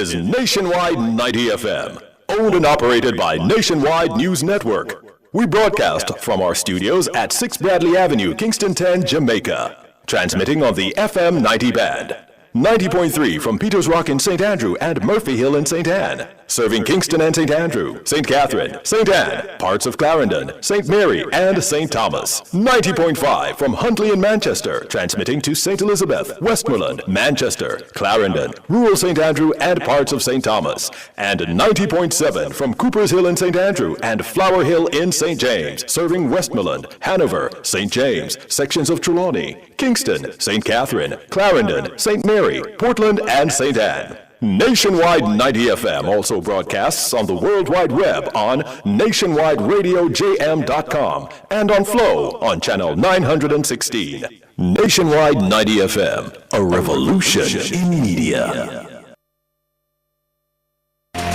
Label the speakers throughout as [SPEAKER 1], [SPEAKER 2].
[SPEAKER 1] is Nationwide 90 FM, owned and operated by Nationwide News Network. We broadcast from our studios at 6 Bradley Avenue, Kingston 10, Jamaica. Transmitting on the FM 90 band. 90.3 from Peters Rock in St. Andrew and Murphy Hill in St. Anne. Serving Kingston and St. Andrew, St. Catherine, St. Anne, parts of Clarendon, St. Mary, and St. Thomas. 90.5 from Huntley in Manchester. Transmitting to St. Elizabeth, Westmoreland, Manchester, Clarendon, rural St. Andrew, and parts of St. Thomas. And 90.7 from Coopers Hill in St. Andrew and Flower Hill in St. James. Serving Westmoreland, Hanover, St. James, sections of Trelawney, Kingston, St. Catherine, Clarendon, St. Mary, Portland, and St. Anne. Nationwide 90 FM also broadcasts on the World Wide Web on nationwideradiojm.com and on Flow on channel 916. Nationwide 90 FM, a revolution in media.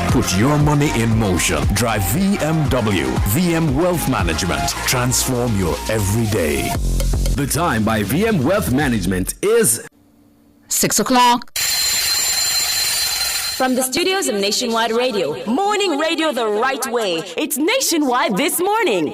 [SPEAKER 2] Put your money in motion. Drive VMW, VM Wealth Management. Transform your everyday.
[SPEAKER 3] The time by VM Wealth Management is
[SPEAKER 4] 6 o'clock.
[SPEAKER 5] From the studios of Nationwide Radio, morning radio the right way. It's Nationwide This Morning.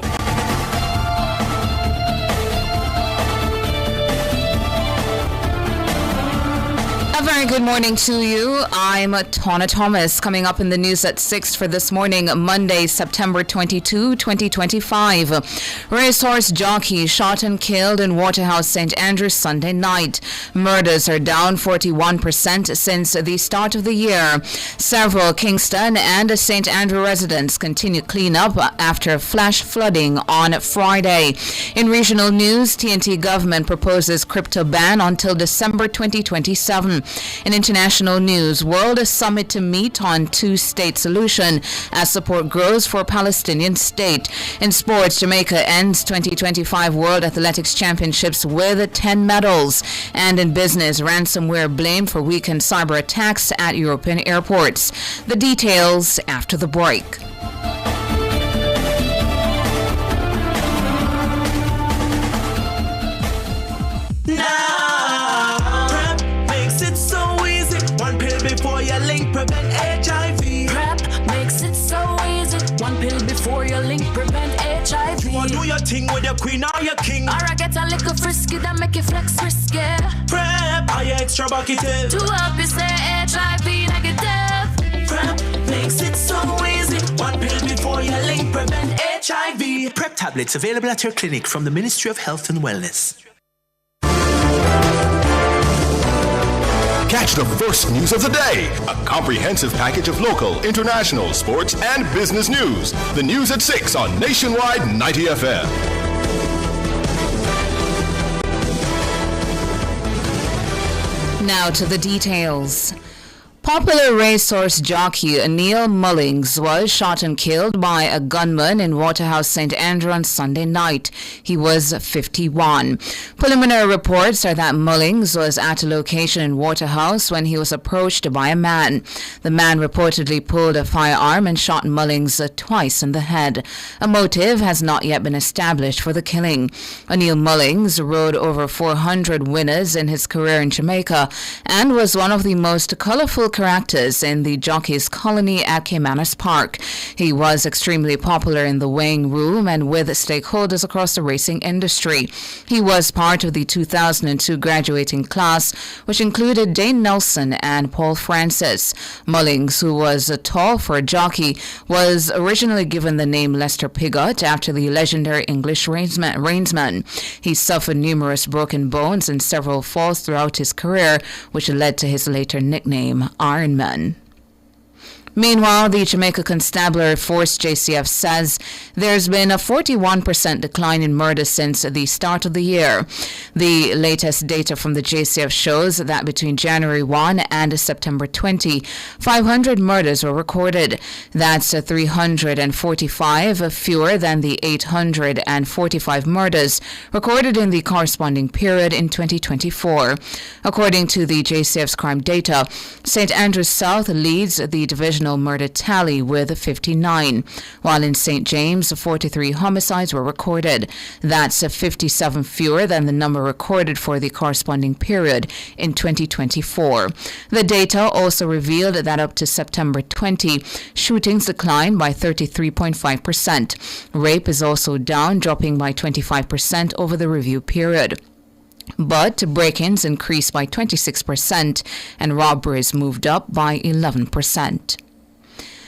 [SPEAKER 4] A very good morning to you. I'm Tana Thomas. Coming up in the news at 6 for this morning, Monday, September 22, 2025. Racehorse jockey shot and killed in Waterhouse St. Andrews Sunday night. Murders are down 41% since the start of the year. Several Kingston and St. Andrew residents continue cleanup after flash flooding on Friday. In regional news, TNT government proposes crypto ban until December 2027. In international news, World Summit to meet on two-state solution as support grows for Palestinian state. In sports, Jamaica ends 2025 World Athletics Championships with 10 medals. And in business, ransomware blamed for weekend cyber attacks at European airports. The details after the break.
[SPEAKER 6] Prevent HIV.
[SPEAKER 7] PrEP makes it so easy. One pill before you link, prevent HIV.
[SPEAKER 6] You wanna do your thing with your queen or your king.
[SPEAKER 7] Or I get a little frisky that make you flex risky.
[SPEAKER 6] PrEP, are you extra bucketed?
[SPEAKER 7] To help you say HIV negative.
[SPEAKER 6] PrEP makes it so easy. One pill before you link, prevent HIV. PrEP tablets available at your clinic from the Ministry of Health and Wellness.
[SPEAKER 1] Catch the first news of the day. A comprehensive package of local, international, sports, and business news. The news at 6 on Nationwide 90 FM.
[SPEAKER 4] Now to the details. Popular racehorse jockey Neil Mullings was shot and killed by a gunman in Waterhouse St. Andrew on Sunday night. He was 51. Preliminary reports are that Mullings was at a location in Waterhouse when he was approached by a man. The man reportedly pulled a firearm and shot Mullings twice in the head. A motive has not yet been established for the killing. Neil Mullings rode over 400 winners in his career in Jamaica and was one of the most colorful characters in the Jockeys Colony at Caymanas Park. He was extremely popular in the weighing room and with stakeholders across the racing industry. He was part of the 2002 graduating class, which included Dane Nelson and Paul Francis. Mullings, who was tall for a jockey, was originally given the name Lester Piggott after the legendary English reinsman. He suffered numerous broken bones and several falls throughout his career, which led to his later nickname, Ironman. Meanwhile, the Jamaica Constabulary Force JCF says there's been a 41% decline in murders since the start of the year. The latest data from the JCF shows that between January 1 and September 20, 500 murders were recorded. That's 345 fewer than the 845 murders recorded in the corresponding period in 2024. According to the JCF's crime data, St. Andrews South leads the division national murder tally with 59, while in St. James, 43 homicides were recorded. That's 57 fewer than the number recorded for the corresponding period in 2024. The data also revealed that up to September 20, shootings declined by 33.5%. Rape is also down, dropping by 25% over the review period. But break-ins increased by 26% and robberies moved up by 11%.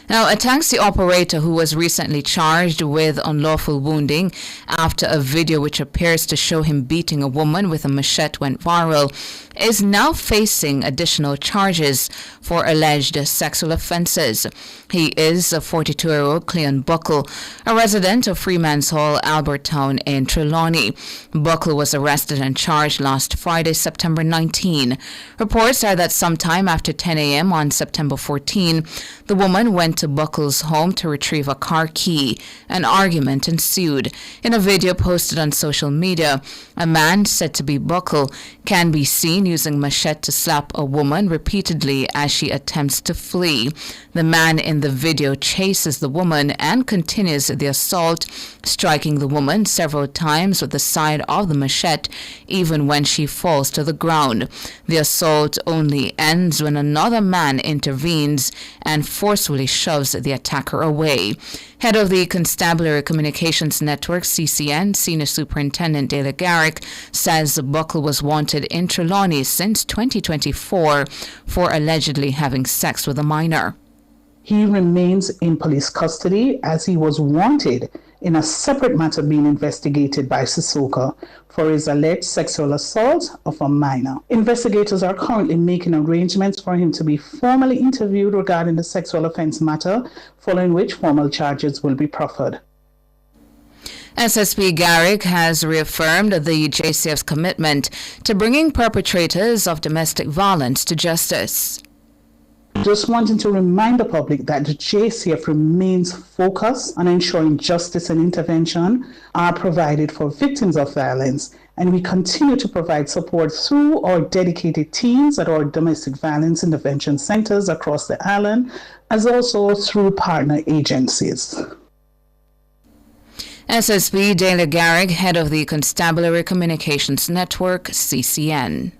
[SPEAKER 4] Now, a taxi operator who was recently charged with unlawful wounding after a video which appears to show him beating a woman with a machete went viral is now facing additional charges for alleged sexual offences. He is a 42-year-old Cleon Buckle, a resident of Freeman's Hall, Albertown in Trelawney. Buckle was arrested and charged last Friday, September 19. Reports are that sometime after 10 a.m. on September 14, the woman went to Buckle's home to retrieve a car key. An argument ensued. In a video posted on social media, a man said to be Buckle can be seen using machete to slap a woman repeatedly as she attempts to flee. The man in the video chases the woman and continues the assault, striking the woman several times with the side of the machete, even when she falls to the ground. The assault only ends when another man intervenes and forcefully shoves the attacker away. Head of the Constabulary Communications Network, CCN, Senior Superintendent Dale Garrick, says Buckle was wanted in Trelawney since 2024 for allegedly having sex with a minor.
[SPEAKER 8] He remains in police custody as he was wanted in a separate matter being investigated by SISOCA for his alleged sexual assault of a minor. Investigators are currently making arrangements for him to be formally interviewed regarding the sexual offense matter, following which formal charges will be proffered.
[SPEAKER 4] SSP Garrick has reaffirmed the JCF's commitment to bringing perpetrators of domestic violence to justice.
[SPEAKER 8] Just wanting to remind the public that the JCF remains focused on ensuring justice and intervention are provided for victims of violence, and we continue to provide support through our dedicated teams at our domestic violence intervention centers across the island, as also through partner agencies.
[SPEAKER 4] SSP Dale Garrick, head of the Constabulary Communications Network, CCN.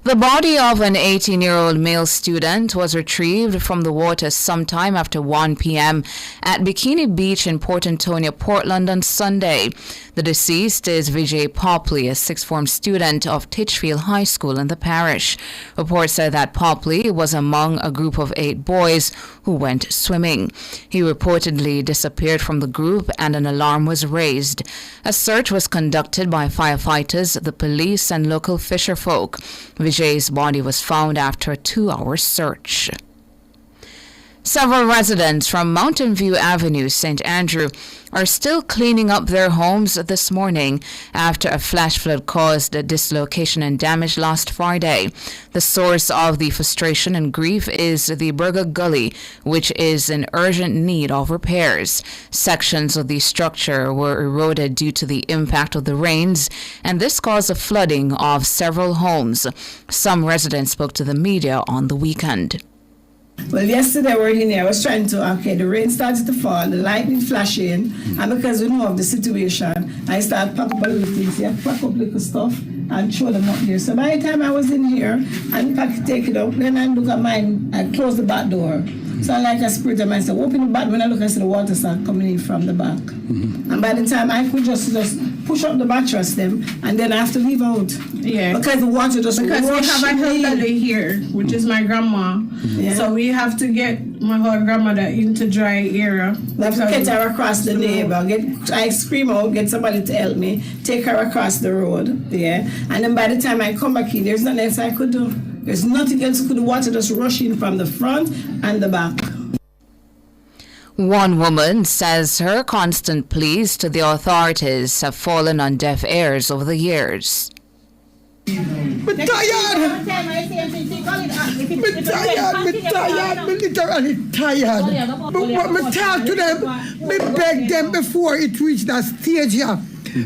[SPEAKER 4] The body of an 18-year-old male student was retrieved from the water sometime after 1 p.m. at Bikini Beach in Port Antonio, Portland on Sunday. The deceased is Vijay Popley, a sixth form student of Titchfield High School in the parish. Reports say that Popley was among a group of 8 boys who went swimming. He reportedly disappeared from the group and an alarm was raised. A search was conducted by firefighters, the police, and local fisherfolk. Vijay's body was found after a 2-hour search. Several residents from Mountain View Avenue, St. Andrew, are still cleaning up their homes this morning after a flash flood caused dislocation and damage last Friday. The source of the frustration and grief is the Burger Gully, which is in urgent need of repairs. Sections of the structure were eroded due to the impact of the rains, and this caused a flooding of several homes. Some residents spoke to the media on the weekend.
[SPEAKER 9] Well, yesterday we were in here, I was trying to, the rain started to fall, the lightning flashing, and because we know of the situation, I started pack up a little things here, pack up little stuff, and throw them up there. So by the time I was in here, and take it up, then I look at mine, I close the back door. So I like a spirit of myself, open the back, when I look, I see the water start coming in from the back. And by the time I could just push up the mattress them, and then I have to leave out. Yeah. Because the water just
[SPEAKER 10] because we have an elderly here, which is my grandma. Yeah. So we have to get my whole grandmother into dry area.
[SPEAKER 9] We have to get her across the neighbor. I scream out, get somebody to help me, take her across the road. Yeah. And then by the time I come back in, there's nothing else I could do. There's nothing else. The water just rushing from the front and the back.
[SPEAKER 4] One woman says her constant pleas to the authorities have fallen on deaf ears over the years.
[SPEAKER 11] I'm tired. I'm literally tired. But me talk to them, me beg them before it reached that stage here,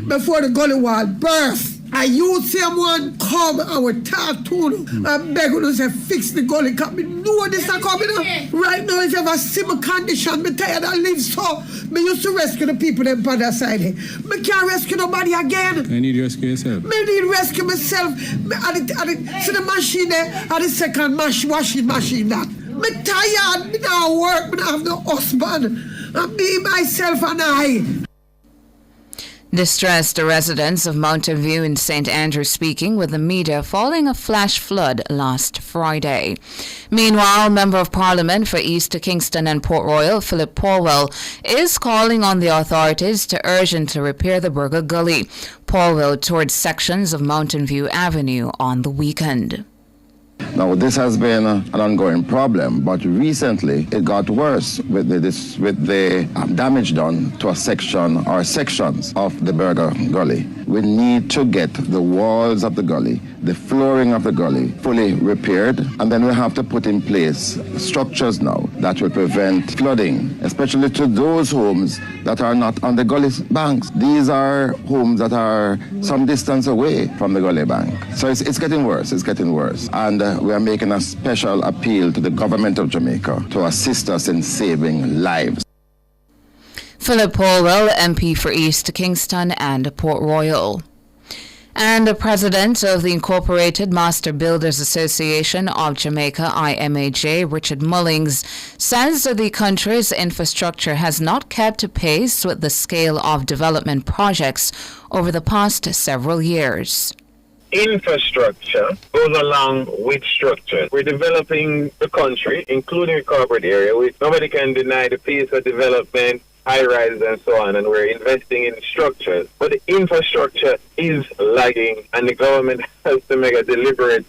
[SPEAKER 11] before the gully wall burst. And you see one come and we talk to you and beg you to say fix the gully. Because me know this is coming up. Right now, if you have a similar condition, me tired of live so. Me used to rescue the people them on the side. Me can't rescue nobody again.
[SPEAKER 12] I need to rescue yourself.
[SPEAKER 11] Me need to rescue myself. See the machine there, and the second washing machine that. Me tired, me not work, me not have no husband. And me, myself, and I.
[SPEAKER 4] Distressed residents of Mountain View in St. Andrew speaking with the media following a flash flood last Friday. Meanwhile, Member of Parliament for East Kingston and Port Royal, Philip Paulwell, is calling on the authorities to urgently repair the Burger Gully. Paulwell toured sections of Mountain View Avenue on the weekend.
[SPEAKER 13] Now, this has been an ongoing problem, but recently it got worse with the damage done to a section or sections of the Burger Gully. We need to get the walls of the gully, the flooring of the gully fully repaired, and then we have to put in place structures now that will prevent flooding, especially to those homes that are not on the gully banks. These are homes that are some distance away from the gully bank. So it's getting worse, And we are making a special appeal to the government of Jamaica to assist us in saving lives.
[SPEAKER 4] Philip Paulwell, MP for East Kingston and Port Royal. And the president of the Incorporated Master Builders Association of Jamaica, IMAJ, Richard Mullings, says that the country's infrastructure has not kept pace with the scale of development projects over the past several years.
[SPEAKER 14] Infrastructure goes along with structure. We're developing the country, including the corporate area. Nobody can deny the pace of development, high-rise and so on, and we're investing in structures. But the infrastructure is lagging, and the government has to make a deliberate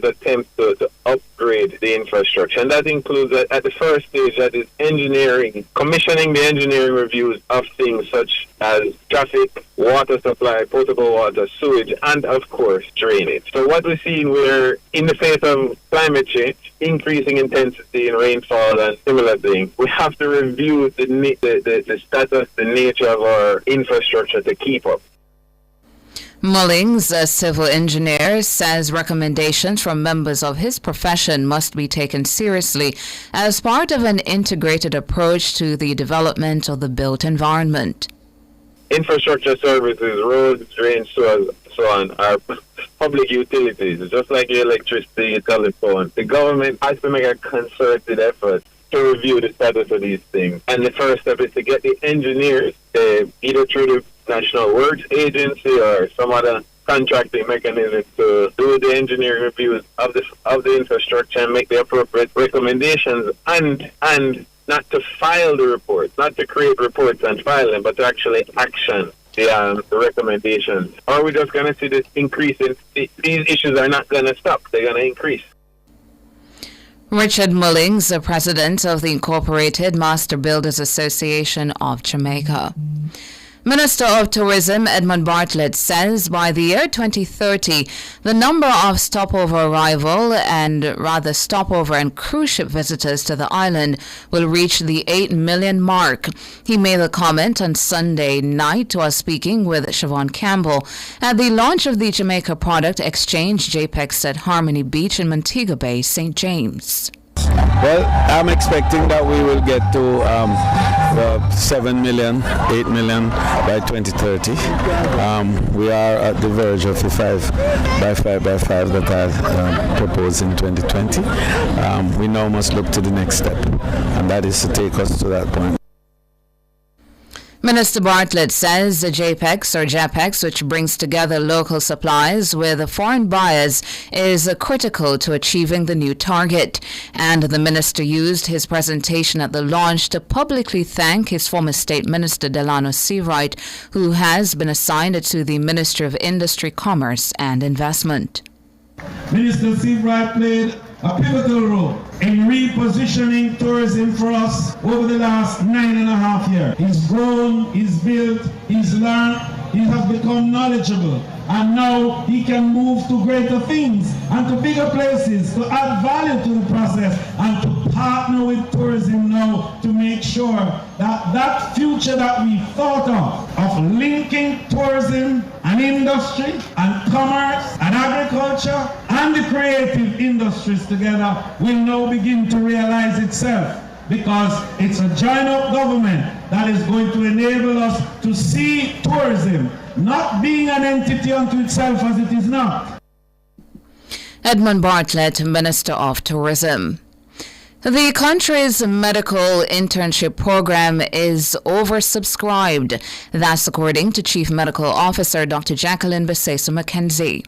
[SPEAKER 14] attempt to upgrade the infrastructure. And that includes, at the first stage, that is engineering, commissioning the engineering reviews of things such as traffic, water supply, potable water, sewage, and, of course, drainage. So what we're seeing, we're in the face of climate change, increasing intensity in rainfall and similar things. We have to review the status, the nature of our infrastructure to keep up.
[SPEAKER 4] Mullings, a civil engineer, says recommendations from members of his profession must be taken seriously as part of an integrated approach to the development of the built environment.
[SPEAKER 14] Infrastructure services, roads, drains, so on, are public utilities, just like your electricity, your telephone. The government has to make a concerted effort to review the status of these things. And the first step is to get the engineers, either through the National Works Agency or some other contracting mechanism, to do the engineering reviews of the infrastructure and make the appropriate recommendations, and not to file the reports, not to create reports and file them, but to actually action the recommendations. Or we're just going to see this increase in these issues are not going to stop. They're going to increase.
[SPEAKER 4] Richard Mullings, the president of the Incorporated Master Builders Association of Jamaica. Minister of Tourism Edmund Bartlett says by the year 2030, the number of stopover and cruise ship visitors to the island will reach the 8 million mark. He made the comment on Sunday night while speaking with Siobhan Campbell at the launch of the Jamaica Product Exchange JPEX at Harmony Beach in Montego Bay, St. James.
[SPEAKER 12] Well, I'm expecting that we will get to 7 million, 8 million by 2030. We are at the verge of the 5 by 5 by 5 that I proposed in 2020. We now must look to the next step, and that is to take us to that point.
[SPEAKER 4] Minister Bartlett says the JPEX, which brings together local supplies with foreign buyers, is critical to achieving the new target. And the minister used his presentation at the launch to publicly thank his former state minister, Delano Seawright, who has been assigned to the Ministry of Industry, Commerce and Investment.
[SPEAKER 15] Minister Seawright played a pivotal role in repositioning tourism for us over the last 9.5 years. He's grown, he's built, he's learned, he has become knowledgeable and now he can move to greater things and to bigger places to add value to the process and to partner with tourism now to make sure that that future that we thought of linking tourism and industry and commerce and agriculture and the creative industries together will now begin to realize itself, because it's a joined-up government that is going to enable us to see tourism not being an entity unto itself as it is not.
[SPEAKER 4] Edmund Bartlett, Minister of Tourism. The country's medical internship program is oversubscribed. That's according to Chief Medical Officer Dr. Jacqueline Beseso McKenzie.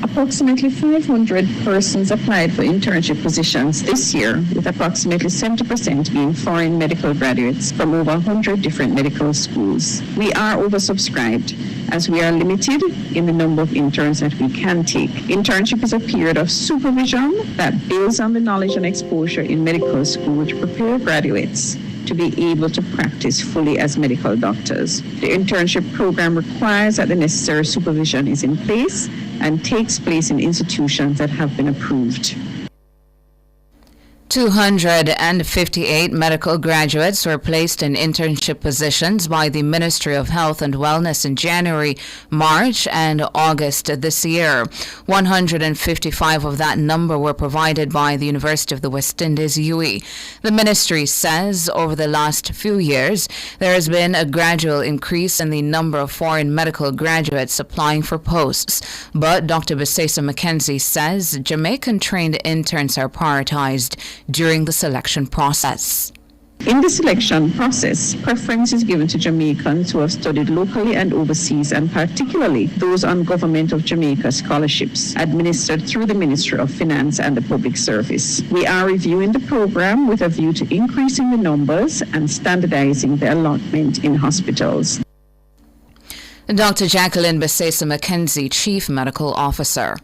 [SPEAKER 16] Approximately 500 persons applied for internship positions this year, with approximately 70% being foreign medical graduates from over 100 different medical schools. We are oversubscribed as we are limited in the number of interns that we can take. Internship is a period of supervision that builds on the knowledge and exposure in medical school to prepare graduates to be able to practice fully as medical doctors. The internship program requires that the necessary supervision is in place and takes place in institutions that have been approved.
[SPEAKER 4] 258 medical graduates were placed in internship positions by the Ministry of Health and Wellness in January, March, and August this year. 155 of that number were provided by the University of the West Indies, UWI. The ministry says over the last few years, there has been a gradual increase in the number of foreign medical graduates applying for posts. But Dr. Beseso McKenzie says Jamaican-trained interns are prioritized during the selection process.
[SPEAKER 16] In the selection process, preference is given to Jamaicans who have studied locally and overseas, and particularly those on Government of Jamaica scholarships administered through the Ministry of Finance and the Public Service. We are reviewing the program with a view to increasing the numbers and standardizing the allotment in hospitals.
[SPEAKER 4] Dr. Jacqueline Beseso McKenzie, Chief Medical Officer.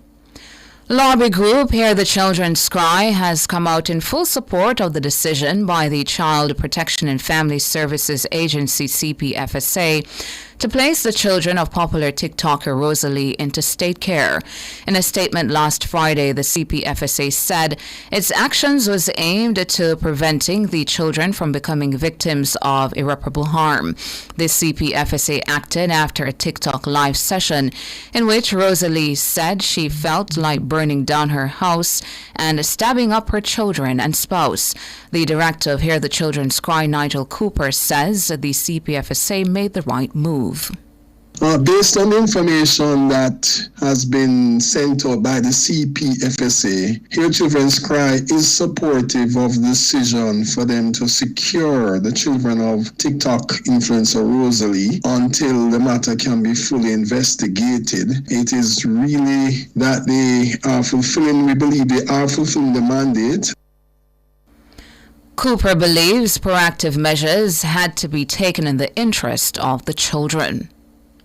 [SPEAKER 4] Lobby group Hear the Children's Cry has come out in full support of the decision by the Child Protection and Family Services Agency, CPFSA, to place the children of popular TikToker Rosalie into state care. In a statement last Friday, the CPFSA said its actions was aimed to preventing the children from becoming victims of irreparable harm. The CPFSA acted after a TikTok live session in which Rosalie said she felt like burning down her house and stabbing up her children and spouse. The director of Hear the Children's Cry, Nigel Cooper, says the CPFSA made the right move.
[SPEAKER 17] Based on the information that has been sent out by the CPFSA, Hear Children's Cry is supportive of the decision for them to secure the children of TikTok influencer Rosalie until the matter can be fully investigated. It is really that we believe they are fulfilling the mandate.
[SPEAKER 4] Cooper believes proactive measures had to be taken in the interest of the children.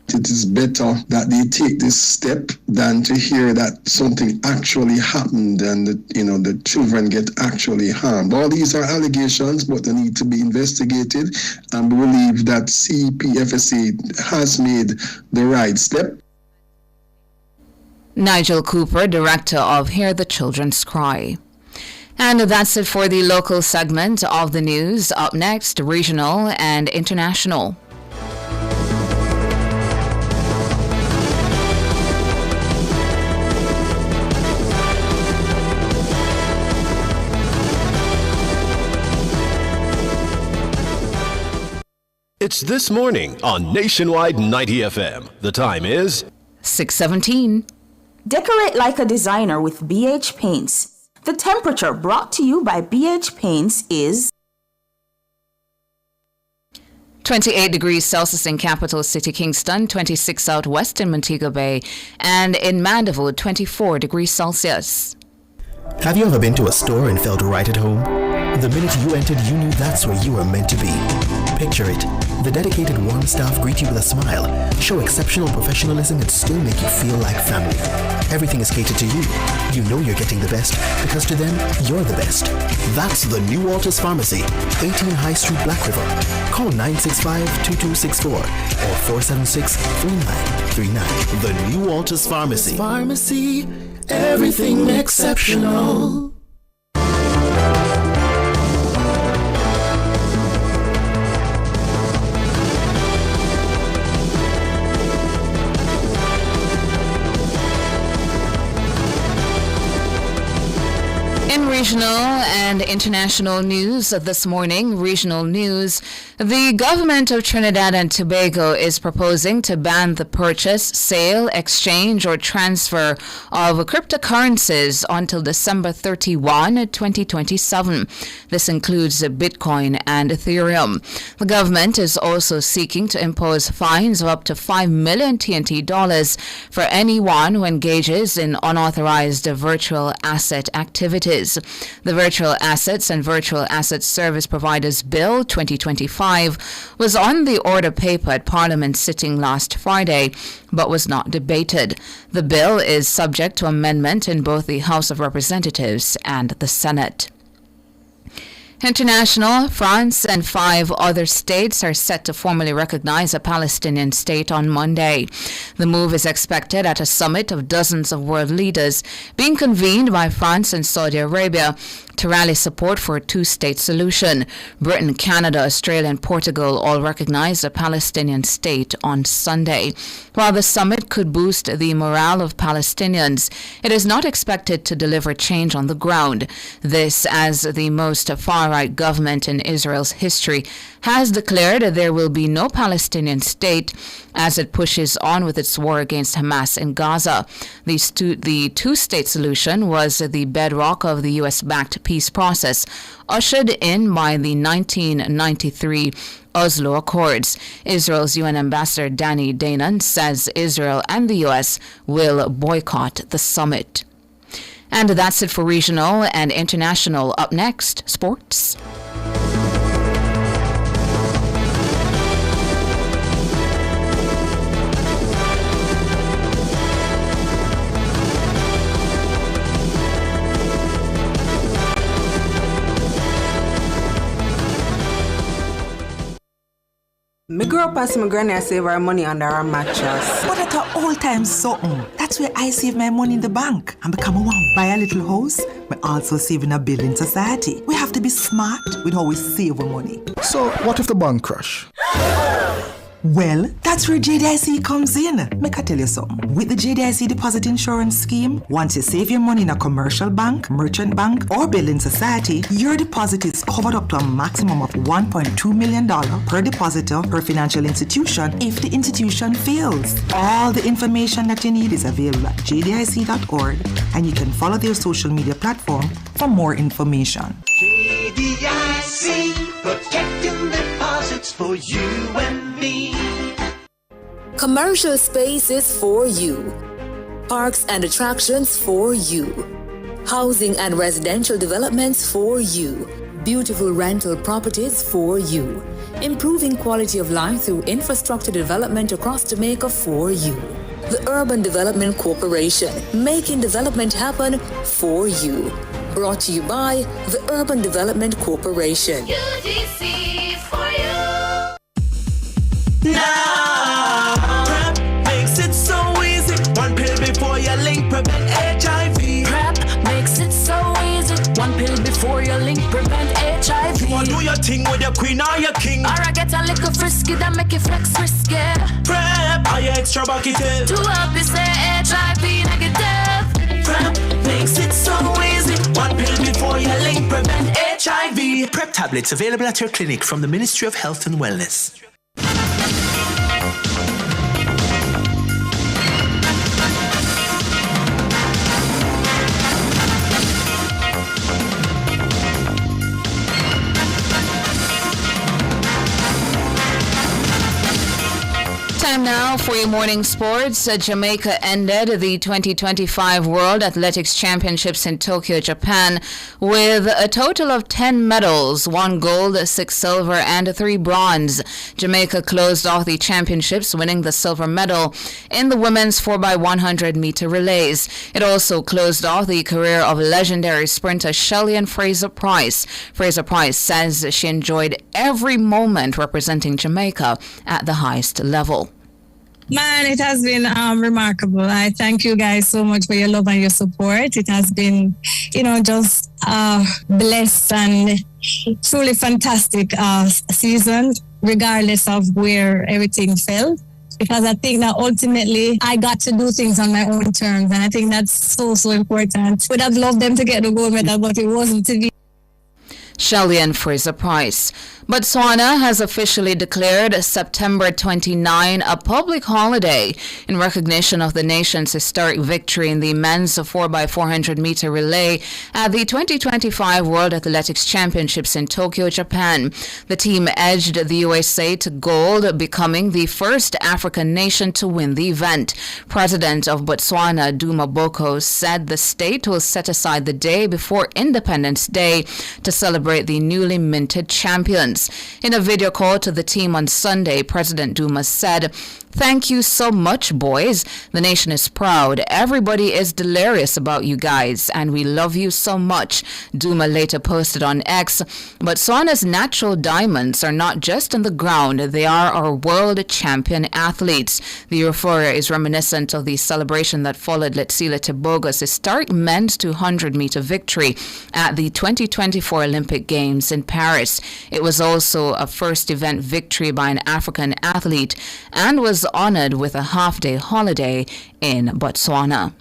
[SPEAKER 17] It is better that they take this step than to hear that something actually happened and the children get actually harmed. All these are allegations, but they need to be investigated, and we believe that CPFSA has made the right step.
[SPEAKER 4] Nigel Cooper, director of Hear the Children's Cry. And that's it for the local segment of the news. Up next, regional and international.
[SPEAKER 1] It's This Morning on Nationwide 90 FM. The time is
[SPEAKER 4] 6:17.
[SPEAKER 5] Decorate like a designer with BH Paints. The temperature brought to you by BH Paints is
[SPEAKER 4] 28 degrees Celsius in capital city Kingston, 26 out west in Montego Bay, and in Mandeville, 24 degrees Celsius.
[SPEAKER 18] Have you ever been to a store and felt right at home? The minute you entered, you knew that's where you were meant to be. Picture it. The dedicated, warm staff greet you with a smile, show exceptional professionalism, and still make you feel like family. Everything is catered to you. You know you're getting the best, because to them, you're the best. That's the New Walters Pharmacy, 18 High Street, Black River. Call 965-2264 or 476-3939. The New Walters Pharmacy. Pharmacy, everything exceptional.
[SPEAKER 4] In regional and international news this morning, regional news, the government of Trinidad and Tobago is proposing to ban the purchase, sale, exchange, or transfer of cryptocurrencies until December 31, 2027. This includes Bitcoin and Ethereum. The government is also seeking to impose fines of up to 5 million TNT dollars for anyone who engages in unauthorized virtual asset activities. The Virtual Assets and Virtual Asset Service Providers Bill 2025 was on the order paper at Parliament sitting last Friday, but was not debated. The bill is subject to amendment in both the House of Representatives and the Senate. International, France and 5 other states are set to formally recognize a Palestinian state on Monday. The move is expected at a summit of dozens of world leaders being convened by France and Saudi Arabia to rally support for a two-state solution. Britain, Canada, Australia and Portugal all recognized a Palestinian state on Sunday. While the summit could boost the morale of Palestinians, it is not expected to deliver change on the ground. This as the most far-right government in Israel's history has declared there will be no Palestinian state as it pushes on with its war against Hamas in Gaza. The two-state solution was the bedrock of the U.S.-backed peace process, ushered in by the 1993 Oslo Accords. Israel's UN Ambassador Danny Danon says Israel and the U.S. will boycott the summit. And that's it for regional and international. Up next, sports.
[SPEAKER 19] Me grew up and see my granny save her money under her mattress.
[SPEAKER 6] But at an old time something. That's where I save my money in the bank. And become one buy a little house, but also save in a building society. We have to be smart with how we save our money.
[SPEAKER 20] So what if the bank crash?
[SPEAKER 6] Well, that's where JDIC comes in. Make I tell you something. With the JDIC deposit insurance scheme, once you save your money in a commercial bank, merchant bank, or building society, your deposit is covered up to a maximum of $1.2 million per depositor per financial institution if the institution fails. All the information that you need is available at jdic.org, and you can follow their social media platform for more information.
[SPEAKER 21] JDIC, protecting deposits for you and me.
[SPEAKER 22] Commercial spaces for you. Parks and attractions for you. Housing and residential developments for you. Beautiful rental properties for you. Improving quality of life through infrastructure development across Jamaica for you. The Urban Development Corporation, making development happen for you. Brought to you by the Urban Development Corporation.
[SPEAKER 21] UDC for you.
[SPEAKER 6] Now, PrEP makes it so easy. One pill before you link prevent HIV.
[SPEAKER 7] PrEP makes it so easy. One pill before you link prevent HIV.
[SPEAKER 6] You wanna do your thing with your queen or your king?
[SPEAKER 7] Or I get a little frisky that make you flex risky.
[SPEAKER 6] PrEP, are you extra bucketed?
[SPEAKER 7] To help you say HIV negative.
[SPEAKER 6] PrEP makes it so easy. One pill before you link prevent HIV. PrEP tablets available at your clinic from the Ministry of Health and Wellness.
[SPEAKER 4] Time now for your morning sports. Jamaica ended the 2025 World Athletics Championships in Tokyo, Japan, with a total of 10 medals, 1 gold, 6 silver, and 3 bronze. Jamaica closed off the championships, winning the silver medal in the women's 4x100 meter relays. It also closed off the career of legendary sprinter Shelly-Ann Fraser-Pryce. Fraser-Pryce says she enjoyed every moment representing Jamaica at the highest level.
[SPEAKER 2] Man, it has been remarkable. I thank you guys so much for your love and your support. It has been, just blessed and truly fantastic season, regardless of where everything fell. Because I think that ultimately I got to do things on my own terms. And I think that's so important. Would have loved them to get the gold medal, but it wasn't to be.
[SPEAKER 4] Shelly-Ann Fraser-Pryce. Botswana has officially declared September 29 a public holiday in recognition of the nation's historic victory in the men's 4x400 meter relay at the 2025 World Athletics Championships in Tokyo, Japan. The team edged the USA to gold, becoming the first African nation to win the event. President of Botswana, Duma Boko, said the state will set aside the day before Independence Day to celebrate the newly minted champions. In a video call to the team on Sunday, President Duma said, "Thank you so much, boys. The nation is proud. Everybody is delirious about you guys, and we love you so much." Duma later posted on X, "Botswana's natural diamonds are not just on the ground, they are our world champion athletes." The euphoria is reminiscent of the celebration that followed Letsile Tebogo's historic men's 200-meter victory at the 2024 Olympic Games in Paris. It was also a first event victory by an African athlete and was honored with a half-day holiday in Botswana.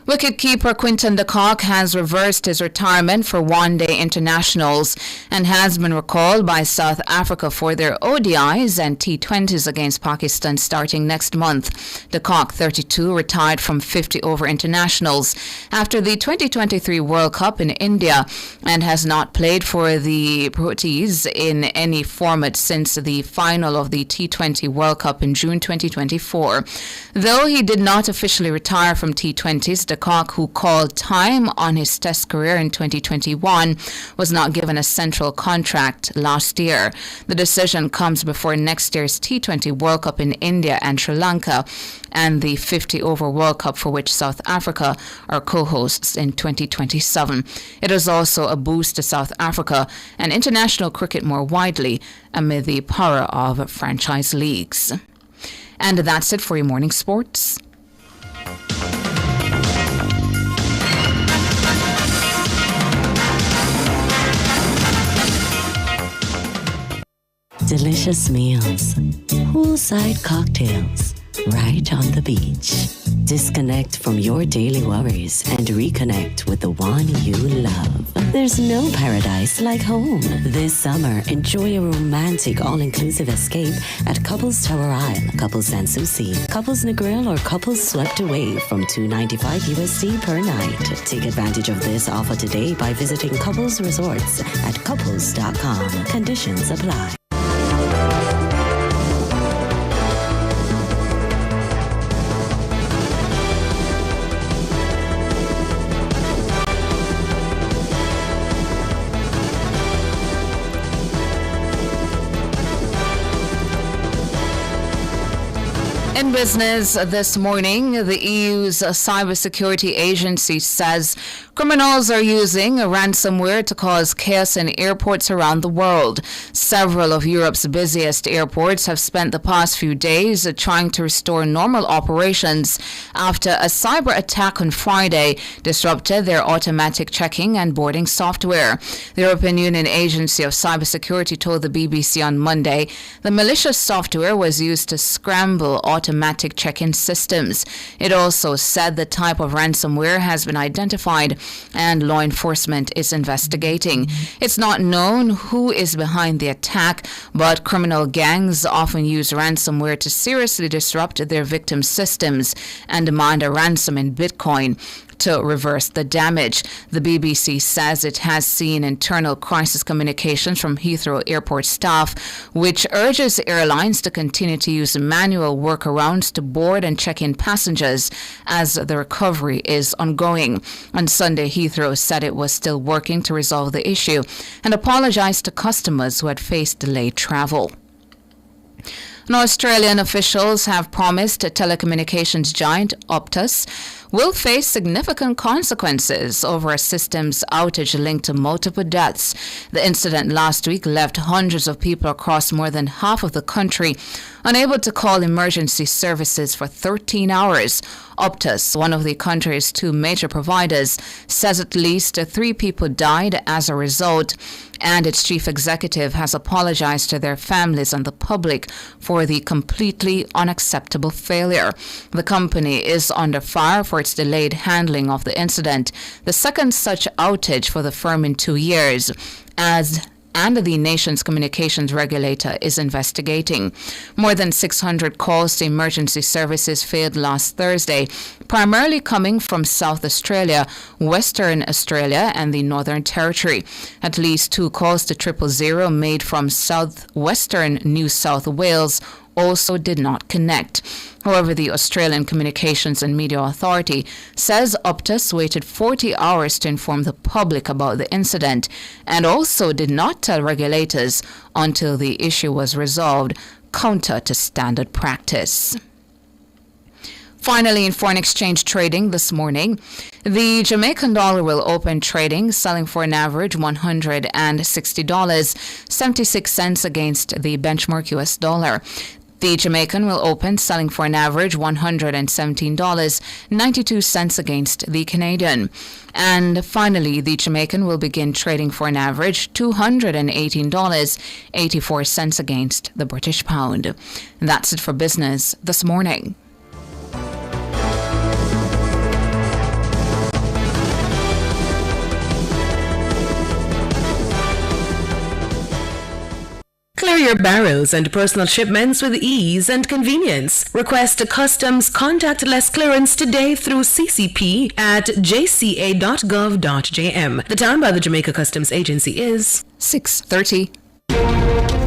[SPEAKER 4] Wicketkeeper Quinton de Kock has reversed his retirement for one-day internationals and has been recalled by South Africa for their ODIs and T20s against Pakistan starting next month. De Kock, 32, retired from 50-over internationals after the 2023 World Cup in India and has not played for the Proteas in any format since the final of the T20 World Cup in June 2024. Though he did not officially retire from T20s, de Kock, who called time on his Test career in 2021, was not given a central contract last year. The decision comes before next year's T20 World Cup in India and Sri Lanka and the 50-over World Cup, for which South Africa are co-hosts in 2027. It is also a boost to South Africa and international cricket more widely amid the power of franchise leagues. And that's it for your morning sports.
[SPEAKER 3] Delicious meals, poolside cocktails, right on the beach. Disconnect from your daily worries and reconnect with the one you love. There's no paradise like home. This summer, enjoy a romantic all-inclusive escape at Couples Tower Isle, Couples Sans Souci, Couples Negril, or Couples Swept Away from $295 USD per night. Take advantage of this offer today by visiting Couples Resorts at couples.com. Conditions apply.
[SPEAKER 4] In business this morning, the EU's cybersecurity agency says criminals are using ransomware to cause chaos in airports around the world. Several of Europe's busiest airports have spent the past few days trying to restore normal operations after a cyber attack on Friday disrupted their automatic checking and boarding software. The European Union Agency of Cybersecurity told the BBC on Monday the malicious software was used to scramble automatic check-in systems. It also said the type of ransomware has been identified and law enforcement is investigating. It's not known who is behind the attack, but criminal gangs often use ransomware to seriously disrupt their victims' systems and demand a ransom in Bitcoin. to reverse the damage. The BBC says it has seen internal crisis communications from Heathrow Airport staff, which urges airlines to continue to use manual workarounds to board and check in passengers as the recovery is ongoing. On Sunday, Heathrow said it was still working to resolve the issue and apologized to customers who had faced delayed travel. Now, Australian officials have promised telecommunications giant Optus will face significant consequences over a systems outage linked to multiple deaths. The incident last week left hundreds of people across more than half of the country unable to call emergency services for 13 hours. Optus, one of the country's two major providers, says at least 3 people died as a result, and its chief executive has apologized to their families and the public for the completely unacceptable failure. The company is under fire for its delayed handling of the incident, the second such outage for the firm in 2 years, and the nation's communications regulator is investigating. More than 600 calls to emergency services failed last Thursday, primarily coming from South Australia, Western Australia, and the Northern Territory. At least 2 calls to 000 made from southwestern New South Wales also did not connect. However, the Australian Communications and Media Authority says Optus waited 40 hours to inform the public about the incident and also did not tell regulators until the issue was resolved, counter to standard practice. Finally, in foreign exchange trading this morning, the Jamaican dollar will open trading, selling for an average $160.76 against the benchmark US dollar. The Jamaican will open selling for an average $117.92 against the Canadian. And finally, the Jamaican will begin trading for an average $218.84 against the British pound. And that's it for business this morning.
[SPEAKER 8] Clear your barrels and personal shipments with ease and convenience. Request a customs contactless clearance today through CCP at jca.gov.jm. The time by the Jamaica Customs Agency is
[SPEAKER 4] 6:30.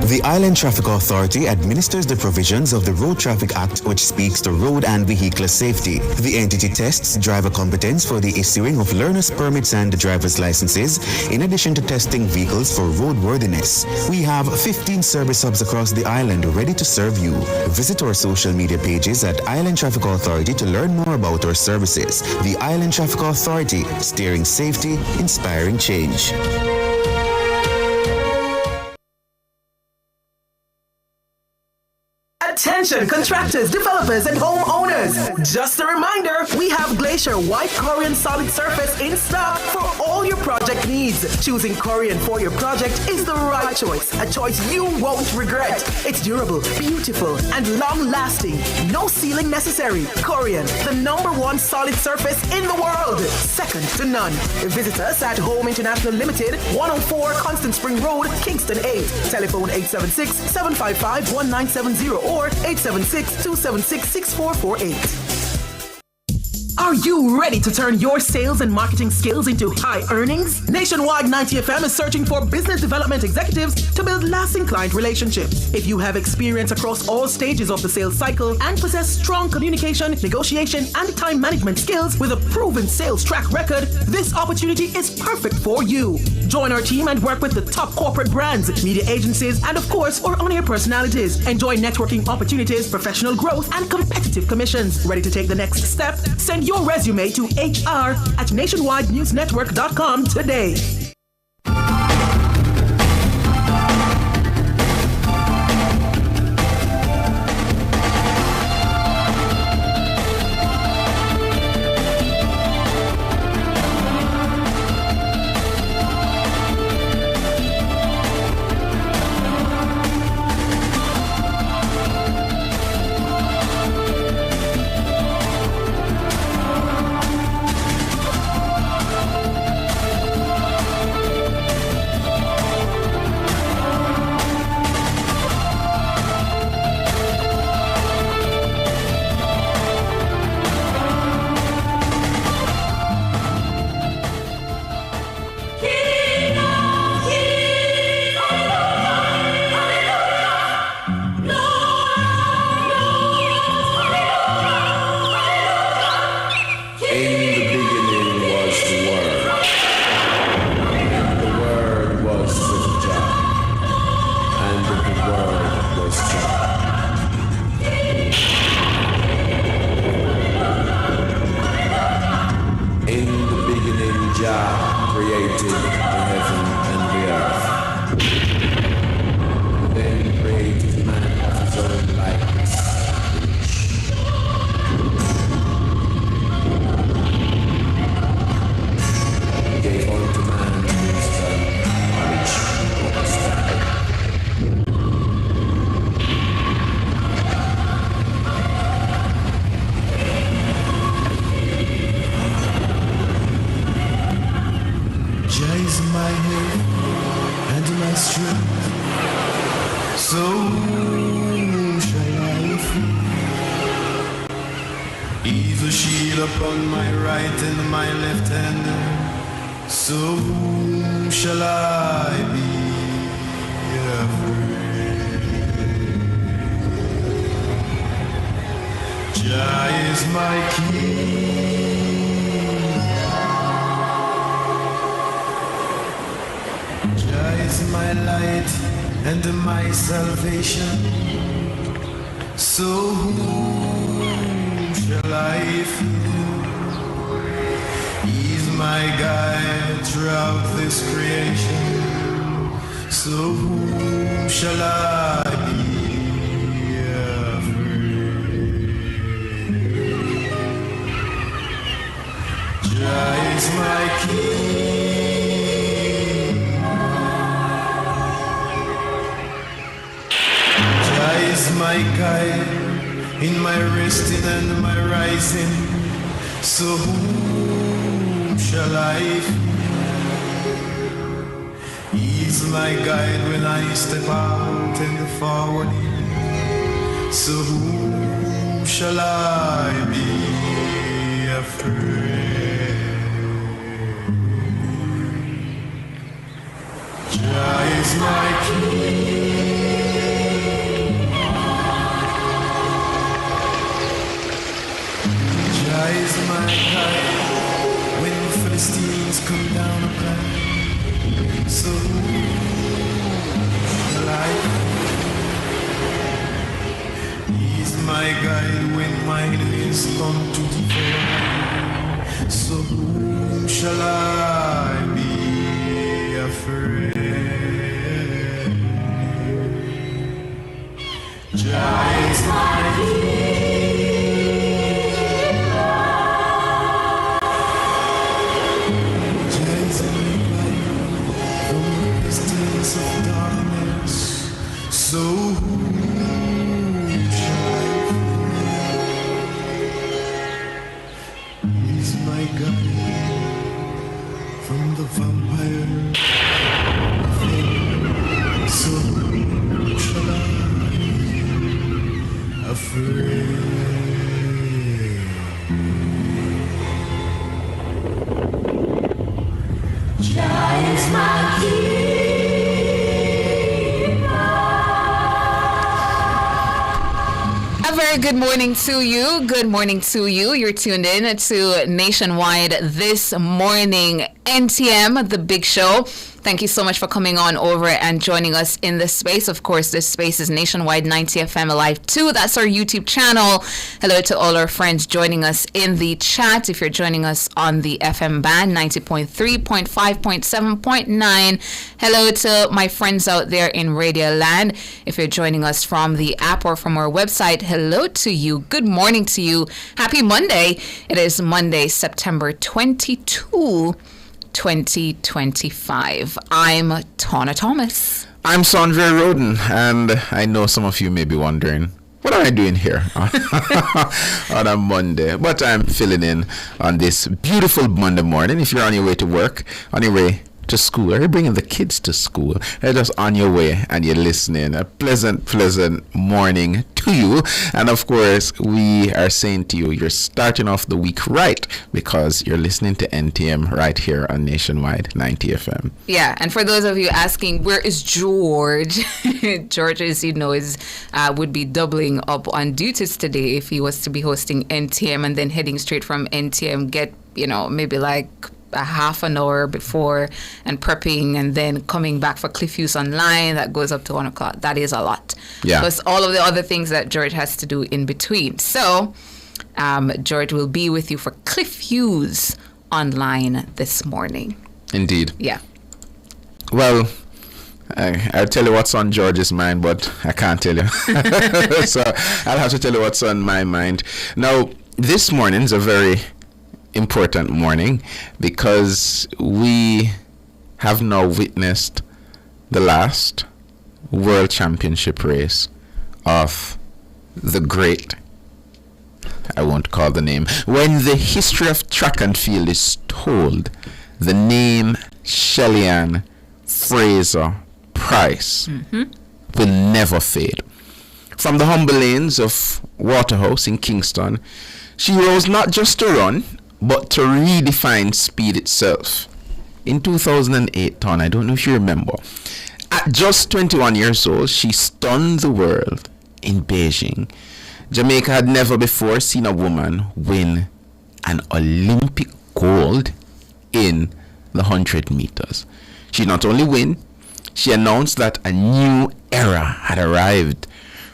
[SPEAKER 10] The Island Traffic Authority administers the provisions of the Road Traffic Act, which speaks to road and vehicular safety. The entity tests driver competence for the issuing of learner's permits and driver's licenses, in addition to testing vehicles for roadworthiness. We have 15 service hubs across the island ready to serve you. Visit our social media pages at Island Traffic Authority to learn more about our services. The Island Traffic Authority, steering safety, inspiring change.
[SPEAKER 6] Attention contractors, developers, and homeowners. Just a reminder, we have Glacier White Corian Solid Surface in stock for all your project needs. Choosing Corian for your project is the right choice, a choice you won't regret. It's durable, beautiful, and long-lasting. No sealing necessary. Corian, the #1 solid surface in the world. Second to none. Visit us at Home International Limited, 104 Constant Spring Road, Kingston 8. Telephone 876-755-1970 or 876-276-6448. Are you ready to turn your sales and marketing skills into high earnings? Nationwide 90 FM is searching for business development executives to build lasting client relationships. If you have experience across all stages of the sales cycle and possess strong communication, negotiation, and time management skills with a proven sales track record, this opportunity is perfect for you. Join our team and work with the top corporate brands, media agencies, and of course, our on-air personalities. Enjoy networking opportunities, professional growth, and competitive commissions. Ready to take the next step? Send your resume to hr@nationwidenewsnetwork.com today.
[SPEAKER 15] He's a shield upon my right and my left hand. So whom shall I be afraid? Jah is my king. Jah is my light and my salvation. So whom shall I fear? He's my guide throughout this creation. So whom shall I be afraid? Jah is my king. Jah is my guide in my resting and my rising. So whom shall I fear? He's my guide when I step out in the forward. So whom shall I be afraid? Jah is my king. Jah is my guide when the Philistines come down upon me. So shall I fear? He's my guide when my enemies come to devour me. So whom shall I be afraid? Jah is my king. Of darkness, so whom shall I fear? He's my guide from the vampire. So whom shall I be afraid? Jah is my king.
[SPEAKER 4] A very good morning to you. Good morning to you. You're tuned in to Nationwide This Morning, NTM, The Big Show. Thank you so much for coming on over and joining us in this space. Of course, this space is Nationwide 90 FM Live 2. That's our YouTube channel. Hello to all our friends joining us in the chat. If you're joining us on the FM band, 90.3, 0.5, 0.7, 0.9. Hello to my friends out there in Radio Land. If you're joining us from the app or from our website, hello to you. Good morning to you. Happy Monday. It is Monday, September 22, 2025. I'm Tawna Thomas.
[SPEAKER 9] I'm Sandra Roden, and I know some of you may be wondering, what am I doing here on a Monday? But I'm filling in on this beautiful Monday morning. If you're on your way to work, on your way to school, or you're bringing the kids to school, you're just on your way and you're listening, a pleasant morning to you. And of course, we are saying to you, you're starting off the week right, because you're listening to NTM right here on Nationwide 90 FM.
[SPEAKER 4] Yeah, and for those of you asking, where is George? George, as you know, would be doubling up on duties today if he was to be hosting NTM and then heading straight from NTM, get, maybe like a half an hour before and prepping and then coming back for Cliff Hughes Online. That goes up to 1 o'clock. That is a lot.
[SPEAKER 9] Yeah.
[SPEAKER 4] Plus all of the other things that George has to do in between. So George will be with you for Cliff Hughes Online this morning.
[SPEAKER 9] Indeed.
[SPEAKER 4] Yeah.
[SPEAKER 9] Well, I'll tell you what's on George's mind, but I can't tell you. So I'll have to tell you what's on my mind. Now, this morning's a very important morning because we have now witnessed the last World Championship race of the great, I won't call the name. When the history of track and field is told, the name Shelly-Ann Fraser Pryce will never fade. From the humble lanes of Waterhouse in Kingston, she rose not just to run, but to redefine speed itself. In 2008, Ton, I don't know if you remember, at just 21 years old, she stunned the world in Beijing. Jamaica had never before seen a woman win an Olympic gold in the 100 meters. She not only win, she announced that a new era had arrived.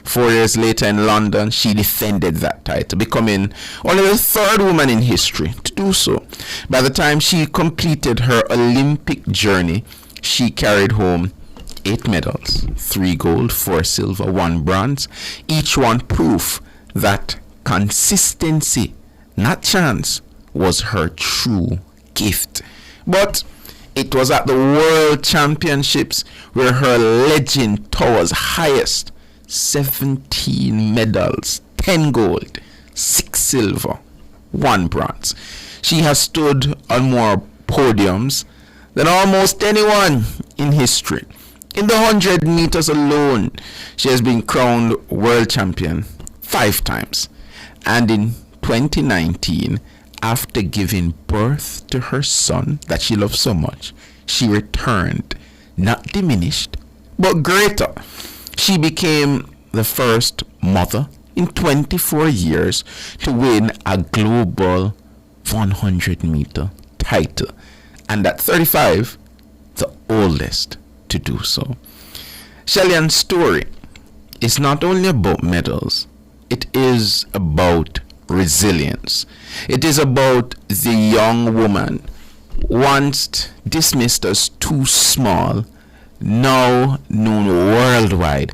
[SPEAKER 9] 4 years later in London, she defended that title, becoming only the third woman in history to do so. By the time she completed her Olympic journey, she carried home 8 medals, 3 gold, 4 silver, 1 bronze, each one proof that consistency, not chance, was her true gift. But it was at the World Championships where her legend towers highest: 17 medals, 10 gold, 6 silver, 1 bronze. She has stood on more podiums than almost anyone in history. In the 100 meters alone, she has been crowned world champion 5 times. And in 2019, after giving birth to her son that she loves so much, she returned, not diminished, but greater. She became the first mother in 24 years to win a global 100 meter title, and at 35, the oldest to do so. Shelly-Ann's story is not only about medals, it is about resilience. It is about the young woman once dismissed as too small, now known worldwide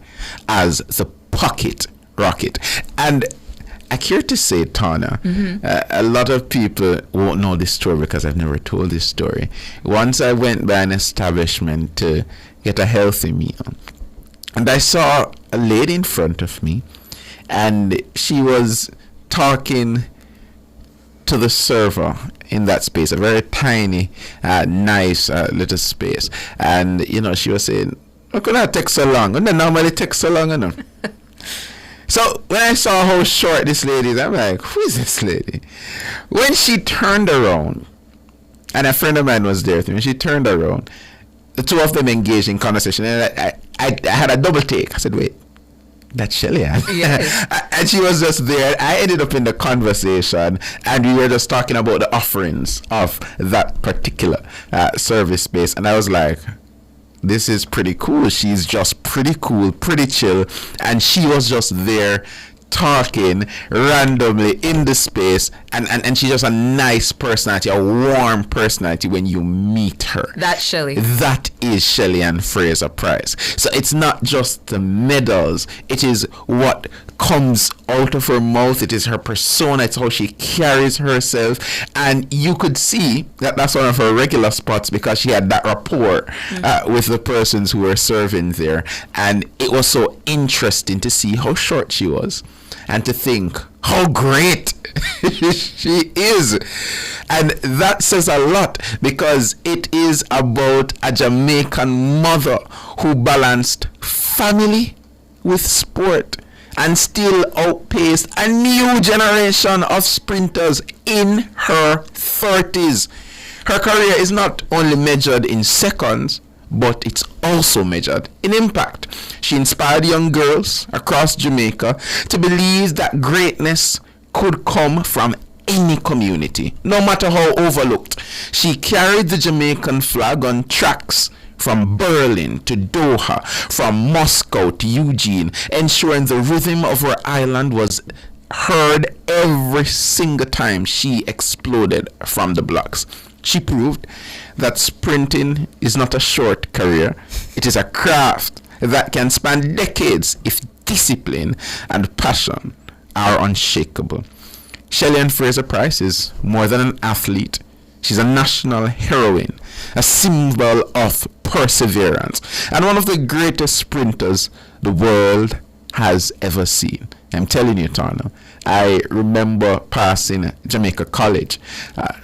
[SPEAKER 9] as the pocket rocket. And I care to say, Tana, a lot of people won't know this story because I've never told this story. Once I went by an establishment to get a healthy meal, and I saw a lady in front of me, and she was talking to the server in that space, a very tiny, nice little space. And, you know, she was saying, how could that take so long? And then normally it takes so long, you know. So when I saw how short this lady is, I'm like, who is this lady? When she turned around, and a friend of mine was there with me, she turned around, the two of them engaged in conversation, and I had a double take. I said, wait, that's Shelly-Ann. Yes. And she was just there. I ended up in the conversation, and we were just talking about the offerings of that particular service space. And I was like, this is pretty cool. She's just pretty cool, pretty chill. And she was just there talking randomly in the space, and she's just a nice personality, a warm personality when you meet her.
[SPEAKER 4] That's Shelly.
[SPEAKER 9] That is Shelly-Ann Fraser-Pryce. So it's not just the medals, it is what comes out of her mouth, it is her persona, it's how she carries herself. And you could see that that's one of her regular spots because she had that rapport with the persons who were serving there. And it was so interesting to see how short she was and to think how great she is. And that says a lot because it is about a Jamaican mother who balanced family with sport and still outpaced a new generation of sprinters in her 30s. Her career is not only measured in seconds, but it's also measured in impact. She inspired young girls across Jamaica to believe that greatness could come from any community, no matter how overlooked. She carried the Jamaican flag on tracks from Berlin to Doha, from Moscow to Eugene, ensuring the rhythm of her island was heard every single time she exploded from the blocks. She proved that sprinting is not a short career. It is a craft that can span decades if discipline and passion are unshakable. Shelly-Ann Fraser-Pryce is more than an athlete. She's a national heroine, a symbol of perseverance, and one of the greatest sprinters the world has ever seen. I'm telling you, Tana, I remember passing Jamaica College a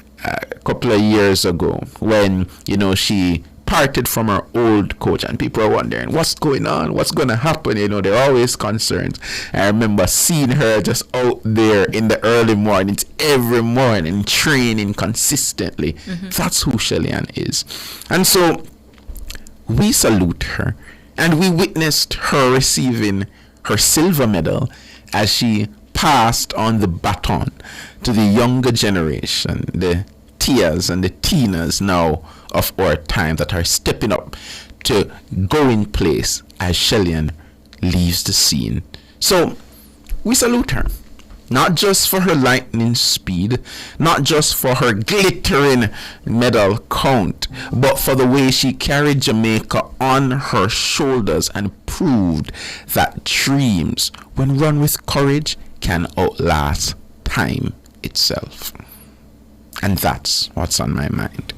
[SPEAKER 9] couple of years ago when, you know, she parted from her old coach, and people are wondering what's going on, what's going to happen. You know, they're always concerned. I remember seeing her just out there in the early mornings, every morning, training consistently. That's who Shelly-Ann is. And so we salute her, and we witnessed her receiving her silver medal as she passed on the baton to the younger generation, the Tias and the Tinas now of our time that are stepping up to go in place as Shelly-Ann leaves the scene. So we salute her, not just for her lightning speed, not just for her glittering medal count, but for the way she carried Jamaica on her shoulders and proved that dreams, when run with courage, can outlast time itself. And that's what's on my mind.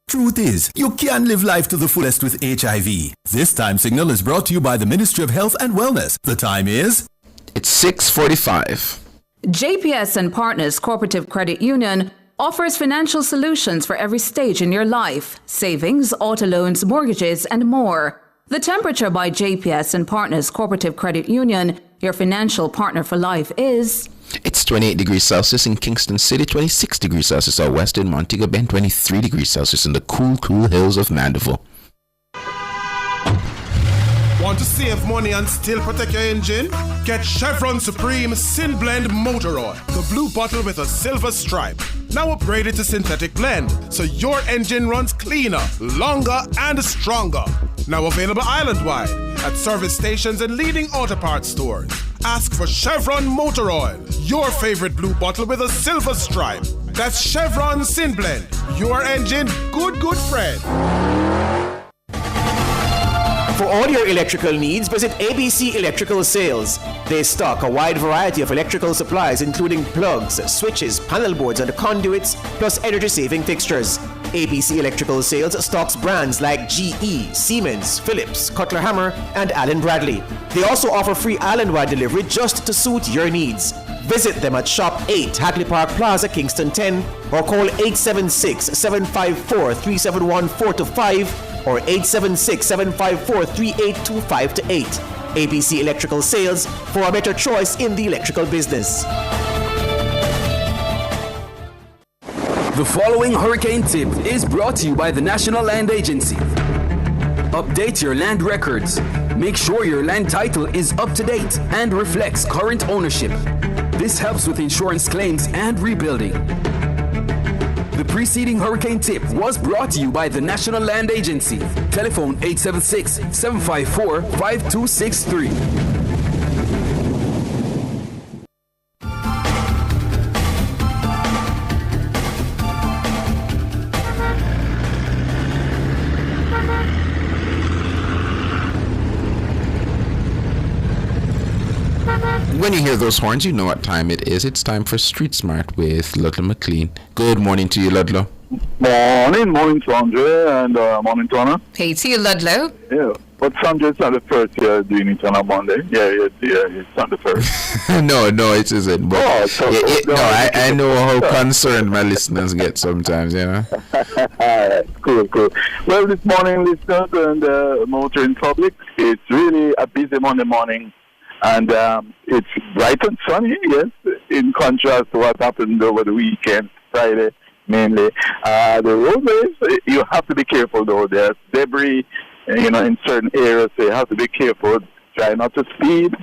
[SPEAKER 1] Truth is, you can live life to the fullest with HIV. This time signal is brought to you by the Ministry of Health and Wellness. The time is...
[SPEAKER 9] It's 6:45.
[SPEAKER 11] JPS and Partners Cooperative Credit Union offers financial solutions for every stage in your life: savings, auto loans, mortgages, and more. The Temperature by JPS and Partners Cooperative Credit Union, your financial partner for life, is...
[SPEAKER 9] It's 28 degrees Celsius in Kingston City, 26 degrees Celsius out west in Montego Bay, 23 degrees Celsius in the cool hills of Mandeville.
[SPEAKER 13] Want to save money and still protect your engine? Get Chevron Supreme Sin Blend Motor Oil, the blue bottle with a silver stripe. Now upgraded to synthetic blend, so your engine runs cleaner, longer, and stronger. Now available island-wide at service stations and leading auto parts stores. Ask for Chevron Motor Oil, your favorite blue bottle with a silver stripe. That's Chevron Sin Blend, your engine good friend.
[SPEAKER 23] For all your electrical needs, visit ABC Electrical Sales. They stock a wide variety of electrical supplies including plugs, switches, panel boards, and conduits, plus energy-saving fixtures. ABC Electrical Sales stocks brands like GE, Siemens, Philips, Cutler Hammer, and Allen Bradley. They also offer free island-wide delivery just to suit your needs. Visit them at Shop 8, Hagley Park Plaza, Kingston 10, or call 876-754-3714-5 or 876-754-3825-8. ABC Electrical Sales, for a better choice in the electrical business.
[SPEAKER 24] The following hurricane tip is brought to you by the National Land Agency. Update your land records. Make sure your land title is up to date and reflects current ownership. This helps with insurance claims and rebuilding. The preceding hurricane tip was brought to you by the National Land Agency. Telephone 876-754-5263.
[SPEAKER 9] When you hear those horns, you know what time it is. It's time for Street Smart with Ludlow McLean. Good morning to you, Ludlow.
[SPEAKER 25] Morning, Sandra, and morning, Tana.
[SPEAKER 4] Hey to you, Ludlow.
[SPEAKER 25] Yeah, but Sandra, it's not the first year doing it on a Monday. Yeah, it's not the first.
[SPEAKER 9] No, it isn't. But I know how concerned my listeners get sometimes, you know.
[SPEAKER 25] Cool. Well, this morning, listeners and motoring public, it's really a busy Monday morning. And it's bright and sunny, yes, in contrast to what happened over the weekend, Friday mainly. The roadways, you have to be careful though. There's debris, in certain areas, so you have to be careful. Try not to speed,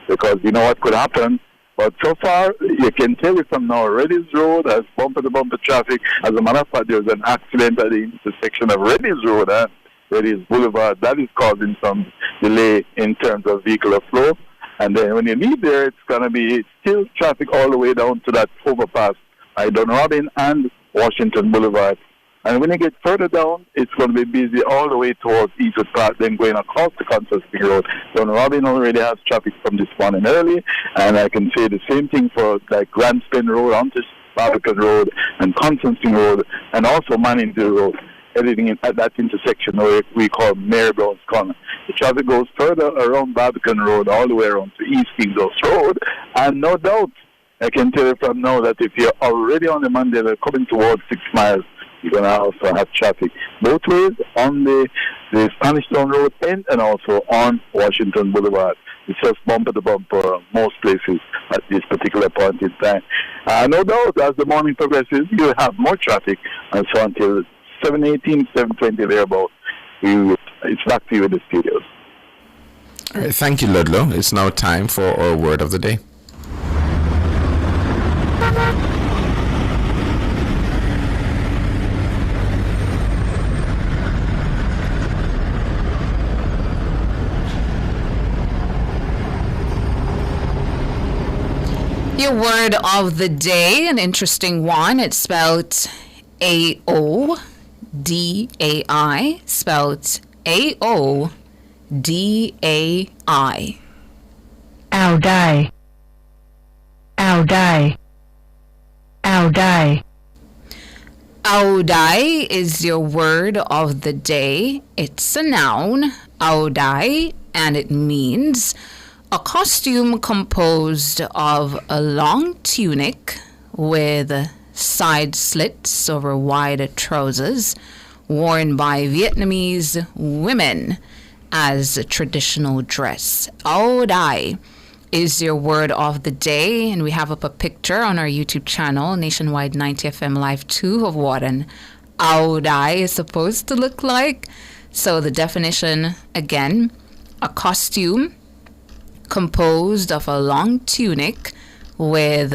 [SPEAKER 25] because you know what could happen. But so far, you can tell it from now, Reddy's Road has bumper-to-bumper traffic. As a matter of fact, there was an accident at the intersection of Reddy's Road and Reddy's Boulevard. That is causing some delay in terms of vehicular flow. And then when you leave there, it's going to be still traffic all the way down to that overpass by Dunrobin and Washington Boulevard. And when you get further down, it's going to be busy all the way towards Eastwood Park, then going across the Constantine Road. Dunrobin already has traffic from this morning early, and I can say the same thing for like Grandspin Road, onto Barbican Road, and Constantine Road, and also Manningdale Road. Everything at that intersection where we call Mary Brown's Corner. The traffic goes further around Barbican Road, all the way around to East Kings Road, and no doubt, I can tell you from now that if you're already on the Mandela coming towards 6 miles, you're going to also have traffic both ways on the Spanish Town Road end and also on Washington Boulevard. It's just bumper to bumper most places at this particular point in time. No doubt, as the morning progresses, you'll have more traffic, and so until 7:18, 7:20 thereabout, it's back to you in the studios.
[SPEAKER 9] All right, thank you, Ludlow. It's now time for our word of the day.
[SPEAKER 4] Your word of the day, an interesting one. It's spelled A-O-D-A-I, spelled A-O-D-A-I.
[SPEAKER 5] Audai. Audai. Audai.
[SPEAKER 4] Audai is your word of the day. It's a noun, audai, and it means a costume composed of a long tunic with side slits over wide trousers worn by Vietnamese women as a traditional dress. Audai is your word of the day, and we have up a picture on our YouTube channel, Nationwide 90 FM Live 2, of what an audai is supposed to look like. So the definition, again, a costume composed of a long tunic with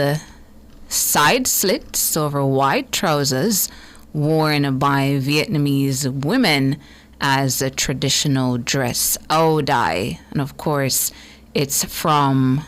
[SPEAKER 4] side slits over wide trousers worn by Vietnamese women as a traditional dress. Audai. And of course, it's from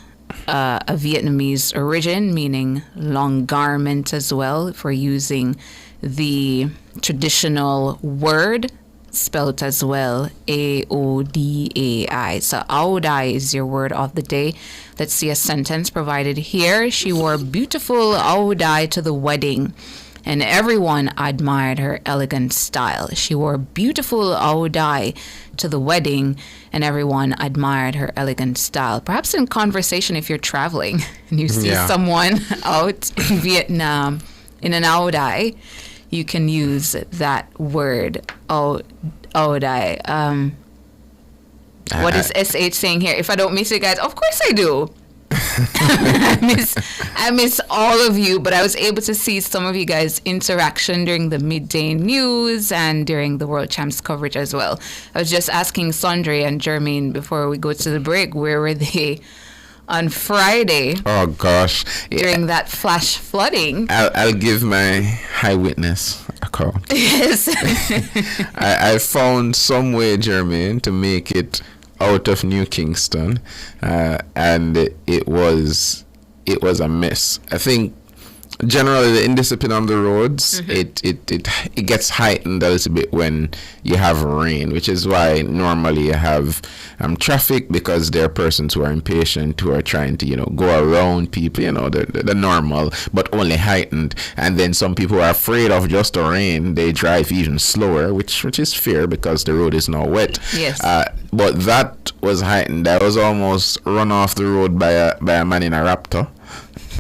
[SPEAKER 4] a Vietnamese origin, meaning long garment as well, if we're using the traditional word spelled as well, A-O-D-A-I. So audai is your word of the day. Let's see a sentence provided here. She wore beautiful audai to the wedding, and everyone admired her elegant style. She wore beautiful audai to the wedding, and everyone admired her elegant style. Perhaps in conversation, if you're traveling and you see someone out in Vietnam in an audai, you can use that word, audai. What is SH saying here? If I don't miss it, guys, of course I do. I miss all of you, but I was able to see some of you guys' interaction during the midday news and during the World Champs coverage as well. I was just asking Sondre and Jermaine before we go to the break, where were they on Friday?
[SPEAKER 9] Oh gosh!
[SPEAKER 4] During that flash flooding.
[SPEAKER 9] I'll give my eyewitness a call.
[SPEAKER 4] Yes.
[SPEAKER 9] I found some way, Jermaine, to make it out of New Kingston, and it was a mess. I think generally the indiscipline on the roads, it gets heightened a little bit when you have rain, which is why normally you have traffic, because there are persons who are impatient, who are trying to go around people, the normal, but only heightened. And then some people are afraid of just the rain, they drive even slower, which is fair because the road is now wet.
[SPEAKER 4] Yes.
[SPEAKER 9] But that was heightened. I was almost run off the road by a man in a Raptor.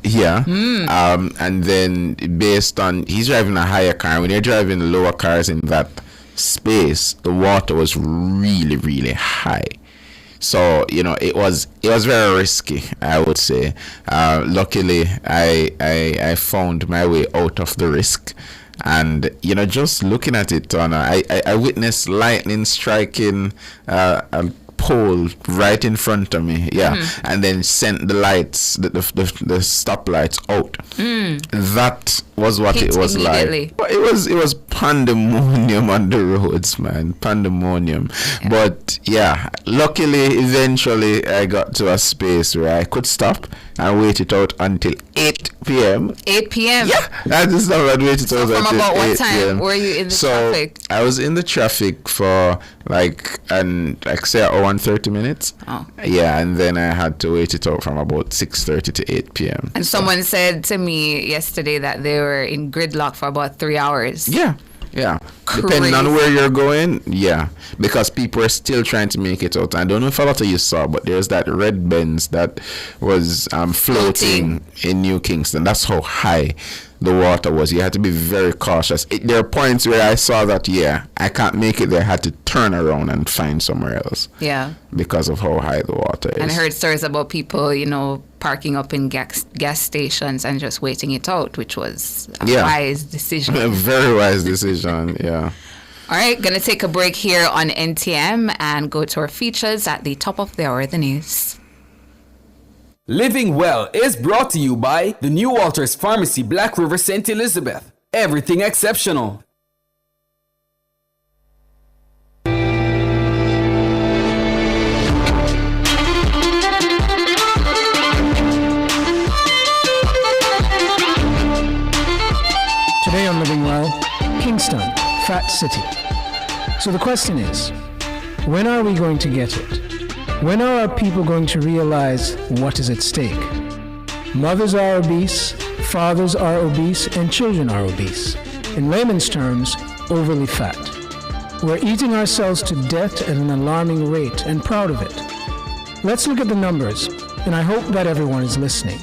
[SPEAKER 9] Yeah. And then based on, he's driving a higher car. When you're driving lower cars in that space, the water was really, really high. So, it was very risky, I would say. Luckily, I found my way out of the risk. And, just looking at it, I witnessed lightning striking a pole right in front of me, and then sent the lights, the stop lights out. That was what it was like. It was pandemonium on the roads, man, pandemonium. But yeah, luckily, eventually, I got to a space where I could stop and wait it out until 8 p.m.
[SPEAKER 4] 8 p.m.
[SPEAKER 9] Yeah, I just thought I'd wait it out until 8 p.m.
[SPEAKER 4] From about what time were you in the traffic?
[SPEAKER 9] I was in the traffic for say an hour and 30 minutes.
[SPEAKER 4] Oh.
[SPEAKER 9] Yeah, and then I had to wait it out from about 6:30 to 8 p.m.
[SPEAKER 4] And someone said to me yesterday that they were in gridlock for about 3 hours.
[SPEAKER 9] Yeah. Depending on where you're going, because people are still trying to make it out. I don't know if a lot of you saw, but there's that red Benz that was floating in New Kingston. That's how high the water was. You had to be very cautious. There are points where I saw that, I can't make it there. I had to turn around and find somewhere else.
[SPEAKER 4] Yeah.
[SPEAKER 9] Because of how high the water is.
[SPEAKER 4] And I heard stories about people, parking up in gas stations and just waiting it out, which was a wise decision.
[SPEAKER 9] A very wise decision, yeah.
[SPEAKER 4] All right, going to take a break here on NTM and go to our features at the top of the hour, the news.
[SPEAKER 24] Living Well is brought to you by the New Walters Pharmacy, Black River, St. Elizabeth. Everything exceptional.
[SPEAKER 12] Today on Living Well, Kingston, Fat City. So the question is, when are we going to get it? When are our people going to realize what is at stake? Mothers are obese, fathers are obese, and children are obese. In layman's terms, overly fat. We're eating ourselves to death at an alarming rate, and proud of it. Let's look at the numbers, and I hope that everyone is listening.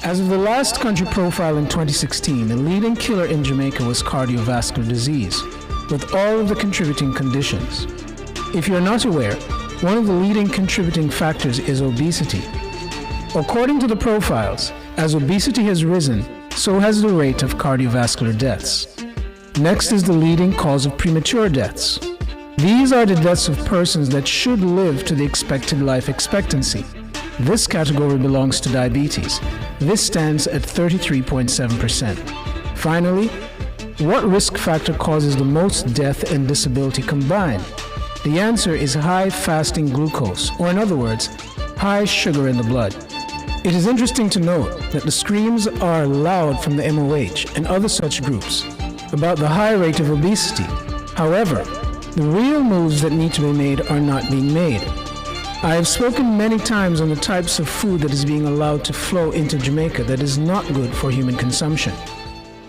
[SPEAKER 12] As of the last country profile in 2016, the leading killer in Jamaica was cardiovascular disease, with all of the contributing conditions. If you're not aware, one of the leading contributing factors is obesity. According to the profiles, as obesity has risen, so has the rate of cardiovascular deaths. Next is the leading cause of premature deaths. These are the deaths of persons that should live to the expected life expectancy. This category belongs to diabetes. This stands at 33.7%. Finally, what risk factor causes the most death and disability combined? The answer is high fasting glucose, or in other words, high sugar in the blood. It is interesting to note that the screams are loud from the MOH and other such groups about the high rate of obesity. However, the real moves that need to be made are not being made. I have spoken many times on the types of food that is being allowed to flow into Jamaica that is not good for human consumption.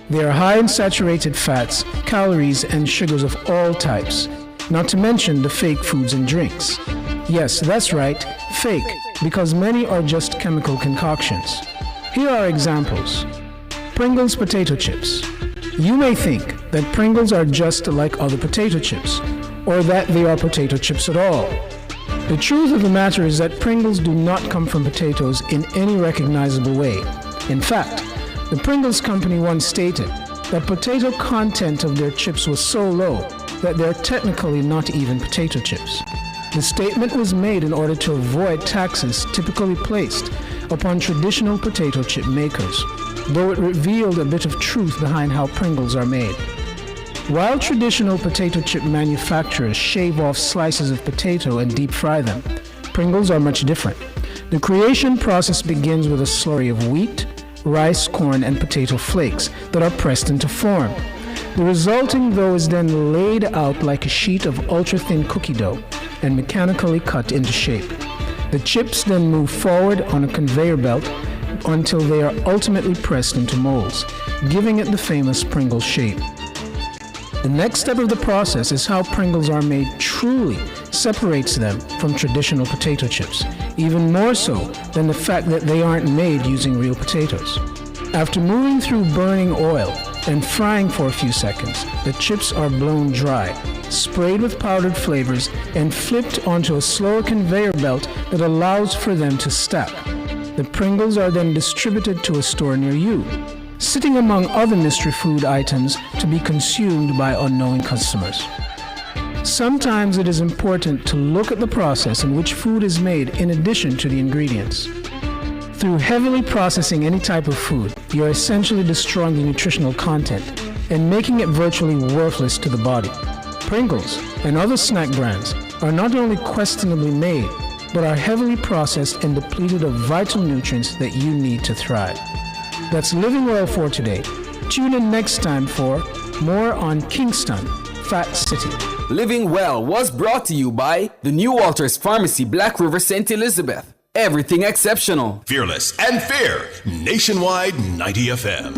[SPEAKER 12] They are high in saturated fats, calories, and sugars of all types, not to mention the fake foods and drinks. Yes, that's right, fake, because many are just chemical concoctions. Here are examples. Pringles potato chips. You may think that Pringles are just like other potato chips, or that they are potato chips at all. The truth of the matter is that Pringles do not come from potatoes in any recognizable way. In fact, the Pringles company once stated that potato content of their chips was so low that they're technically not even potato chips. The statement was made in order to avoid taxes typically placed upon traditional potato chip makers, though it revealed a bit of truth behind how Pringles are made. While traditional potato chip manufacturers shave off slices of potato and deep fry them, Pringles are much different. The creation process begins with a slurry of wheat, rice, corn, and potato flakes that are pressed into form. The resulting dough is then laid out like a sheet of ultra-thin cookie dough and mechanically cut into shape. The chips then move forward on a conveyor belt until they are ultimately pressed into molds, giving it the famous Pringles shape. The next step of the process is how Pringles are made truly separates them from traditional potato chips, even more so than the fact that they aren't made using real potatoes. After moving through burning oil and frying for a few seconds, the chips are blown dry, sprayed with powdered flavors, and flipped onto a slower conveyor belt that allows for them to stack. The Pringles are then distributed to a store near you, sitting among other mystery food items to be consumed by unknowing customers. Sometimes it is important to look at the process in which food is made in addition to the ingredients. Through heavily processing any type of food, you're essentially destroying the nutritional content and making it virtually worthless to the body. Pringles and other snack brands are not only questionably made, but are heavily processed and depleted of vital nutrients that you need to thrive. That's Living Well for today. Tune in next time for more on Kingston, Fat City.
[SPEAKER 24] Living Well was brought to you by the New Walters Pharmacy, Black River, St. Elizabeth. Everything exceptional.
[SPEAKER 1] Fearless and fair. Nationwide 90 FM.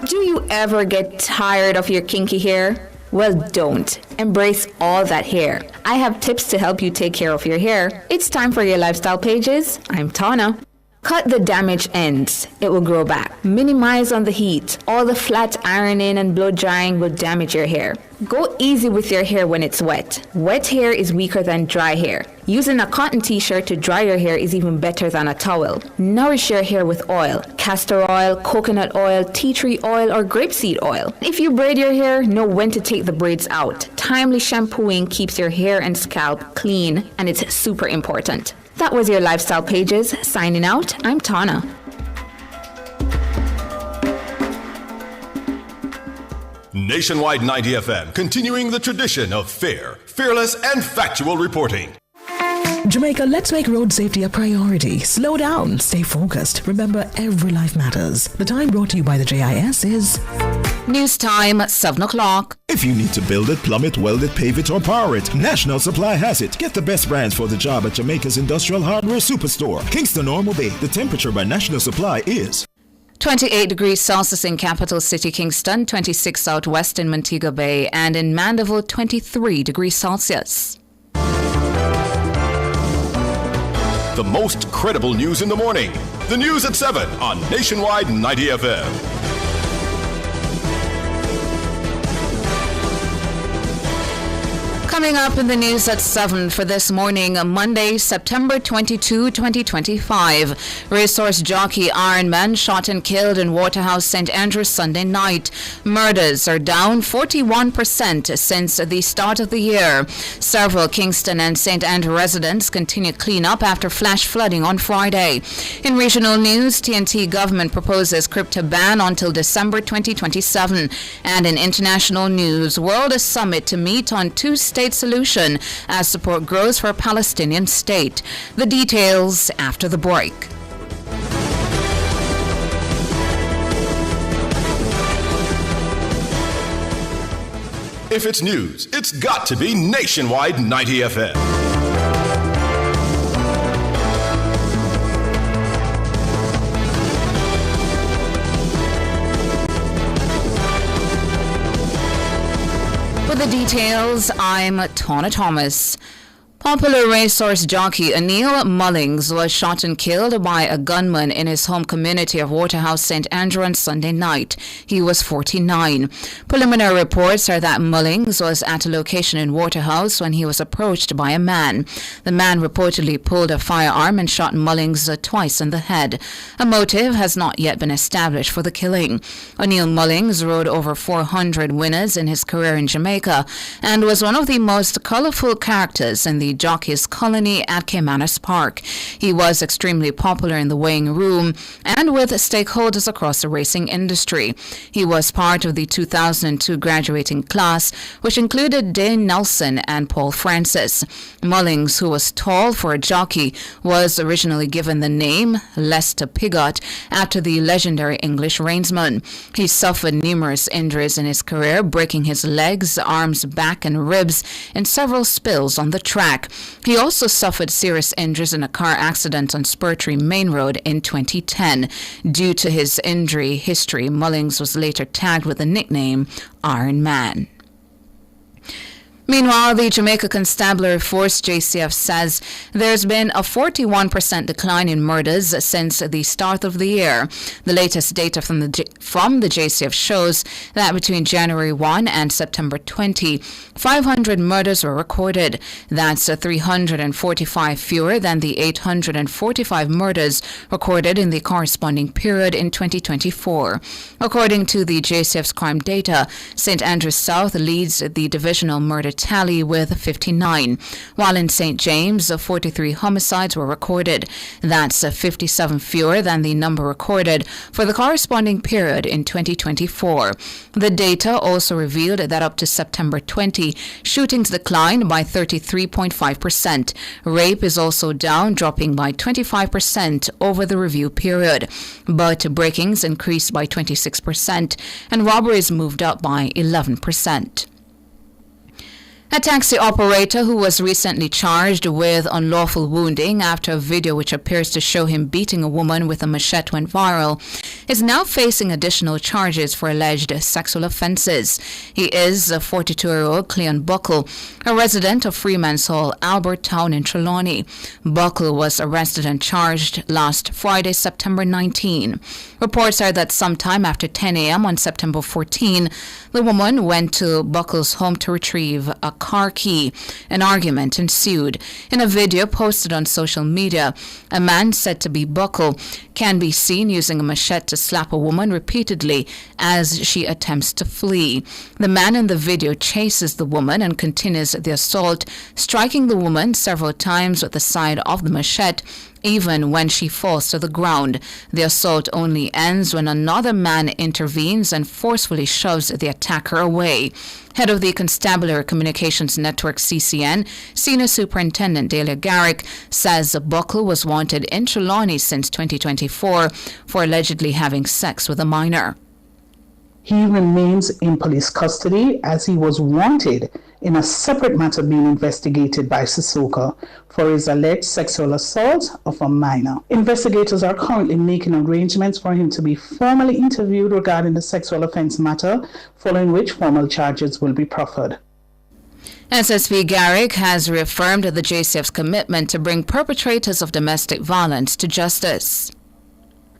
[SPEAKER 14] Do you ever get tired of your kinky hair? Well, don't. Embrace all that hair. I have tips to help you take care of your hair. It's time for your lifestyle pages. I'm Tana. Cut the damaged ends. It will grow back. Minimize on the heat. All the flat ironing and blow drying will damage your hair. Go easy with your hair when it's wet. Wet hair is weaker than dry hair. Using a cotton t-shirt to dry your hair is even better than a towel. Nourish your hair with oil. Castor oil, coconut oil, tea tree oil, or grapeseed oil. If you braid your hair, know when to take the braids out. Timely shampooing keeps your hair and scalp clean, and it's super important. That was your Lifestyle Pages. Signing out, I'm Tana.
[SPEAKER 1] Nationwide 90 FM, continuing the tradition of fair, fearless, and factual reporting.
[SPEAKER 16] Jamaica, let's make road safety a priority. Slow down, stay focused. Remember, every life matters. The time brought to you by the JIS is...
[SPEAKER 4] News time at 7 o'clock.
[SPEAKER 17] If you need to build it, plumb it, weld it, pave it, or power it, National Supply has it. Get the best brands for the job at Jamaica's Industrial Hardware Superstore, Kingston Normal Bay. The temperature by National Supply is
[SPEAKER 4] 28 degrees Celsius in capital city Kingston, 26 southwest in Montego Bay, and in Mandeville 23 degrees Celsius.
[SPEAKER 1] The most credible news in the morning. The news at 7 on Nationwide 90 FM.
[SPEAKER 4] Coming up in the news at 7 for this morning, Monday, September 22, 2025. Racehorse jockey Ironman shot and killed in Waterhouse St. Andrews Sunday night. Murders are down 41% since the start of the year. Several Kingston and St. Andrew residents continue cleanup after flash flooding on Friday. In regional news, TNT government proposes crypto ban until December 2027. And in international news, World Summit to meet on two-state solution as support grows for a Palestinian state. The details after the break.
[SPEAKER 1] If it's news, it's got to be Nationwide 90 FM.
[SPEAKER 4] For the details, I'm Tana Thomas. Popular racehorse jockey Anil Mullings was shot and killed by a gunman in his home community of Waterhouse St. Andrew on Sunday night. He was 49. Preliminary reports are that Mullings was at a location in Waterhouse when he was approached by a man. The man reportedly pulled a firearm and shot Mullings twice in the head. A motive has not yet been established for the killing. Anil Mullings rode over 400 winners in his career in Jamaica and was one of the most colorful characters in the Jockey's Colony at Caymanas Park. He was extremely popular in the weighing room and with stakeholders across the racing industry. He was part of the 2002 graduating class, which included Dane Nelson and Paul Francis. Mullings, who was tall for a jockey, was originally given the name Lester Piggott after the legendary English reinsman. He suffered numerous injuries in his career, breaking his legs, arms, back, and ribs in several spills on the track. He also suffered serious injuries in a car accident on Spurtree Main Road in 2010. Due to his injury history, Mullings was later tagged with the nickname Iron Man. Meanwhile, the Jamaica Constabulary Force, JCF, says there's been a 41% decline in murders since the start of the year. The latest data from the JCF shows that between January 1 and September 20, 500 murders were recorded. That's 345 fewer than the 845 murders recorded in the corresponding period in 2024. According to the JCF's crime data, St. Andrews South leads the divisional murder tally with 59, while in St. James, 43 homicides were recorded. That's 57 fewer than the number recorded for the corresponding period in 2024. The data also revealed that up to September 20, shootings declined by 33.5%. Rape is also down, dropping by 25% over the review period. But break-ins increased by 26% and robberies moved up by 11%. A taxi operator who was recently charged with unlawful wounding after a video which appears to show him beating a woman with a machete went viral is now facing additional charges for alleged sexual offences. He is a 42-year-old Cleon Buckle, a resident of Freeman's Hall, Albert Town in Trelawney. Buckle was arrested and charged last Friday, September 19. Reports are that sometime after 10 a.m. on September 14, the woman went to Buckle's home to retrieve a car key. An argument ensued. In a video posted on social media, a man said to be Buckle can be seen using a machete to slap a woman repeatedly as she attempts to flee. The man in the video chases the woman and continues the assault, striking the woman several times with the side of the machete, even when she falls to the ground. The assault only ends when another man intervenes and forcefully shoves the attacker away. Head of the Constabulary Communications Network, CCN, Senior Superintendent Delia Garrick, says Buckle was wanted in Trelawney since 2024 for allegedly having sex with a minor.
[SPEAKER 18] He remains in police custody as he was wanted in a separate matter being investigated by Sissoko for his alleged sexual assault of a minor. Investigators are currently making arrangements for him to be formally interviewed regarding the sexual offense matter, following which formal charges will be proffered.
[SPEAKER 4] SSP Garrick has reaffirmed the JCF's commitment to bring perpetrators of domestic violence to justice.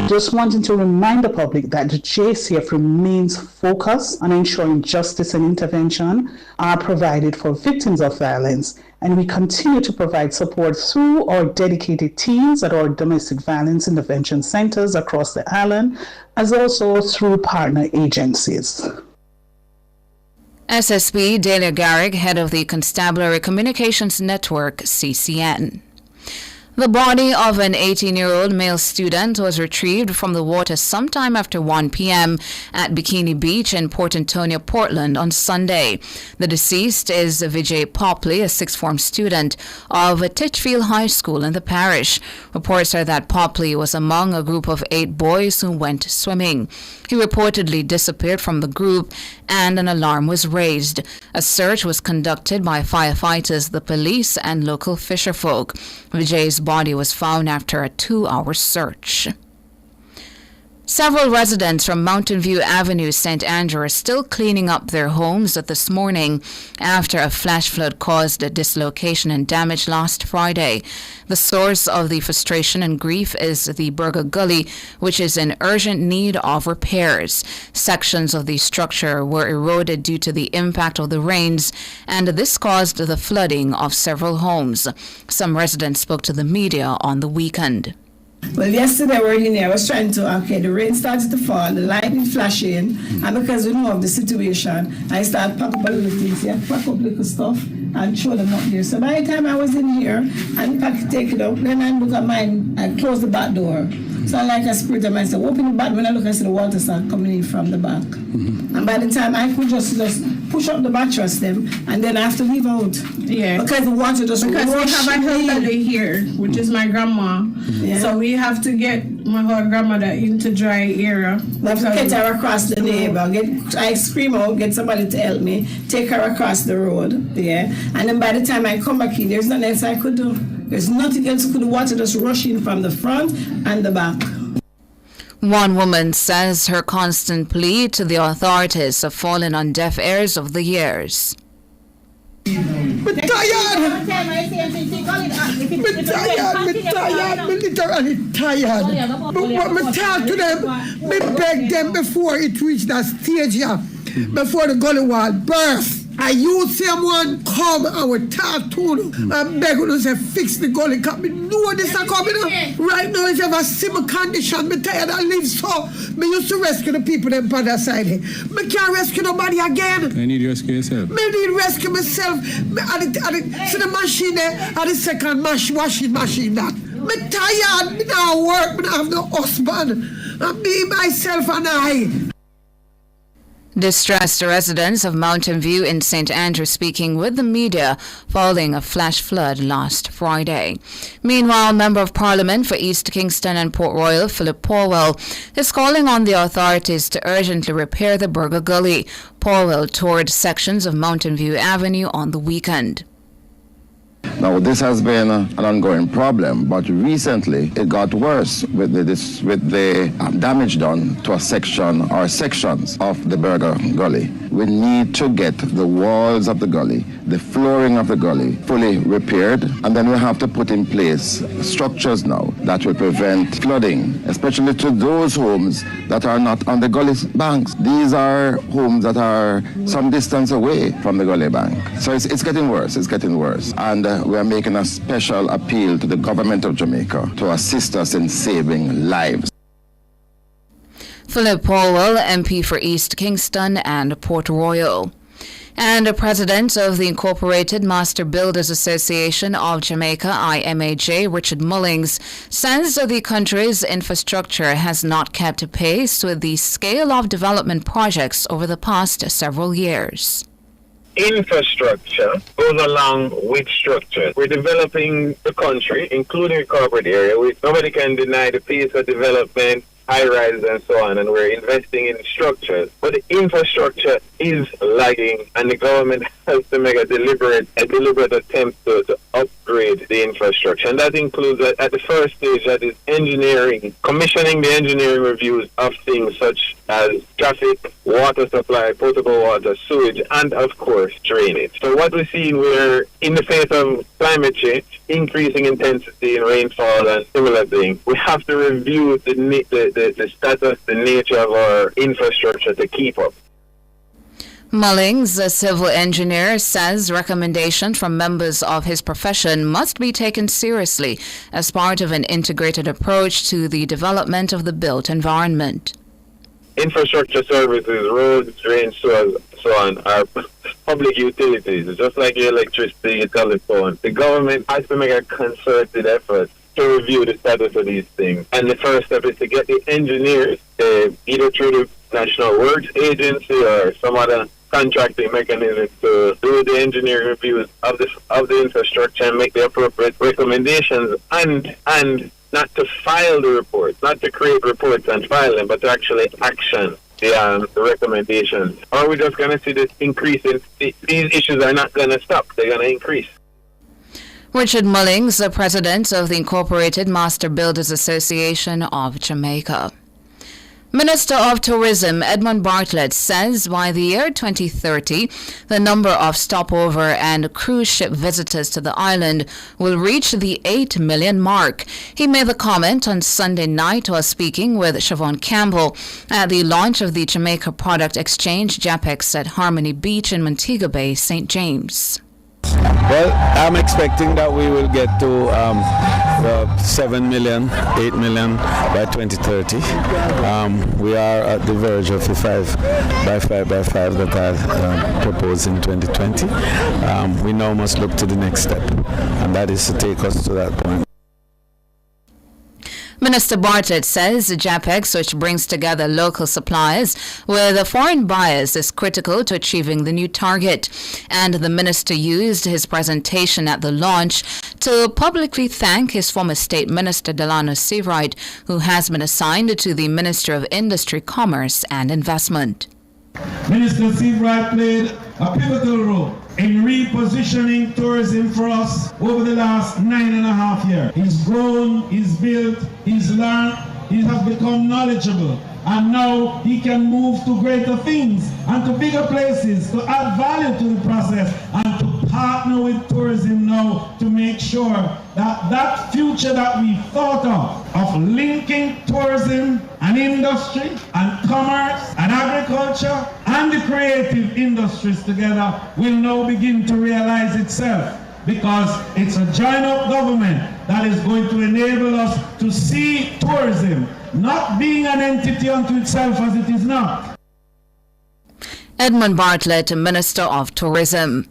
[SPEAKER 18] Just wanting to remind the public that the JCF remains focused on ensuring justice and intervention are provided for victims of violence, and we continue to provide support through our dedicated teams at our domestic violence intervention centers across the island, as also through partner agencies.
[SPEAKER 4] SSP Delia Garrick, head of the Constabulary Communications Network, CCN. The body of an 18-year-old male student was retrieved from the water sometime after 1 p.m. at Bikini Beach in Port Antonio, Portland on Sunday. The deceased is Vijay Popley, a sixth form student of Titchfield High School in the parish. Reports are that Popley was among a group of 8 boys who went swimming. He reportedly disappeared from the group and an alarm was raised. A search was conducted by firefighters, the police, and local fisherfolk. Vijay's body was found after a 2-hour search. Several residents from Mountain View Avenue, St. Andrew, are still cleaning up their homes this morning after a flash flood caused a dislocation and damage last Friday. The source of the frustration and grief is the Burger Gully, which is in urgent need of repairs. Sections of the structure were eroded due to the impact of the rains, and this caused the flooding of several homes. Some residents spoke to the media on the weekend.
[SPEAKER 19] Well, yesterday we were in there, I was trying to, the rain started to fall, the lightning flashing, and because we know of the situation, I started pack up a little things, pack up little stuff and throw them up there. So by the time I was in here and take it up, then I look at mine, I close the back door. So I like a spirit of myself, open the back, when I look, I see the water start coming in from the back. Mm-hmm. And by the time I could just push up the mattress them, and then I have to leave out. Yeah. Because the water just
[SPEAKER 20] because we have an elderly here, which is my grandma. Yeah. So we have to get my whole grandmother into dry area.
[SPEAKER 19] We have to get her across the neighbor. I scream out, get somebody to help me, take her across the road. Yeah. And then by the time I come back in, there's nothing else I could do. There's nothing else. The water just rushing from the front and the back.
[SPEAKER 4] One woman says her constant plea to the authorities have fallen on deaf ears over the years.
[SPEAKER 2] I'm tired. I'm literally tired. But when I talk to them, I beg them before it reached that stage here, before the gully wall burst. I use someone come and we talk to them and beg them to say fix the gully. Because I know this is coming up. Right now it's have a similar condition. I'm tired of live so. I used to rescue the people them on that side. I can't rescue nobody again.
[SPEAKER 3] I need to rescue yourself.
[SPEAKER 2] I need to rescue myself. See the machine there, and the second washing machine that. I'm tired. I don't work. I have no husband. And me, myself, and I.
[SPEAKER 4] Distressed residents of Mountain View in St. Andrew speaking with the media following a flash flood last Friday. Meanwhile, Member of Parliament for East Kingston and Port Royal, Philip Paulwell, is calling on the authorities to urgently repair the Burger Gully. Paulwell toured sections of Mountain View Avenue on the weekend.
[SPEAKER 7] Now, this has been an ongoing problem, but recently it got worse with the damage done to a section or sections of the Burger Gully. We need to get the walls of the gully, the flooring of the gully fully repaired, and then we have to put in place structures now that will prevent flooding, especially to those homes that are not on the gully banks. These are homes that are some distance away from the gully bank. So it's getting worse, And we are making a special appeal to the government of Jamaica to assist us in saving lives.
[SPEAKER 4] Philip Paulwell, MP for East Kingston and Port Royal. And the president of the Incorporated Master Builders Association of Jamaica, IMAJ, Richard Mullings, says that the country's infrastructure has not kept pace with the scale of development projects over the past several years.
[SPEAKER 21] Infrastructure goes along with structure. We're developing the country, including the corporate area. Nobody can deny the pace of development, high-rise and so on, and we're investing in structures. But the infrastructure is lagging, and the government has to make a deliberate attempt to upgrade the infrastructure. And that includes, at the first stage, that is engineering, commissioning the engineering reviews of things such as traffic, water supply, potable water, sewage, and, of course, drainage. So what we're seeing, we're in the face of climate change, increasing intensity in rainfall and similar things. We have to review the status, the nature of our infrastructure to keep up.
[SPEAKER 4] Mullings, a civil engineer, says recommendations from members of his profession must be taken seriously as part of an integrated approach to the development of the built environment.
[SPEAKER 21] Infrastructure services, roads, drains, so on, are public utilities, just like your electricity, your telephone. The government has to make a concerted effort to review the status of these things. And the first step is to get the engineers, either through the National Works Agency or some other contracting mechanism, to do the engineering reviews of the infrastructure and make the appropriate recommendations, and not to file the reports, not to create reports and file them, but to actually action the recommendations. Or we're just going to see this increase in these issues are not going to stop, they're going to increase.
[SPEAKER 4] Richard Mullings, the president of the Incorporated Master Builders Association of Jamaica. Minister of Tourism Edmund Bartlett says by the year 2030, the number of stopover and cruise ship visitors to the island will reach the 8 million mark. He made the comment on Sunday night while speaking with Siobhan Campbell at the launch of the Jamaica Product Exchange JAPEX at Harmony Beach in Montego Bay, St. James.
[SPEAKER 3] Well, I'm expecting that we will get to 7 million, 8 million by 2030. We are at the verge of the 5 by 5 by 5 that I proposed in 2020. We now must look to the next step, and that is to take us to that point.
[SPEAKER 4] Minister Bartlett says the JAPEX, which brings together local suppliers with foreign buyers, is critical to achieving the new target. And the minister used his presentation at the launch to publicly thank his former state minister, Delano Seawright, who has been assigned to the Ministry of Industry, Commerce and Investment.
[SPEAKER 15] Minister Seawright played a pivotal role in repositioning tourism for us over the last 9.5 years. He's grown, he's built, he's learned, he has become knowledgeable, and now he can move to greater things and to bigger places to add value to the process and to partner with tourism now to make sure that that future that we thought of linking tourism and industry and commerce and agriculture and the creative industries together will now begin to realize itself, because it's a joined-up government that is going to enable us to see tourism not being an entity unto itself as it is not.
[SPEAKER 4] Edmund Bartlett, Minister of Tourism.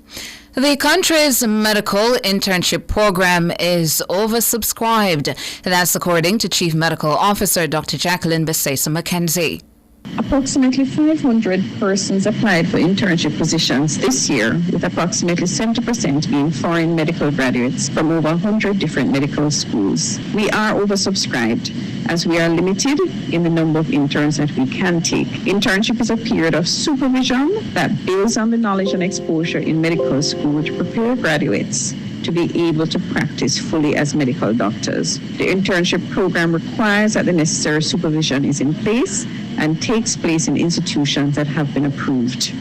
[SPEAKER 4] The country's medical internship program is oversubscribed. That's according to Chief Medical Officer Dr. Jacqueline Besesa McKenzie.
[SPEAKER 6] Approximately 500 persons applied for internship positions this year, with approximately 70% being foreign medical graduates from over 100 different medical schools. We are oversubscribed as we are limited in the number of interns that we can take. Internship is a period of supervision that builds on the knowledge and exposure in medical school to prepare graduates to be able to practice fully as medical doctors. The internship program requires that the necessary supervision is in place and takes place in institutions that have been approved.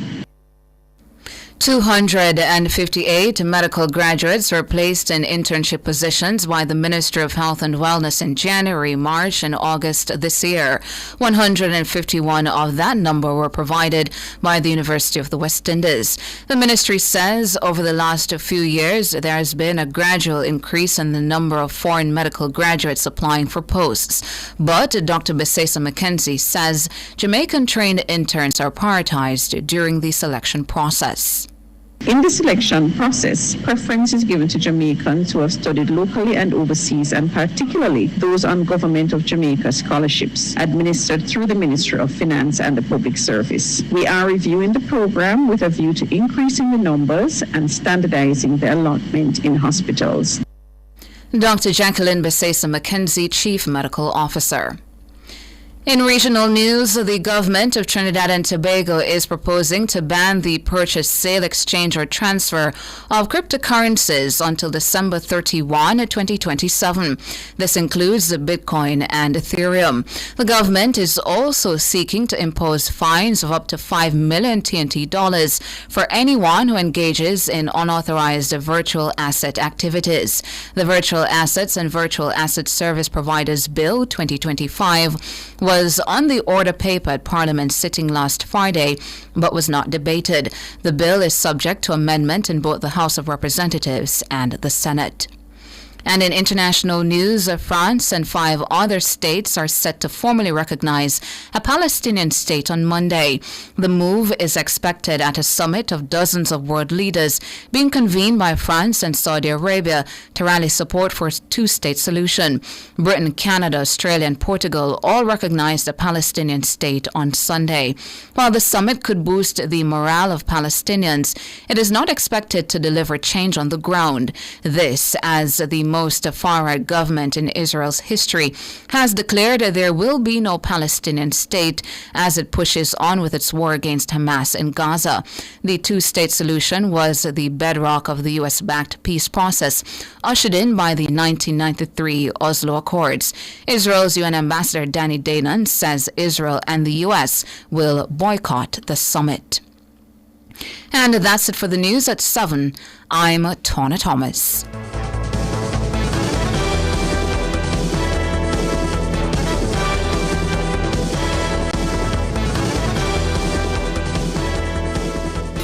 [SPEAKER 4] 258 medical graduates were placed in internship positions by the Ministry of Health and Wellness in January, March, and August this year. 151 of that number were provided by the University of the West Indies. The ministry says over the last few years, there has been a gradual increase in the number of foreign medical graduates applying for posts. But Dr. Besesa McKenzie says Jamaican-trained interns are prioritized during the selection process.
[SPEAKER 6] In the selection process, preference is given to Jamaicans who have studied locally and overseas, and particularly those on Government of Jamaica scholarships administered through the Ministry of Finance and the Public Service. We are reviewing the program with a view to increasing the numbers and standardizing the allotment in hospitals.
[SPEAKER 4] Dr. Jacqueline Besesa McKenzie, Chief Medical Officer. In regional news, the government of Trinidad and Tobago is proposing to ban the purchase, sale, exchange or transfer of cryptocurrencies until December 31, 2027. This includes Bitcoin and Ethereum. The government is also seeking to impose fines of up to 5 million TNT dollars for anyone who engages in unauthorized virtual asset activities. The Virtual Assets and Virtual Asset Service Providers Bill 2025 was on the order paper at Parliament sitting last Friday, but was not debated. The bill is subject to amendment in both the House of Representatives and the Senate. And in international news, France and 5 other states are set to formally recognize a Palestinian state on Monday. The move is expected at a summit of dozens of world leaders being convened by France and Saudi Arabia to rally support for a two-state solution. Britain, Canada, Australia, and Portugal all recognized a Palestinian state on Sunday. While the summit could boost the morale of Palestinians, it is not expected to deliver change on the ground. This, as the most far-right government in Israel's history has declared there will be no Palestinian state as it pushes on with its war against Hamas in Gaza. The two-state solution was the bedrock of the U.S.-backed peace process ushered in by the 1993 Oslo Accords. Israel's UN ambassador Danny Danon says Israel and the U.S. will boycott the summit. And that's it for the news at 7. I'm Tawna Thomas.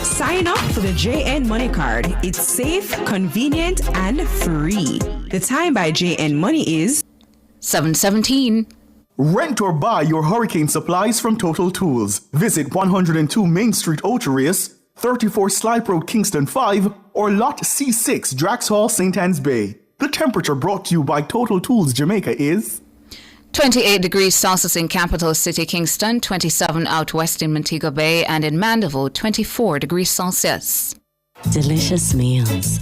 [SPEAKER 8] Sign up for the JN Money Card. It's safe, convenient, and free. The time by JN Money is
[SPEAKER 4] 7:17.
[SPEAKER 10] Rent or buy your hurricane supplies from Total Tools. Visit 102 Main Street, Oterius, 34 Slipe Road, Kingston 5, or Lot C6, Drax Hall, St. Anne's Bay. The temperature brought to you by Total Tools Jamaica is
[SPEAKER 4] 28 degrees Celsius in capital city Kingston, 27 out west in Montego Bay, and in Mandeville, 24 degrees Celsius.
[SPEAKER 11] Delicious meals,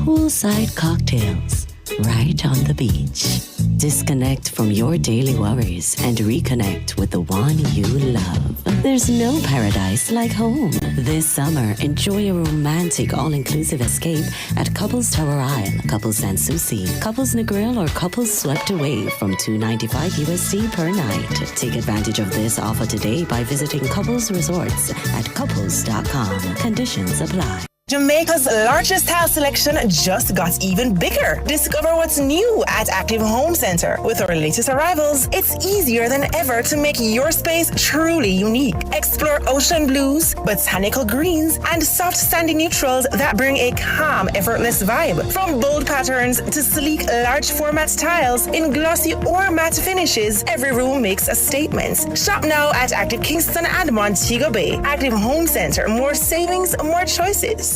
[SPEAKER 11] poolside cocktails, right on the beach. Disconnect from your daily worries and reconnect with the one you love. There's no paradise like home. This summer, enjoy a romantic all-inclusive escape at Couples Tower Isle, Couples Sans Souci, Couples Negril, or Couples Swept Away from $295 USD per night. Take advantage of this offer today by visiting Couples Resorts at couples.com. Conditions apply.
[SPEAKER 5] Jamaica's largest tile selection just got even bigger. Discover what's new at Active Home Center. With our latest arrivals, it's easier than ever to make your space truly unique. Explore ocean blues, botanical greens, and soft sandy neutrals that bring a calm, effortless vibe. From bold patterns to sleek, large format tiles in glossy or matte finishes, every room makes a statement. Shop now at Active Kingston and Montego Bay. Active Home Center. More savings, more choices.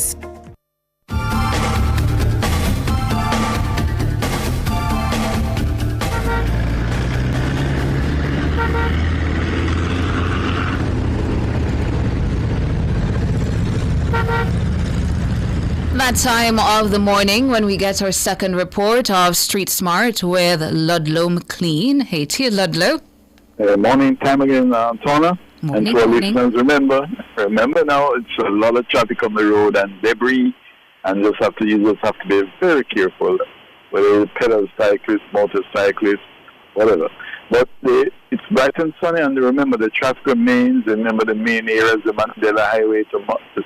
[SPEAKER 4] That time of the morning when we get our second report of Street Smart with Ludlow McLean. Hey to you, Ludlow.
[SPEAKER 13] Morning time again, Tona. And to our listeners, remember now, it's a lot of traffic on the road and debris, and you just have to be very careful, whether it's pedal cyclists, motorcyclists, whatever. But it's bright and sunny, and remember the traffic remains. Remember the main areas, the Mandela Highway to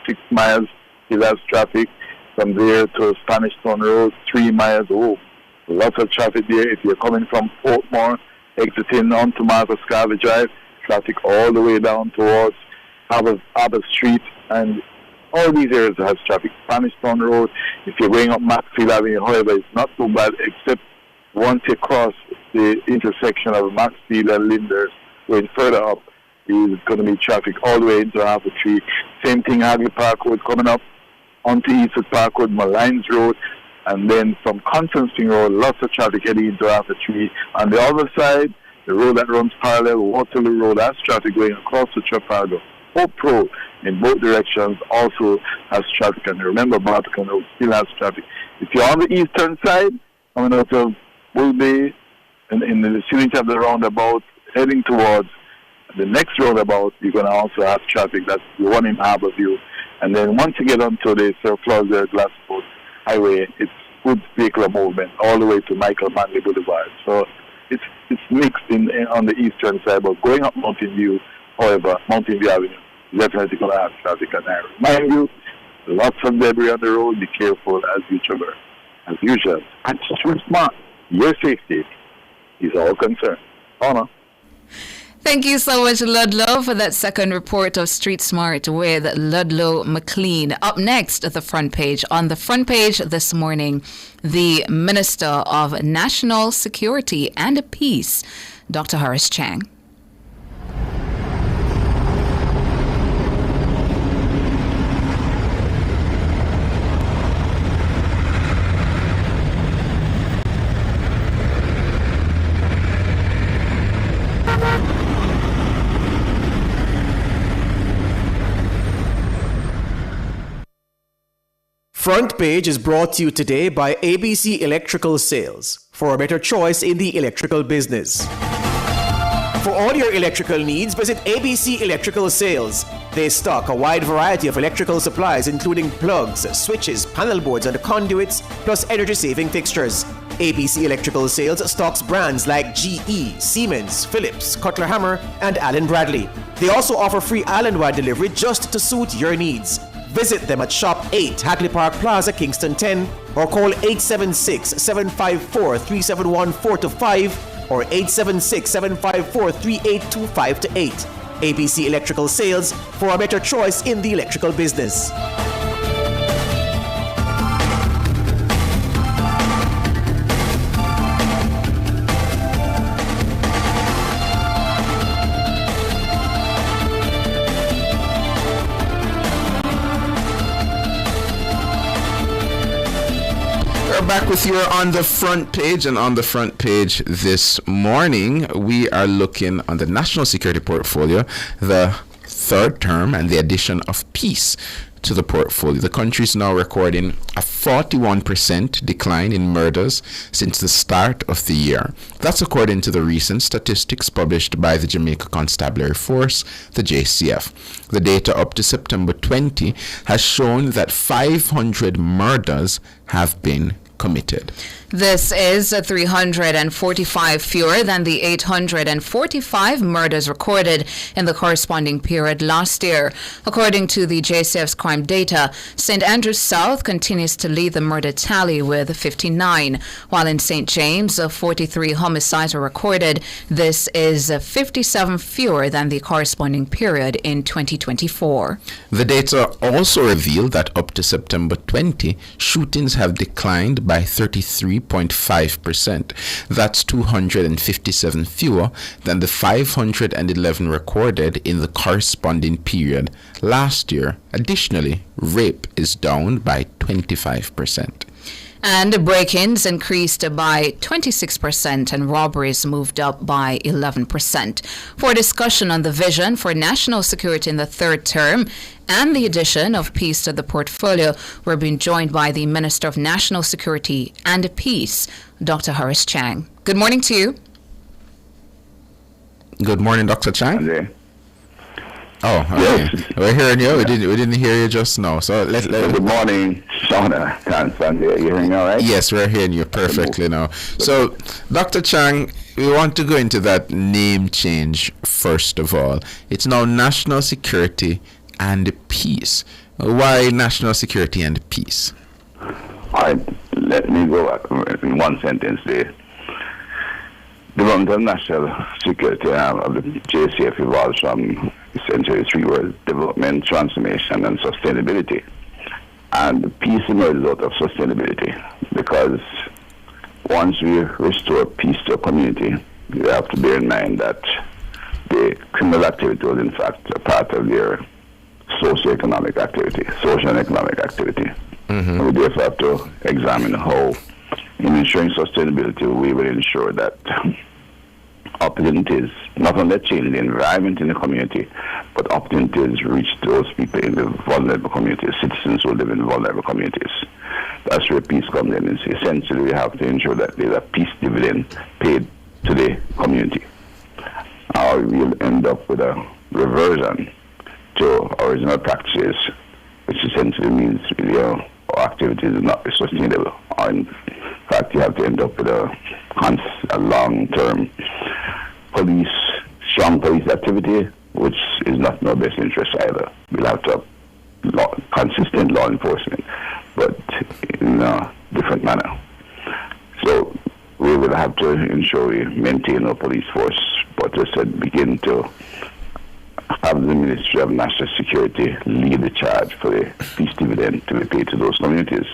[SPEAKER 13] 6 miles, still has traffic. From there to Spanish Town Road, 3 miles. Oh, lots of traffic there. If you're coming from Portmore, exiting onto Marcus Garvey Drive, traffic all the way down towards Abbott Street, and all these areas has traffic. Spanish Town Road, if you're going up Maxfield Avenue, however, it's not too bad, except once you cross the intersection of Maxfield and Linders, going further up, is going to be traffic all the way into Harbour Tree. Same thing, Hagley Park Road coming up onto Eastwood Park Road, Malines Road, and then from Conferencing Road, lots of traffic heading into Harbour Tree. On the other side, the road that runs parallel, Waterloo Road, has traffic going across to Trafalgar. Hope Road in both directions also has traffic, and remember Barbican Road still has traffic. If you're on the eastern side, coming out of Bull Bay, in the vicinity of the roundabout, heading towards the next roundabout, you're going to also have traffic. That's the one in Harborview. And then once you get onto the Sir Clauser Glassfoot Highway, it's good vehicular movement all the way to Michael Manley Boulevard. So it's mixed on the eastern side, but going up Mountain View, however, Mountain View Avenue is definitely going to have traffic. And I remind you, lots of debris on the road. Be careful as usual. And Street Smart, your safety is our concern. Honor.
[SPEAKER 4] Thank you so much, Ludlow, for that second report of Street Smart with Ludlow McLean. Up next at the front page. On the front page this morning, the Minister of National Security and Peace, Dr. Horace Chang.
[SPEAKER 22] Front Page is brought to you today by ABC Electrical Sales, for a better choice in the electrical business. For all your electrical needs, visit ABC Electrical Sales. They stock a wide variety of electrical supplies, including plugs, switches, panel boards, and conduits, plus energy-saving fixtures. ABC Electrical Sales stocks brands like GE, Siemens, Philips, Cutler Hammer, and Allen Bradley. They also offer free island-wide delivery just to suit your needs. Visit them at Shop 8, Hagley Park Plaza, Kingston 10, or call 876-754-3714-5 or 876-754-3825-8. ABC Electrical Sales, for a better choice in the electrical business.
[SPEAKER 9] Back with you on the front page, and on the front page this morning we are looking on the national security portfolio, the third term and the addition of peace to the portfolio. The country is now recording a 41% decline in murders since the start of the year. That's according to the recent statistics published by the Jamaica Constabulary Force, the JCF. The data up to September 20 has shown that 500 murders have been committed.
[SPEAKER 4] This is 345 fewer than the 845 murders recorded in the corresponding period last year. According to the JCF's crime data, St. Andrews South continues to lead the murder tally with 59, while in St. James, 43 homicides were recorded. This is 57 fewer than the corresponding period in 2024.
[SPEAKER 9] The data also revealed that up to September 20, shootings have declined by 33.5%. That's 257 fewer than the 511 recorded in the corresponding period last year. Additionally, rape is down by 25%.
[SPEAKER 4] And break-ins increased by 26% and robberies moved up by 11%. For a discussion on the vision for national security in the third term and the addition of peace to the portfolio, we're being joined by the Minister of National Security and Peace, Dr. Horace Chang. Good morning to you.
[SPEAKER 9] Good morning, Dr. Chang.
[SPEAKER 12] Okay.
[SPEAKER 9] Oh, okay. Yes. We're hearing you. We didn't hear you just now. So let.
[SPEAKER 12] Good morning, Shauna. Sunday. You hearing all right?
[SPEAKER 9] Yes, we're hearing you perfectly now. So, Dr. Chang, we want to go into that name change first of all. It's now National Security and Peace. Why National Security and Peace?
[SPEAKER 12] All right. Let me go in one sentence there. The Development of National Security of the JCF evolves from essentially three words: development, transformation, and sustainability. And peace emerges out of sustainability, because once we restore peace to a community, you have to bear in mind that the criminal activity was in fact a part of their socio-economic activity, social and economic activity. And we therefore have to examine how, in ensuring sustainability, we will ensure that opportunities not only change the environment in the community, but opportunities reach those people in the vulnerable communities, citizens who live in vulnerable communities. That's where peace comes in. It's essentially, we have to ensure that there's a peace dividend paid to the community. Or we'll end up with a reversion to original practices, which essentially means our activities will not be sustainable. Or in fact, you have to end up with a long-term strong police activity, which is not in our best interest either. We'll have to have consistent law enforcement, but in a different manner. So we will have to ensure we maintain our police force, but as I said, begin to have the Ministry of National Security lead the charge for the peace dividend to be paid to those communities.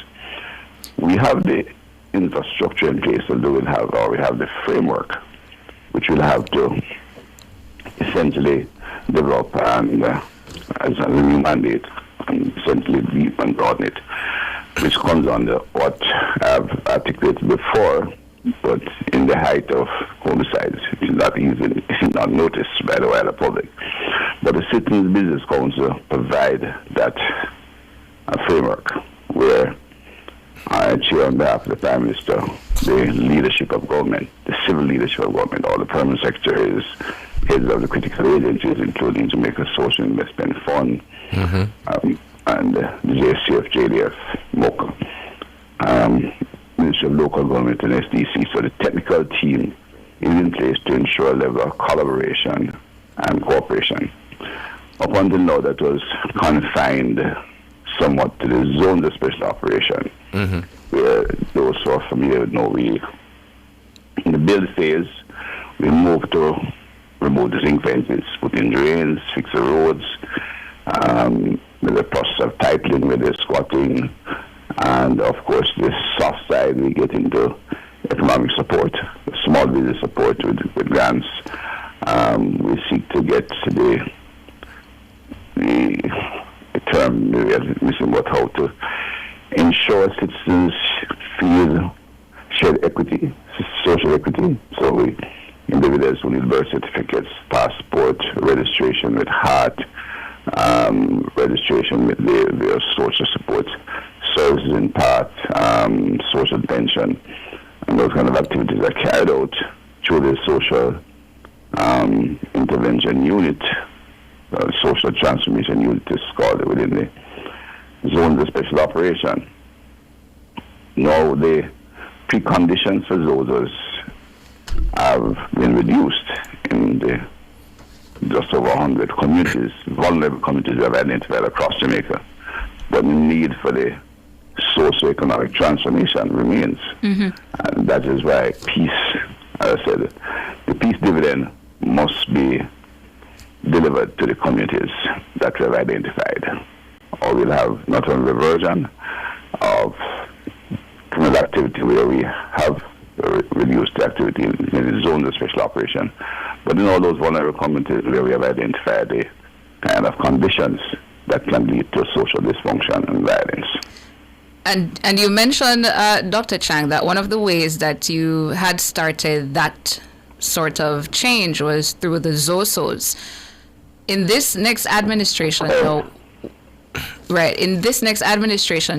[SPEAKER 12] We have the infrastructure in place, although we have the framework, which we'll have to essentially develop and as a new mandate and essentially deep and broaden it, which comes under what I've articulated before, but in the height of homicides. It's not easy, it's not noticed by the wider public. But the Citizens Business Council provide that framework where I chair on behalf of the Prime Minister the leadership of government, the civil leadership of government, all the permanent secretaries, heads of the critical agencies, including Jamaica Social Investment Fund, and the JCF, JDF, MOCA, Ministry of Local Government and SDC. So the technical team is in place to ensure a level of collaboration and cooperation. Up until now, that was confined somewhat to the zones of special operation, where those who are familiar with know in the build phase, we moved to remove the zinc fences, put in drains, fix the roads, with the process of titling, with the squatting, and of course the soft side we get into economic support, small business support with grants. We seek to get the term we are missing about how to ensure citizens feel shared equity, social equity. So we individuals who need birth certificates, passport, registration with heart, registration with their social support services in part, social pension, and those kind of activities are carried out through the social intervention unit, social transformation unit is called within the zones of special operation. Now the preconditions for ZOSOs have been reduced in the just over 100 communities, vulnerable communities we have identified across Jamaica. But the need for the socio-economic transformation remains. And that is why peace, as I said, the peace dividend must be delivered to the communities that we have identified. Or we'll have not only reversion of criminal activity where we have reduced the activity in the zone of special operation, but in all those vulnerable communities where we have identified the kind of conditions that can lead to social dysfunction and violence.
[SPEAKER 4] And you mentioned, Dr. Chang, that one of the ways that you had started that sort of change was through the ZOSOs. In this next administration,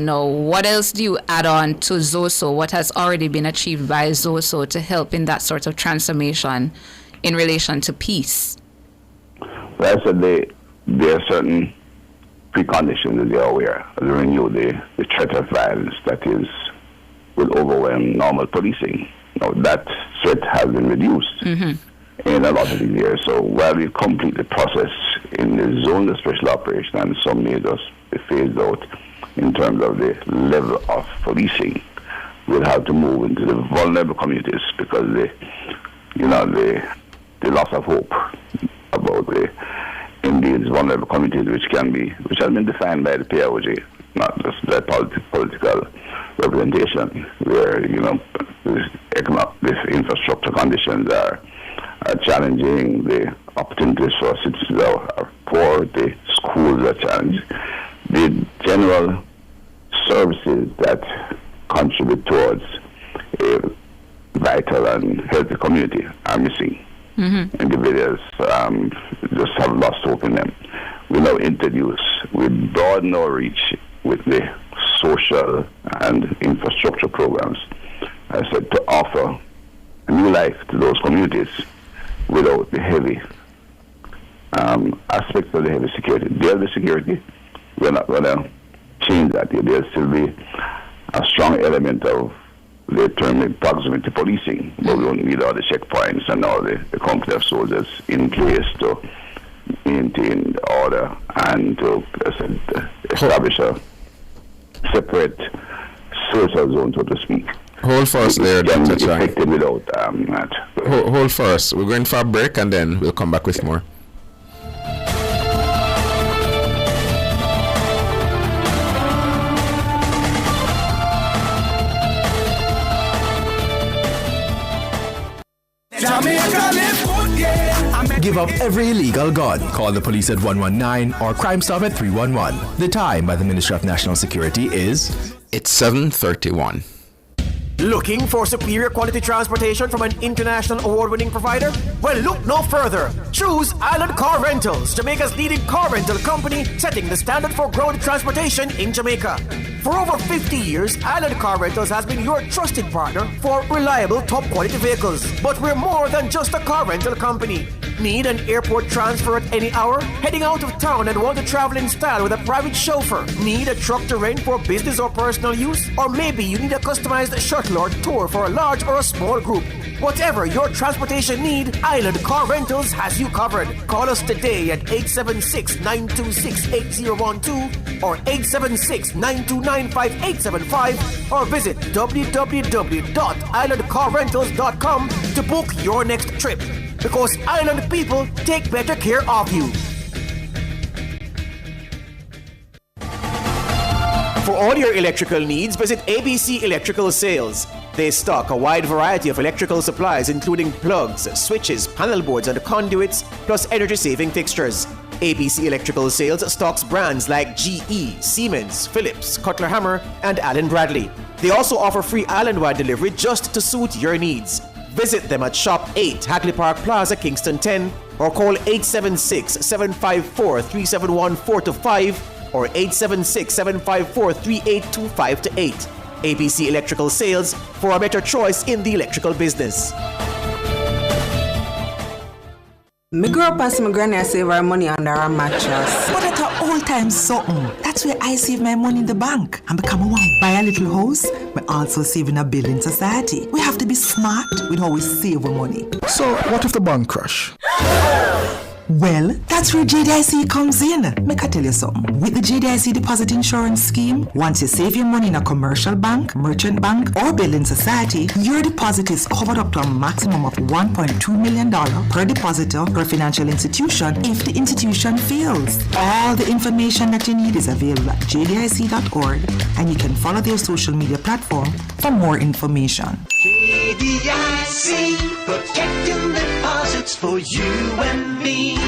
[SPEAKER 4] what else do you add on to ZOSO? What has already been achieved by ZOSO to help in that sort of transformation in relation to peace?
[SPEAKER 12] Well, I said there are certain preconditions, as you're aware, as we renew the threat of violence that will overwhelm normal policing. Now, that threat has been reduced in a lot of the years. So while we complete the process in the zone of special operation and some measures be phased out in terms of the level of policing, we'll have to move into the vulnerable communities because the loss of hope about in these vulnerable communities, which has been defined by the PIOG, not just the political representation, where this infrastructure conditions are challenging, the opportunities for citizens are poor, the schools are challenged, the general services that contribute towards a vital and healthy community are missing. Individuals just have lost hope in them. We now introduce, we broaden our reach with the social and infrastructure programs, I said, to offer a new life to those communities without the heavy aspects of the heavy security. There's the security. We're not going to change that. There'll still be a strong element of the term proximity policing, but we don't need all the checkpoints and all the company of soldiers in place to maintain order and to establish a separate social zone, so to speak.
[SPEAKER 9] Hold for us there, Dr. Chang.
[SPEAKER 12] Without that.
[SPEAKER 9] Hold for us. We're going for a break and then we'll come back with more.
[SPEAKER 14] Give up every illegal gun. Call the police at 119 or Crime Stop at 311. The time by the Ministry of National Security is...
[SPEAKER 9] It's 7:31.
[SPEAKER 22] Looking for superior quality transportation from an international award-winning provider? Well, look no further. Choose Island Car Rentals, Jamaica's leading car rental company, setting the standard for ground transportation in Jamaica. For over 50 years, Island Car Rentals has been your trusted partner for reliable, top-quality vehicles. But we're more than just a car rental company. Need an airport transfer at any hour? Heading out of town and want to travel in style with a private chauffeur? Need a truck to rent for business or personal use? Or maybe you need a customized shuttle or tour for a large or a small group. Whatever your transportation need, Island Car Rentals has you covered. Call us today at 876-926-8012 or 876-929-5875 or visit www.islandcarrentals.com to book your next trip. Because Island people take better care of you. For all your electrical needs, visit ABC Electrical Sales. They stock a wide variety of electrical supplies including plugs, switches, panel boards and conduits, plus energy-saving fixtures. ABC Electrical Sales stocks brands like GE, Siemens, Philips, Cutler Hammer, and Allen Bradley. They also offer free island-wide delivery just to suit your needs. Visit them at Shop 8, Hagley Park Plaza, Kingston 10, or call 876-754-3714-5 or 876-754-3825-8. ABC Electrical Sales, for a better choice in the electrical business.
[SPEAKER 16] Me grew up and see my granny save her money under her mattress.
[SPEAKER 17] But at an old time something. That's where I save my money in the bank. And because I want to buy a little house, we also save in a building society. We have to be smart with how we save our money.
[SPEAKER 10] So, what if the bank crash?
[SPEAKER 17] Well, that's where JDIC comes in. Make I tell you something. With the JDIC Deposit Insurance Scheme, once you save your money in a commercial bank, merchant bank, or building society, your deposit is covered up to a maximum of $1.2 million per depositor per financial institution if the institution fails. All the information that you need is available at jdic.org, and you can follow their social media platform for more information.
[SPEAKER 23] JDIC, protecting deposits for you and me.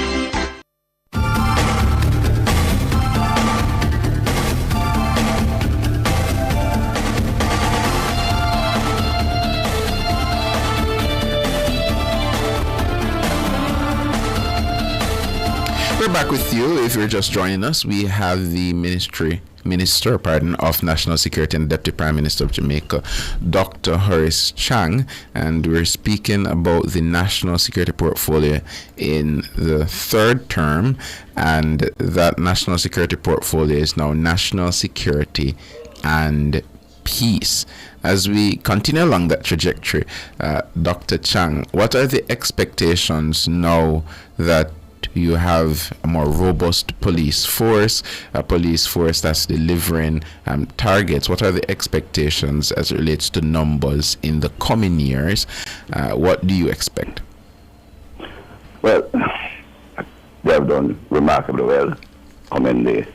[SPEAKER 9] We're back with you. If you're just joining us, we have the Minister of National Security and Deputy Prime Minister of Jamaica, Dr. Horace Chang, and we're speaking about the national security portfolio in the third term, and that national security portfolio is now national security and peace. As we continue along that trajectory, Dr. Chang, what are the expectations now that you have a more robust police force, a police force that's delivering targets? What are the expectations as it relates to numbers in the coming years? What do you expect?
[SPEAKER 12] Well, they have done remarkably well. Commend the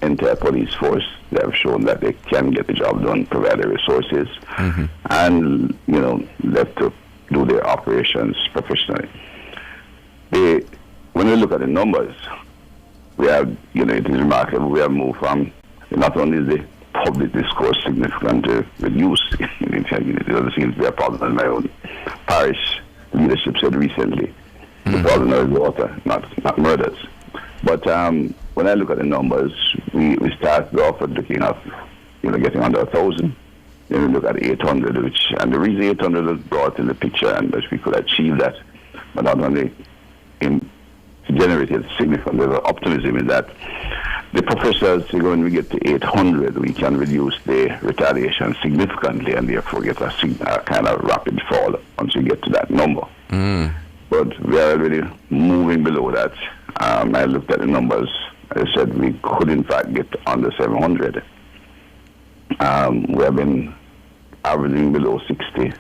[SPEAKER 12] entire police force. They have shown that they can get the job done, provide the resources, and, left to do their operations professionally. When we look at the numbers, we have, it is remarkable. We have moved from, not only is the public discourse significantly reduced, it doesn't seem to be a problem in my own parish leadership said recently. The problem is water, not murders. But when I look at the numbers, we started off at looking at, getting under 1,000. Then we look at 800, and the reason 800 was brought in the picture, and that we could achieve that, but not only generated significant level of optimism in that the professors say when we get to 800, we can reduce the retaliation significantly and therefore get a kind of rapid fall once we get to that number. But we are already moving below that. I looked at the numbers. I said we could in fact get under 700. We have been averaging below 60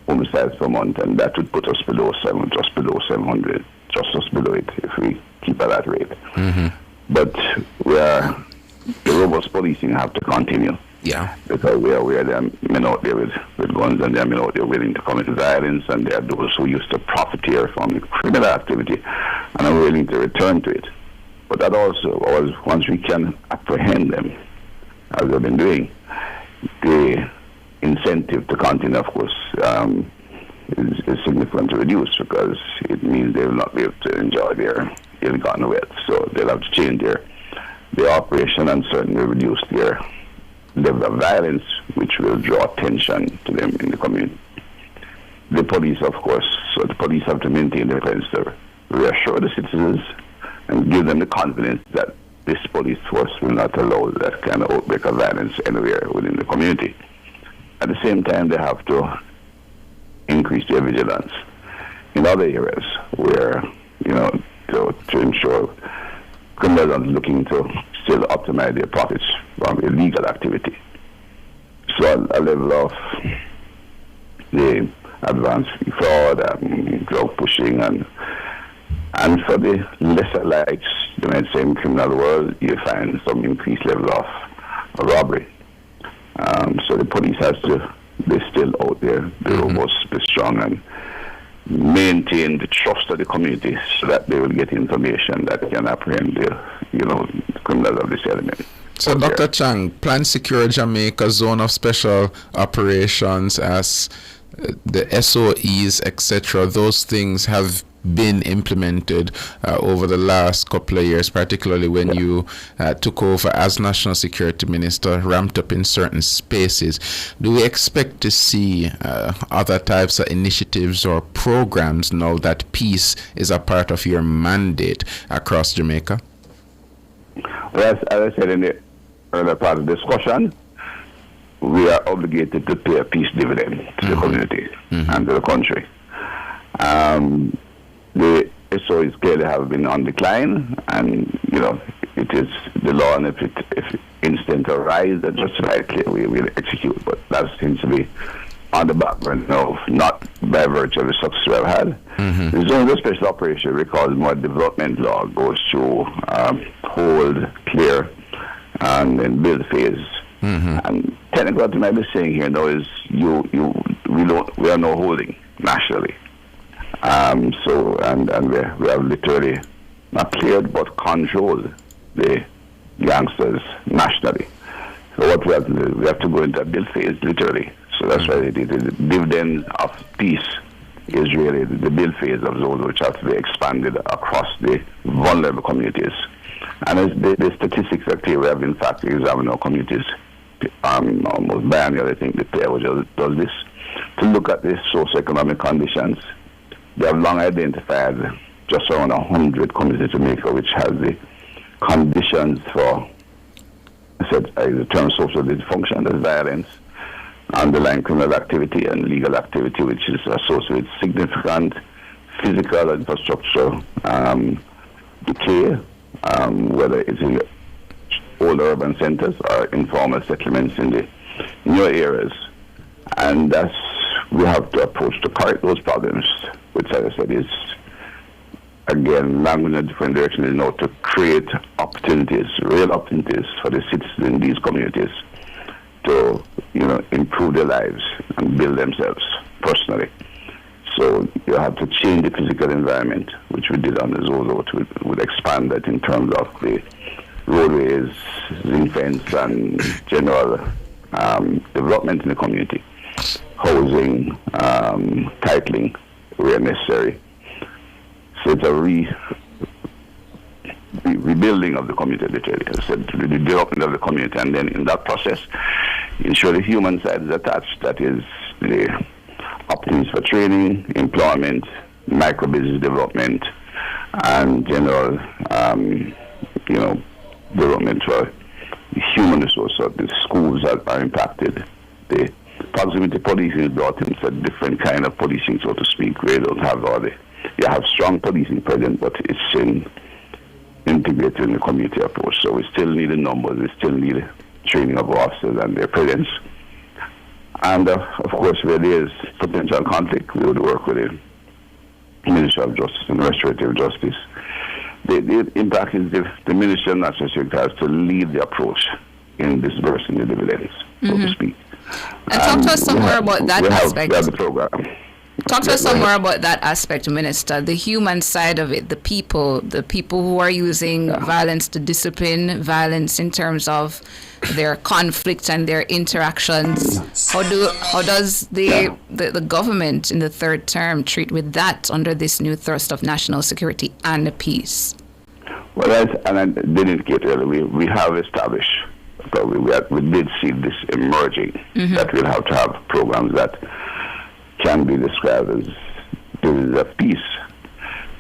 [SPEAKER 12] homicides per month, and that would put us just below 700. Just below it if we keep at that rate. But the robust policing have to continue.
[SPEAKER 9] Yeah.
[SPEAKER 12] Because we are aware there are men out there with guns, and there are men out there willing to commit violence, and there are those who used to profiteer from the criminal activity and are willing to return to it. But that also, once we can apprehend them, as we've been doing, the incentive to continue, of course, is significantly reduced, because it means they will not be able to enjoy their ill-gotten wealth. So they'll have to change their operation and certainly reduce their level of violence, which will draw attention to them in the community. The police, of course, so the police have to maintain their defense to reassure the citizens and give them the confidence that this police force will not allow that kind of outbreak of violence anywhere within the community. At the same time, they have to increase their vigilance in other areas where, to ensure criminals are looking to still optimize their profits from illegal activity. So a level of the advanced fraud, drug pushing, and for the lesser lights, you might say in criminal world, you find some increased level of robbery. So the police has to, they're still out there, be robust, be strong, and maintain the trust of the community so that they will get information that can apprehend the criminals of this element.
[SPEAKER 9] So, Dr. Chang, Plan Secure Jamaica Zone of Special Operations as the SOEs, etc., those things have been implemented over the last couple of years, particularly when you took over as National Security Minister, ramped up in certain spaces. Do we expect to see other types of initiatives or programs now that peace is a part of your mandate across Jamaica?
[SPEAKER 12] Well, as I said in the earlier part of the discussion, we are obligated to pay a peace dividend to the community and to the country. The SOEs clearly have been on decline, and it is the law, and if incidents arise that justify it, we will execute. But that seems to be on the background of not by virtue of the success we have had. The zone of special operation, because more development law goes through hold, clear, and then build phase. And technically, what you might be saying here now is we are now holding nationally. So we have literally not cleared but controlled the gangsters nationally. So what we have to do, we have to go into a build phase literally. So that's why the dividend of peace is really the build phase of those which have to be expanded across the vulnerable communities. And as the statistics are clear, we have in fact examined our communities almost biannually. I think the pair which does this to look at the socioeconomic conditions. They have long identified just around 100 communities in Jamaica which has the conditions for, I said, the term social dysfunction, there's violence, underlying criminal activity and legal activity which is associated with significant physical infrastructure decay, whether it's in old urban centers or informal settlements in the new areas. And that's we have to approach to correct those problems, which, as I said, is, again, language in a different direction, is now to create opportunities, real opportunities for the citizens in these communities to, improve their lives and build themselves personally. So you have to change the physical environment, which we did on the Zozo, would expand that in terms of the roadways, ring fence, and general development in the community. Housing, titling where necessary. So it's a rebuilding of the community, literally. I said, the development of the community, and then in that process, ensure the human side is attached. That is the opportunities for training, employment, micro-business development, and general, development for human resources. So the schools that are impacted. The proximity policing is brought in, so different kind of policing, so to speak, where you don't have all the, you have strong policing present, but it's integrated in the community approach. So we still need the numbers, we still need training of officers and their presence. And of course, where there is potential conflict, we would work with the Ministry of Justice and Restorative Justice. The impact is the Ministry of National Security has to lead the approach in disbursing the dividends, so to speak.
[SPEAKER 4] And talk to us some more about that aspect.
[SPEAKER 12] We have the program.
[SPEAKER 4] Talk to us some more about that aspect, Minister. The human side of it, the people who are using violence to discipline, violence in terms of their conflicts and their interactions. How does the government in the third term treat with that under this new thrust of national security and peace?
[SPEAKER 12] Well, and I did indicate earlier, we have established, but we did see this emerging, that we'll have to have programs that can be described as divisions of peace,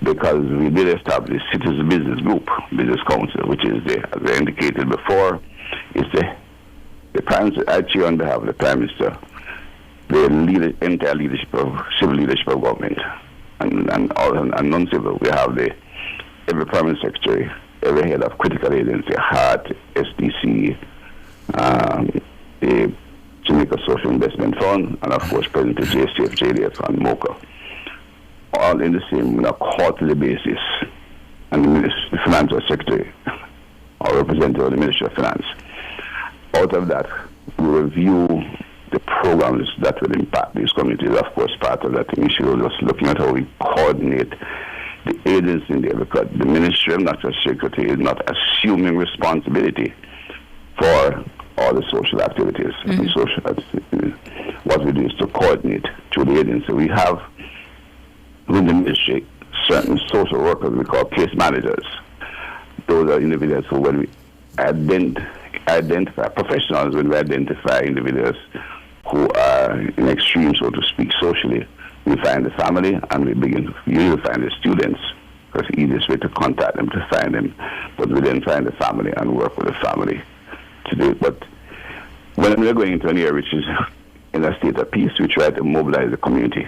[SPEAKER 12] because we did establish Citizen Business Group, Business Council, which is, as I indicated before, is the Prime Minister, I chair on behalf of the Prime Minister, the entire leadership of civil leadership of government, and non-civil. We have every Permanent Secretary, every head of critical agency, HART, SDC, the Jamaica Social Investment Fund, and of course President of JCF, JDF, and MOCA, all in the same quarterly basis. And the Financial Secretary, or representative of the Ministry of Finance. Out of that, we review the programs that will impact these communities. Of course, part of that issue is just looking at how we coordinate the agency in there, because the Ministry of National Security is not assuming responsibility for all the social activities. And what we do is to coordinate through the agency. We have within the ministry certain social workers we call case managers. Those are individuals who, when we identify professionals, when we identify individuals who are in extreme, so to speak, socially, we find the family and we usually find the students, because the easiest way to contact them, to find them. But we then find the family and work with the family to do it. But when we're going into an area which is in a state of peace, we try to mobilize the community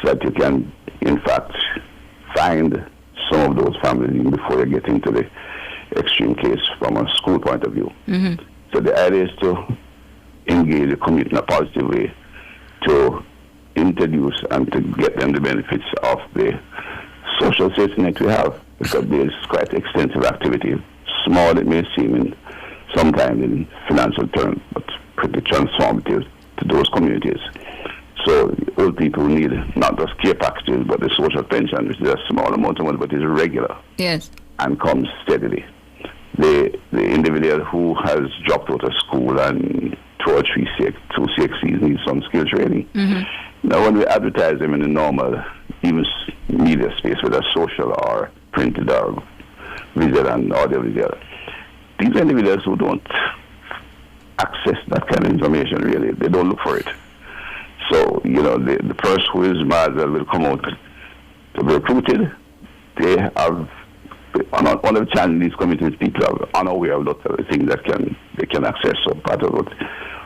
[SPEAKER 12] so that you can, in fact, find some of those families even before you get into the extreme case from a school point of view. So the idea is to engage the community in a positive way, to introduce and to get them the benefits of the social safety net we have, because there's quite extensive activity, small it may seem sometimes in financial terms, but pretty transformative to those communities. So old people need not just care packages, but the social pension, which is a small amount of money, but is regular.
[SPEAKER 4] Yes.
[SPEAKER 12] And comes steadily. The individual who has dropped out of school and 2 or 3 CXCs need some skill training. Now, when we advertise them in the normal, even media space, whether social or printed or visual and audio visual, these individuals who don't access that kind of information, really, they don't look for it. So, the person who is mad will come out to be recruited. They have, one of the challenges these communities, people are unaware of lots of the things that they can access. So part of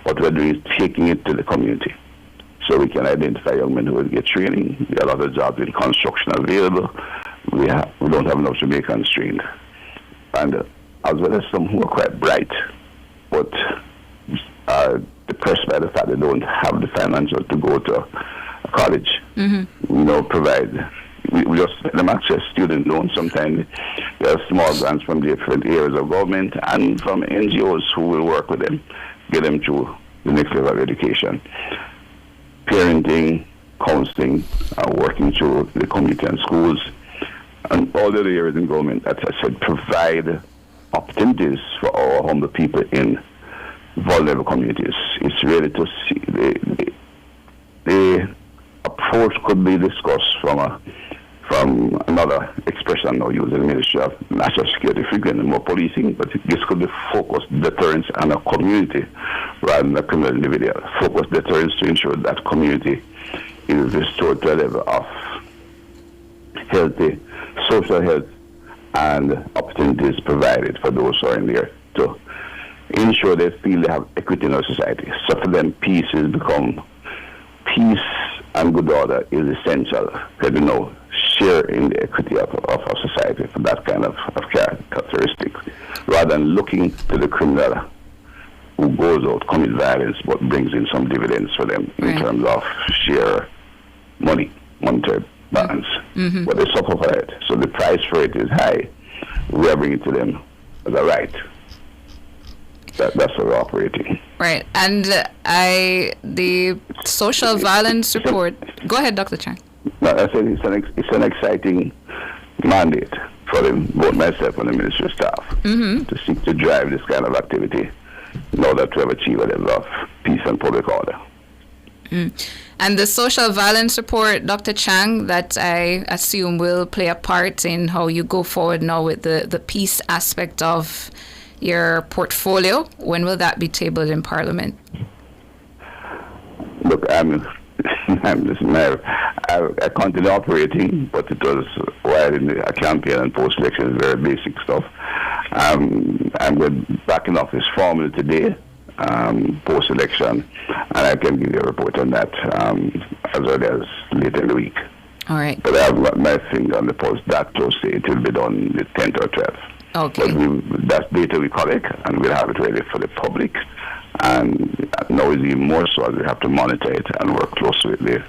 [SPEAKER 12] what we're doing is taking it to the community. So we can identify young men who will get training. There are other jobs in construction available. We don't have enough Jamaicans trained. And as well as some who are quite bright, but are depressed by the fact they don't have the financial to go to a college. We just let them access student loans. Sometimes there are small grants from different areas of government and from NGOs who will work with them, get them through the next level of education. Parenting, counseling, working through the community and schools, and all the other areas in government, as I said, provide opportunities for our humble people in vulnerable communities. It's really to see the approach could be discussed from another expression now used in the Ministry of National Security, frequently more policing, but this could be focused deterrence on a community rather than a criminal individual. Focused deterrence to ensure that community is restored to a level of healthy social health and opportunities provided for those who are in there to ensure they feel they have equity in our society. So for them, peace and good order is essential, because share in the equity of our society for that kind of characteristic, rather than looking to the criminal who goes out, commits violence, but brings in some dividends for them in terms of share monetary balance. But they suffer for it. So the price for it is high. We are bringing it to them as a right. That's how we're operating.
[SPEAKER 4] Right. And the social violence report. Go ahead, Dr. Chang.
[SPEAKER 12] No, I said it's an exciting mandate for both myself and the ministry staff to seek to drive this kind of activity in order to achieve a level of peace and public order.
[SPEAKER 4] And the social violence report, Dr. Chang, that I assume will play a part in how you go forward now with the peace aspect of your portfolio. When will that be tabled in Parliament?
[SPEAKER 12] Look, I continue operating, but it was while in a campaign and post-election, very basic stuff. I'm back in office formally today, post-election, and I can give you a report on that as early as later in the week.
[SPEAKER 4] All right.
[SPEAKER 12] But I have got my finger on the pulse. That to say it will be done the 10th or 12th.
[SPEAKER 4] Okay.
[SPEAKER 12] But that's data we collect, and we'll have it ready for the public. And now it's even more so as we have to monitor it and work closely with the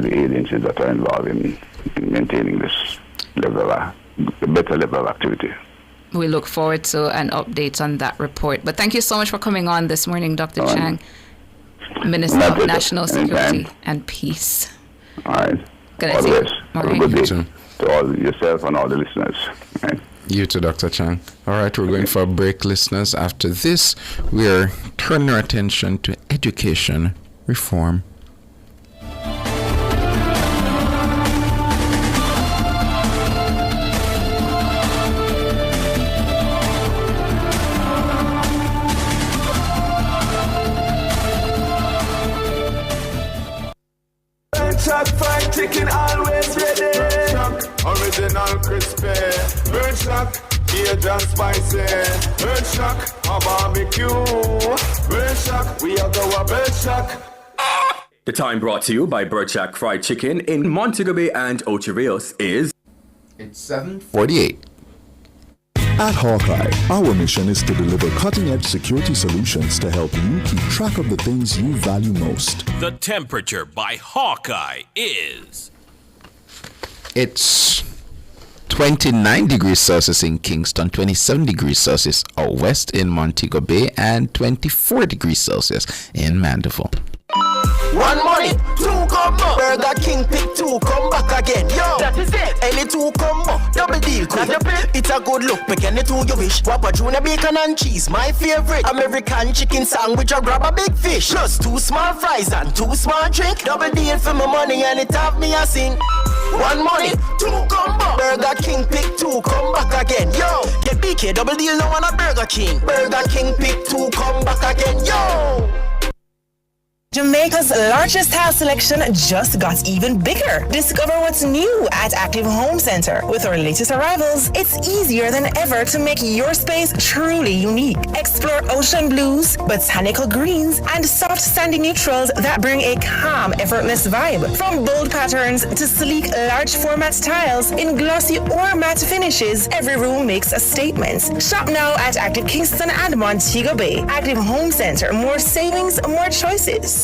[SPEAKER 12] agencies that are involved in maintaining this level, a better level of activity.
[SPEAKER 4] We look forward to an update on that report. But thank you so much for coming on this morning, Dr. Chang, Minister of National Security and Peace.
[SPEAKER 12] All right.
[SPEAKER 4] Good
[SPEAKER 12] All the best.
[SPEAKER 4] All
[SPEAKER 12] have
[SPEAKER 4] right.
[SPEAKER 12] a good day to all yourself and all the listeners. Right.
[SPEAKER 9] You too, Dr. Chang. All right, we're going for a break, listeners. After this, we are turning our attention to education reform.
[SPEAKER 23] Chuck fried chicken always ready. Chuck, original crispy. Bird Chuck, Cajun spicy. Bird Chuck, a barbecue. Bird Chuck, we are go a Bird Chuck.
[SPEAKER 1] The time brought to you by Bird Chuck Fried Chicken in Montego Bay and Ocho Rios is...
[SPEAKER 9] It's 7:48.
[SPEAKER 18] At Hawkeye, our mission is to deliver cutting-edge security solutions to help you keep track of the things you value most.
[SPEAKER 20] The temperature by Hawkeye is...
[SPEAKER 9] It's 29 degrees Celsius in Kingston, 27 degrees Celsius out west in Montego Bay, and 24 degrees Celsius in Mandeville.
[SPEAKER 23] One money, two combo. Burger King pick two, come back again. Yo, that is it. Any two combo, double deal quick. It's a good look, pick any two you wish. Whopper Junior bacon and cheese, my favorite. American chicken sandwich, I grab a big fish. Plus 2 small fries and 2 small drink. Double deal for my money and it have me a sing. One money, two combo. Burger King pick two, come back again. Yo, get BK double deal now on a Burger King. Burger King pick two, come back again. Yo.
[SPEAKER 5] Jamaica's largest house selection just got even bigger. Discover what's new at Active Home Center. With our latest arrivals, it's easier than ever to make your space truly unique. Explore ocean blues, botanical greens, and soft sandy neutrals that bring a calm, effortless vibe. From bold patterns to sleek, large format tiles in glossy or matte finishes, every room makes a statement. Shop now at Active Kingston and Montego Bay. Active Home Center. More savings, more choices.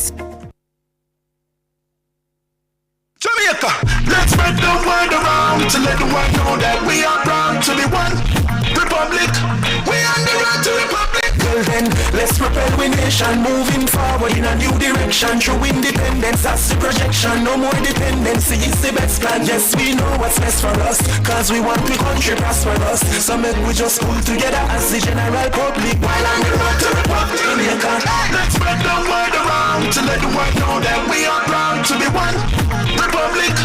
[SPEAKER 23] Jamaica, let's spread the word around to let the world know that we are proud to be one republic. We are the road to republic. Well then, let's propel we nation moving forward in a new direction. True independence, that's the projection. No more dependency, it's the best plan. Yes, we know what's best for us, cause we want the country prosperous. So make we just pull together as the general public. While on the road to republic, Jamaica, let's spread the word around to let the world know that we are proud to be one republic.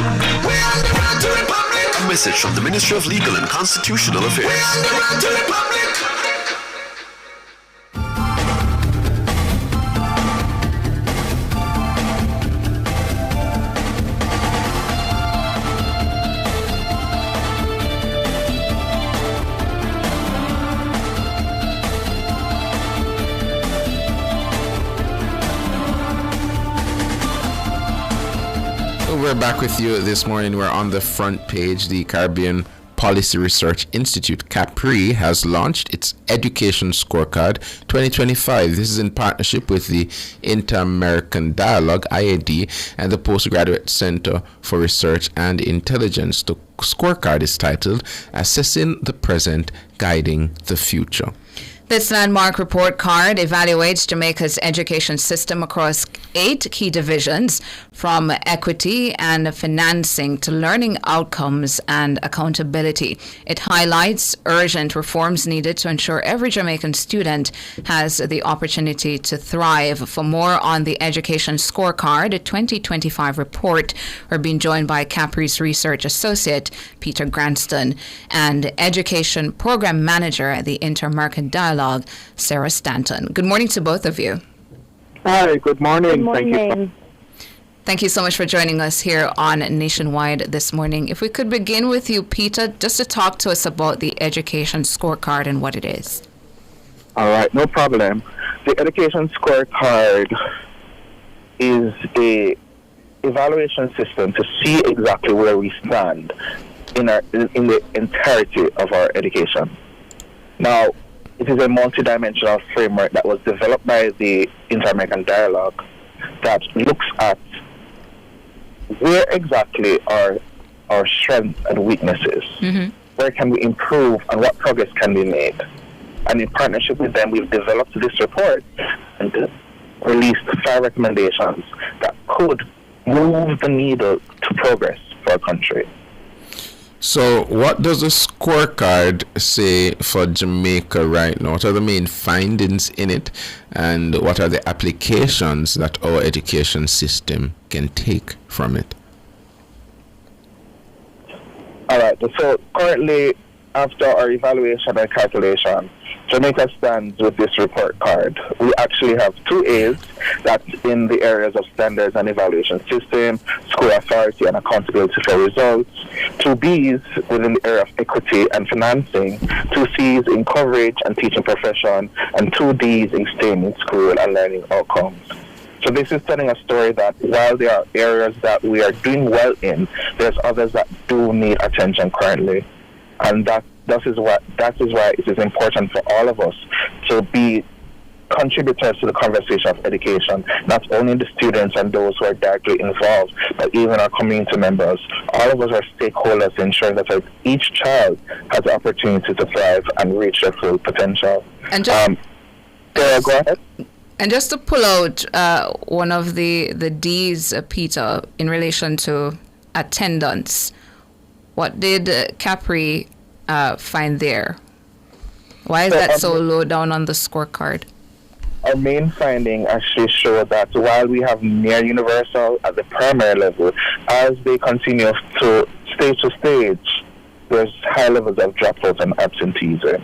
[SPEAKER 23] We are the road to republic.
[SPEAKER 24] A message from the Ministry of Legal and Constitutional Affairs.
[SPEAKER 23] We are the road to republic.
[SPEAKER 9] We're back with you this morning. We're on the front page. The Caribbean Policy Research Institute, CAPRI, has launched its Education Scorecard 2025. This is in partnership with the Inter-American Dialogue, IAD, and the Postgraduate Center for Research and Intelligence. The scorecard is titled Assessing the Present, Guiding the Future.
[SPEAKER 4] This landmark report card evaluates Jamaica's education system across 8 key divisions, from equity and financing to learning outcomes and accountability. It highlights urgent reforms needed to ensure every Jamaican student has the opportunity to thrive. For more on the Education Scorecard, a 2025 report, we're being joined by CAPRI's Research Associate, Peter Granston, and Education Program Manager at the Inter-American Dialogue, Sarah Stanton. Good morning to both of you.
[SPEAKER 25] Hi, good morning.
[SPEAKER 26] Good morning.
[SPEAKER 4] Thank you so much for joining us here on Nationwide this morning. If we could begin with you, Peter, just to talk to us about the Education Scorecard and what it is.
[SPEAKER 25] All right, no problem. The Education Scorecard is a evaluation system to see exactly where we stand in the entirety of our education. Now, it is a multidimensional framework that was developed by the Inter-American Dialogue that looks at where exactly are our strengths and weaknesses, where can we improve, and what progress can be made. And in partnership with them, we've developed this report and released 5 recommendations that could move the needle to progress for our country.
[SPEAKER 9] So what does a scorecard say for Jamaica right now? What are the main findings in it, and what are the applications that our education system can take from it?
[SPEAKER 25] All right. So currently, after our evaluation and calculation, Jamaica stands with this report card. We actually have 2 A's, that's in the areas of standards and evaluation system, school authority and accountability for results, 2 B's within the area of equity and financing, 2 C's in coverage and teaching profession, and 2 D's in staying in school and learning outcomes. So this is telling a story that while there are areas that we are doing well in, there's others that do need attention currently. And that is why it is important for all of us to be contributors to the conversation of education, not only the students and those who are directly involved, but even our community members. All of us are stakeholders ensuring that each child has the opportunity to thrive and reach their full potential.
[SPEAKER 4] And just,
[SPEAKER 25] go ahead.
[SPEAKER 4] And just to pull out one of the D's, Peter, in relation to attendance, what did Capri find there? Why is that so low down on the scorecard?
[SPEAKER 25] Our main finding actually showed that while we have near universal at the primary level, as they continue to stage, there's high levels of dropouts and absenteeism.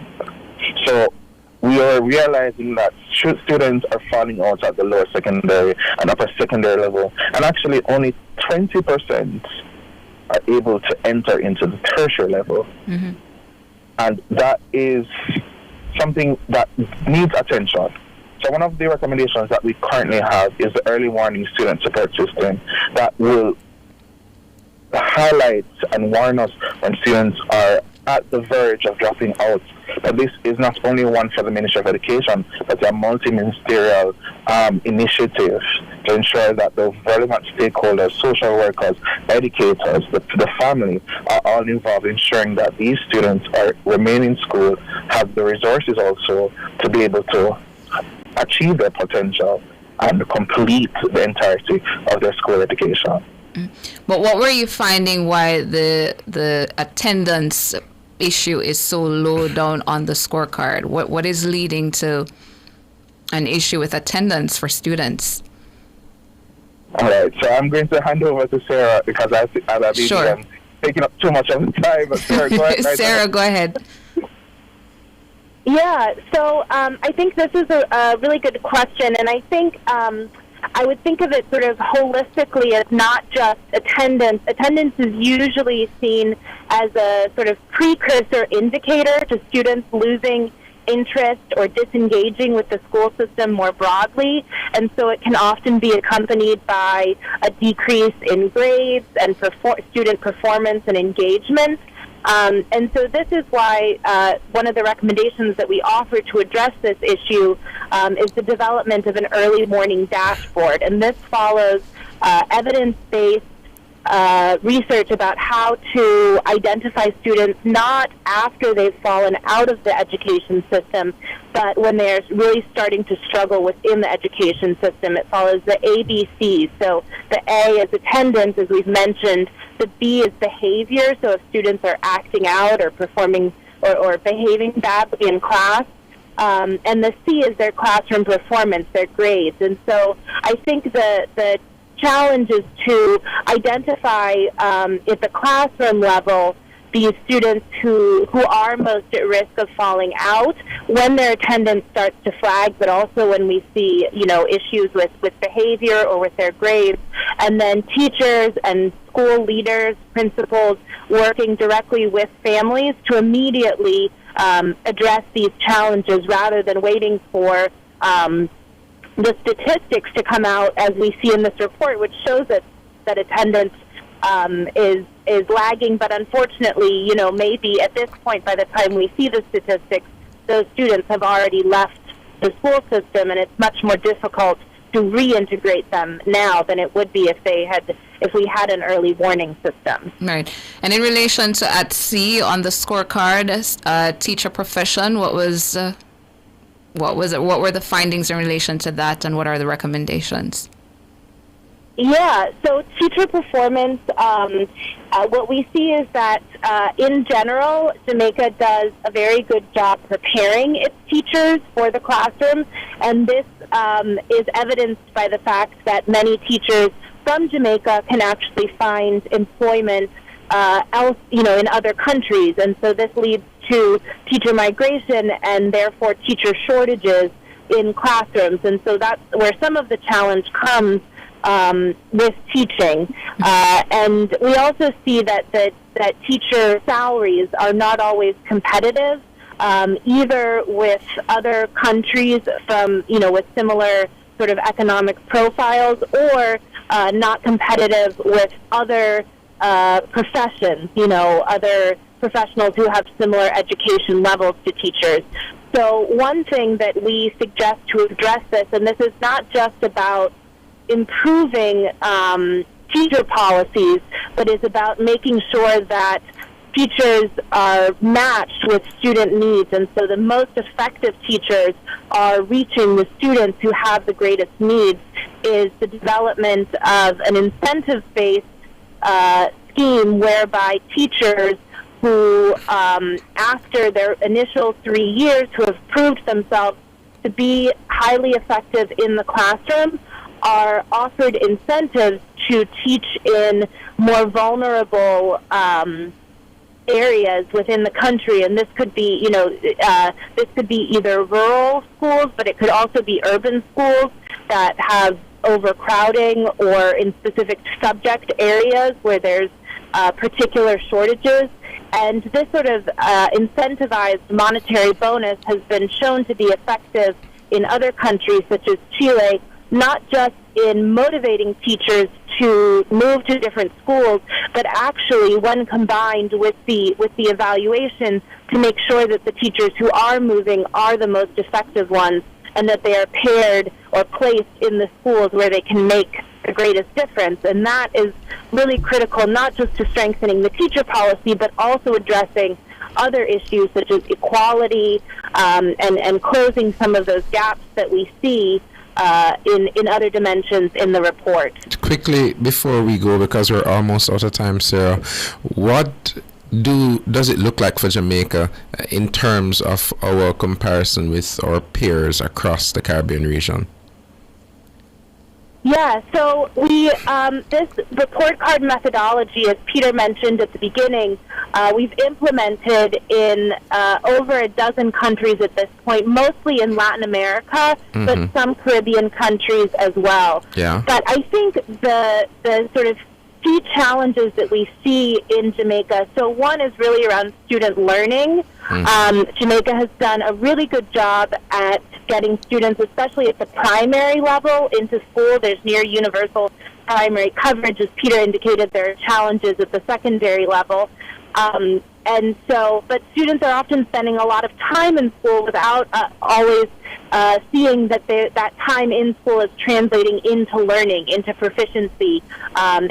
[SPEAKER 25] So we are realizing that students are falling out at the lower secondary and upper secondary level, and actually only 20% are able to enter into the tertiary level. Mm-hmm. And that is something that needs attention. So one of the recommendations that we currently have is the early warning student support system that will highlight and warn us when students are at the verge of dropping out. But this is not only one for the Ministry of Education, but a multi-ministerial initiative to ensure that the relevant stakeholders, social workers, educators, the family are all involved, ensuring that these students remain in school, have the resources also to be able to achieve their potential and complete the entirety of their school education.
[SPEAKER 4] But what were you finding why the attendance issue is so low down on the scorecard? What is leading to an issue with attendance for students?
[SPEAKER 25] All right, so I'm going to hand over to Sarah because I've been taking up too much of the time. But Sarah, go ahead.
[SPEAKER 4] Sarah, go ahead.
[SPEAKER 2] Yeah, so I think this is a really good question, and I think I would think of it sort of holistically as not just attendance. Attendance is usually seen as a sort of precursor indicator to students losing interest or disengaging with the school system more broadly, and so it can often be accompanied by a decrease in grades and student performance and engagement. And so this is why one of the recommendations that we offer to address this issue is the development of an early warning dashboard. And this follows evidence-based research about how to identify students not after they've fallen out of the education system, but when they're really starting to struggle within the education system. It follows the ABCs. So the A is attendance, as we've mentioned. The B is behavior, so if students are acting out or performing or behaving badly in class. And the C is their classroom performance, their grades. And so I think the challenge is to identify at the classroom level these students who are most at risk of falling out when their attendance starts to flag, but also when we see, issues with behavior or with their grades. And then teachers and school leaders, principals, working directly with families to immediately address these challenges rather than waiting for the statistics to come out, as we see in this report, which shows us that attendance is lagging. But unfortunately, maybe at this point, by the time we see the statistics, those students have already left the school system, and it's much more difficult to reintegrate them now than it would be if we had an early warning system.
[SPEAKER 4] Right. And in relation to at C on the scorecard, teacher profession, what were the findings in relation to that, and what are the recommendations?
[SPEAKER 2] Yeah, so teacher performance, what we see is that in general, Jamaica does a very good job preparing its teachers for the classroom, and this is evidenced by the fact that many teachers from Jamaica can actually find employment in other countries, and so this leads to teacher migration and therefore teacher shortages in classrooms, and so that's where some of the challenge comes with teaching. And we also see that teacher salaries are not always competitive, either with other countries from, with similar sort of economic profiles, or not competitive with other professions, other professionals who have similar education levels to teachers. So one thing that we suggest to address this, and this is not just about improving teacher policies, but is about making sure that teachers are matched with student needs, and so the most effective teachers are reaching the students who have the greatest needs, is the development of an incentive-based scheme whereby teachers who, after their initial 3 years, who have proved themselves to be highly effective in the classroom, are offered incentives to teach in more vulnerable areas within the country, and this could be, this could be either rural schools, but it could also be urban schools that have overcrowding, or in specific subject areas where there's particular shortages. And this sort of incentivized monetary bonus has been shown to be effective in other countries, such as Chile, not just in motivating teachers to move to different schools, but actually when combined with the evaluation, to make sure that the teachers who are moving are the most effective ones, and that they are paired or placed in the schools where they can make the greatest difference. And that is really critical, not just to strengthening the teacher policy, but also addressing other issues such as equality, and closing some of those gaps that we see in other dimensions in the report.
[SPEAKER 9] Quickly, before we go, because we're almost out of time, Sarah, what does it look like for Jamaica in terms of our comparison with our peers across the Caribbean region?
[SPEAKER 2] Yeah, so we this report card methodology, as Peter mentioned at the beginning, we've implemented in over a dozen countries at this point, mostly in Latin America, but some Caribbean countries as well.
[SPEAKER 9] Yeah.
[SPEAKER 2] But I think the sort of key challenges that we see in Jamaica, so one is really around student learning. Jamaica has done a really good job at getting students, especially at the primary level, into school. There's near universal primary coverage. As Peter indicated, there are challenges at the secondary level. And so, but students are often spending a lot of time in school without always seeing that that time in school is translating into learning, into proficiency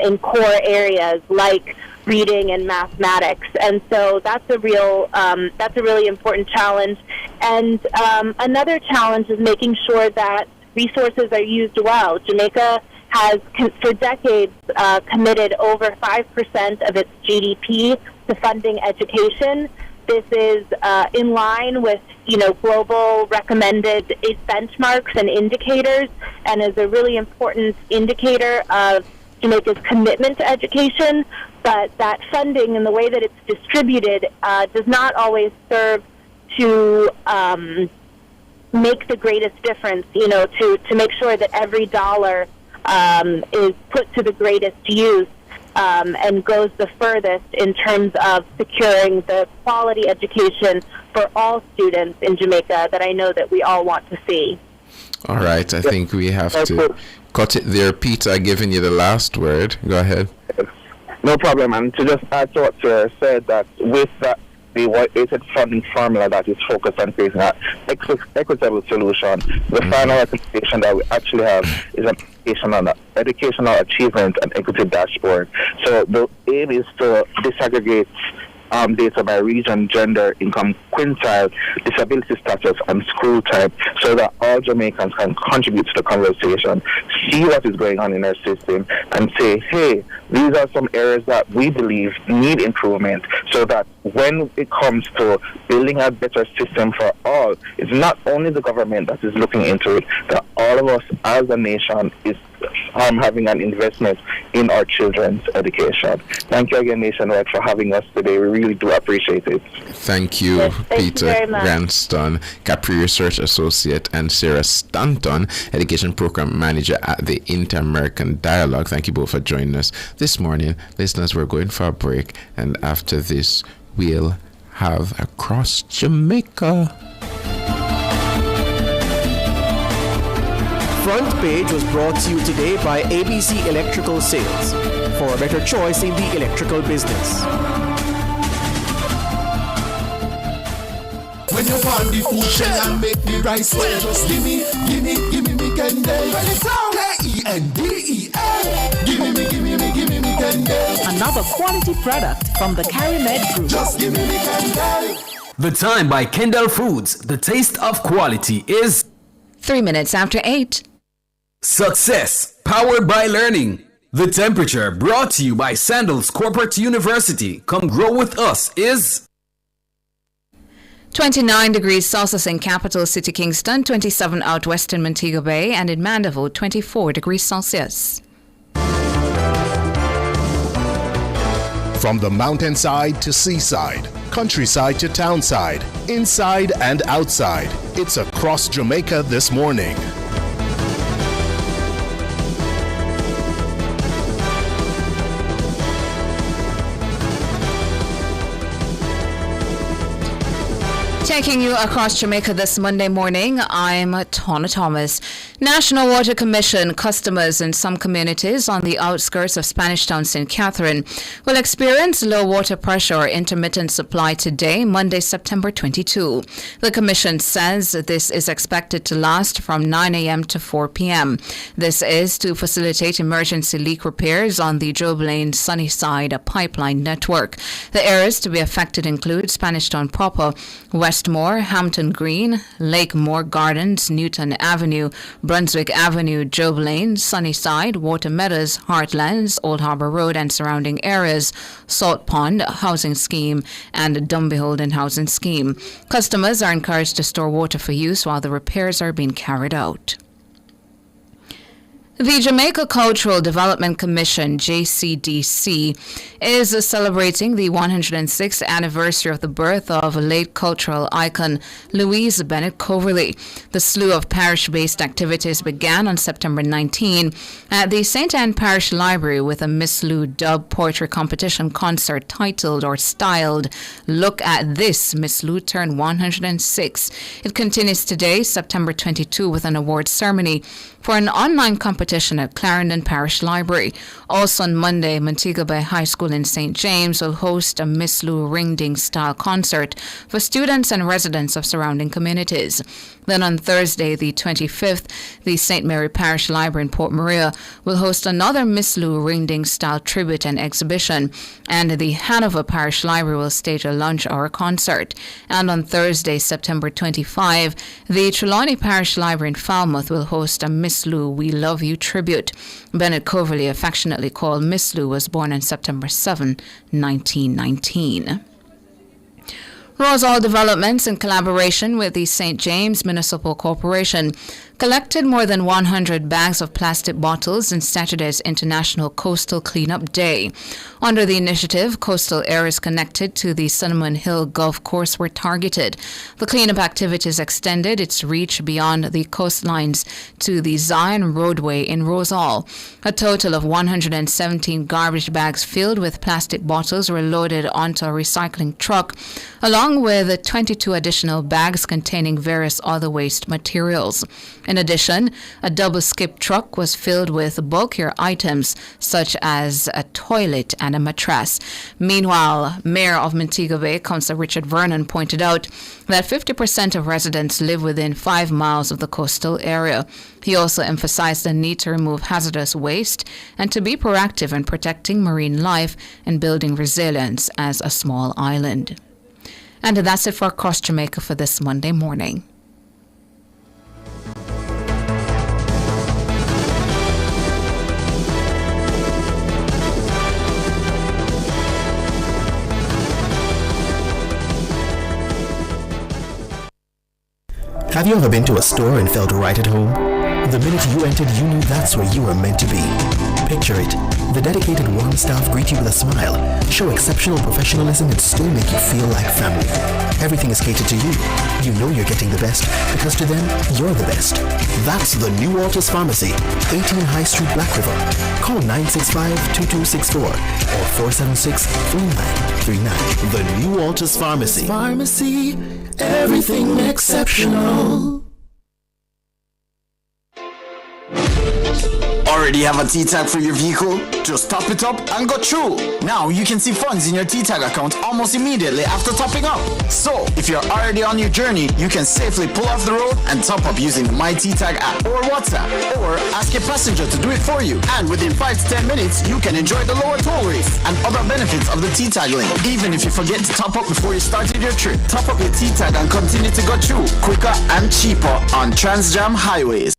[SPEAKER 2] in core areas like reading and mathematics. And so that's a really important challenge. And another challenge is making sure that resources are used well. Jamaica has, for decades, committed over 5% of its GDP to funding education. This is in line with, global recommended benchmarks and indicators, and is a really important indicator of Jamaica's commitment to education. But that funding and the way that it's distributed does not always serve to make the greatest difference, to make sure that every dollar is put to the greatest use and goes the furthest in terms of securing the quality education for all students in Jamaica that I know that we all want to see.
[SPEAKER 9] All right, I think we have to cut it there. Peter, giving you the last word. Go ahead.
[SPEAKER 25] No problem. And to just add to what Sarah said, that with that, the weighted funding formula that is focused on creating an equitable solution, the final recommendation that we actually have is an educational achievement and equity dashboard. So the aim is to disaggregate data by region, gender, income, quintile, disability status, and school type, so that all Jamaicans can contribute to the conversation, see what is going on in our system, and say, hey, these are some areas that we believe need improvement, so that when it comes to building a better system for all, it's not only the government that is looking into it, that all of us as a nation is having an investment in our children's education. Thank you again, Nationwide, for having us today. We really do appreciate it.
[SPEAKER 9] Thank you,
[SPEAKER 25] Yes, thank you
[SPEAKER 9] Peter
[SPEAKER 25] very much.
[SPEAKER 9] Granston, Capri Research Associate, and Sarah Stanton, Education Program Manager at the Inter-American Dialogue. Thank you both for joining us this morning. Listeners, we're going for a break, and after this, we'll have Across Jamaica.
[SPEAKER 22] Front Page was brought to you today by ABC Electrical Sales. For a better choice in the electrical business.
[SPEAKER 23] When you want the food shell and make the rice well, just give me Kende. Well, it's all K-E-N-D-E-A. Give me Kende.
[SPEAKER 3] Another quality product from the Carimed Group.
[SPEAKER 23] Just give me Kende.
[SPEAKER 14] The time by Kendall Foods. The taste of quality is
[SPEAKER 4] 3 minutes after 8.
[SPEAKER 14] Success, powered by learning. The temperature, brought to you by Sandals Corporate University. Come grow with us is
[SPEAKER 4] 29 degrees Celsius in capital city Kingston, 27 out west in Montego Bay, and in Mandeville, 24 degrees Celsius.
[SPEAKER 7] From the mountainside to seaside, countryside to townside, inside and outside, it's Across Jamaica this morning.
[SPEAKER 4] Taking you across Jamaica this Monday morning, I'm Tonna Thomas. National Water Commission customers in some communities on the outskirts of Spanish Town, St. Catherine will experience low water pressure or intermittent supply today, Monday, September 22. The Commission says this is expected to last from 9 a.m. to 4 p.m. This is to facilitate emergency leak repairs on the Job Lane Sunnyside pipeline network. The areas to be affected include Spanish Town proper, Westmore, Hampton Green, Lakemore Gardens, Newton Avenue, Brunswick Avenue, Job Lane, Sunnyside, Water Meadows, Heartlands, Old Harbour Road and surrounding areas, Salt Pond Housing Scheme and Dumbeholden Housing Scheme. Customers are encouraged to store water for use while the repairs are being carried out. The Jamaica Cultural Development Commission, JCDC, is celebrating the 106th anniversary of the birth of late cultural icon Louise Bennett Coverley. The slew of parish-based activities began on September 19 at the St. Anne Parish Library with a Miss Lou Dub Poetry Competition concert titled or styled Look at This, Miss Lou Turned 106. It continues today, September 22, with an award ceremony for an online competition at Clarendon Parish Library. Also on Monday, Montego Bay High School in St. James will host a Miss Lou Ring-Ding style concert for students and residents of surrounding communities. Then on Thursday, the 25th, the St. Mary Parish Library in Port Maria will host another Miss Lou Ring-Ding style tribute and exhibition, and the Hanover Parish Library will stage a lunch hour concert. And on Thursday, September 25, the Trelawney Parish Library in Falmouth will host a Miss Lou We Love You tribute. Bennett Coverley, affectionately called Miss Lou, was born on September 7, 1919. Rosal Developments, in collaboration with the St. James Municipal Corporation, collected more than 100 bags of plastic bottles in Saturday's International Coastal Cleanup Day. Under the initiative, coastal areas connected to the Cinnamon Hill Golf Course were targeted. The cleanup activities extended its reach beyond the coastlines to the Zion Roadway in Rosal. A total of 117 garbage bags filled with plastic bottles were loaded onto a recycling truck, along with 22 additional bags containing various other waste materials. In addition, a double skip truck was filled with bulkier items such as a toilet and a mattress. Meanwhile, Mayor of Montego Bay, Councillor Richard Vernon, pointed out that 50% of residents live within 5 miles of the coastal area. He also emphasized the need to remove hazardous waste and to be proactive in protecting marine life and building resilience as a small island. And that's it for Across Jamaica for this Monday morning.
[SPEAKER 6] Have you ever been to a store and felt right at home? The minute you entered, you knew that's where you were meant to be. Picture it. The dedicated warm staff greet you with a smile, show exceptional professionalism, and still make you feel like family. Everything is catered to you. You know you're getting the best, because to them, you're the best. That's the New Walters Pharmacy, 18 High Street, Black River. Call 965-2264 or 476-3939. The New Walters Pharmacy. Pharmacy, everything exceptional.
[SPEAKER 8] Already have a T-Tag for your vehicle? Just top it up and go through. Now you can see funds in your T-Tag account almost immediately after topping up. So, if you're already on your journey, you can safely pull off the road and top up using the My T-Tag app or WhatsApp, or ask a passenger to do it for you. And within 5 to 10 minutes, you can enjoy the lower toll rates and other benefits of the T-Tag link. Even if you forget to top up before you started your trip, top up your T-Tag and continue to go through quicker and cheaper on Transjam highways.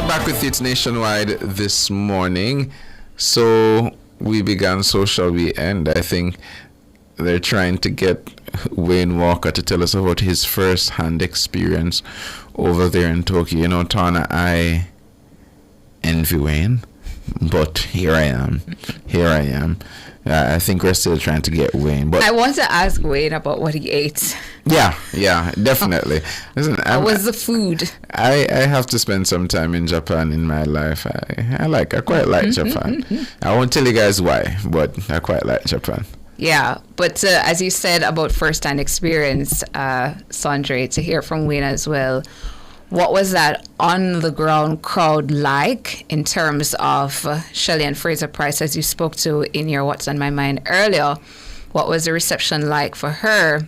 [SPEAKER 9] Back with It's Nationwide this morning. So we began, so shall we end. I think they're trying to get Wayne Walker to tell us about his first-hand experience over there in Tokyo. You know, Tana, I envy Wayne, but here I am. I think we're still trying to get Wayne. But
[SPEAKER 4] I want to ask Wayne about what he ate.
[SPEAKER 9] Yeah, definitely. Listen,
[SPEAKER 4] how was the food?
[SPEAKER 9] I have to spend some time in Japan in my life. I quite like Japan. I won't tell you guys why, but I quite like Japan.
[SPEAKER 4] Yeah, but as you said about first-hand experience, Sandre, to hear from Wayne as well, what was that on-the-ground crowd like in terms of Shelley and Fraser Price, as you spoke to in your What's on My Mind earlier? What was the reception like for her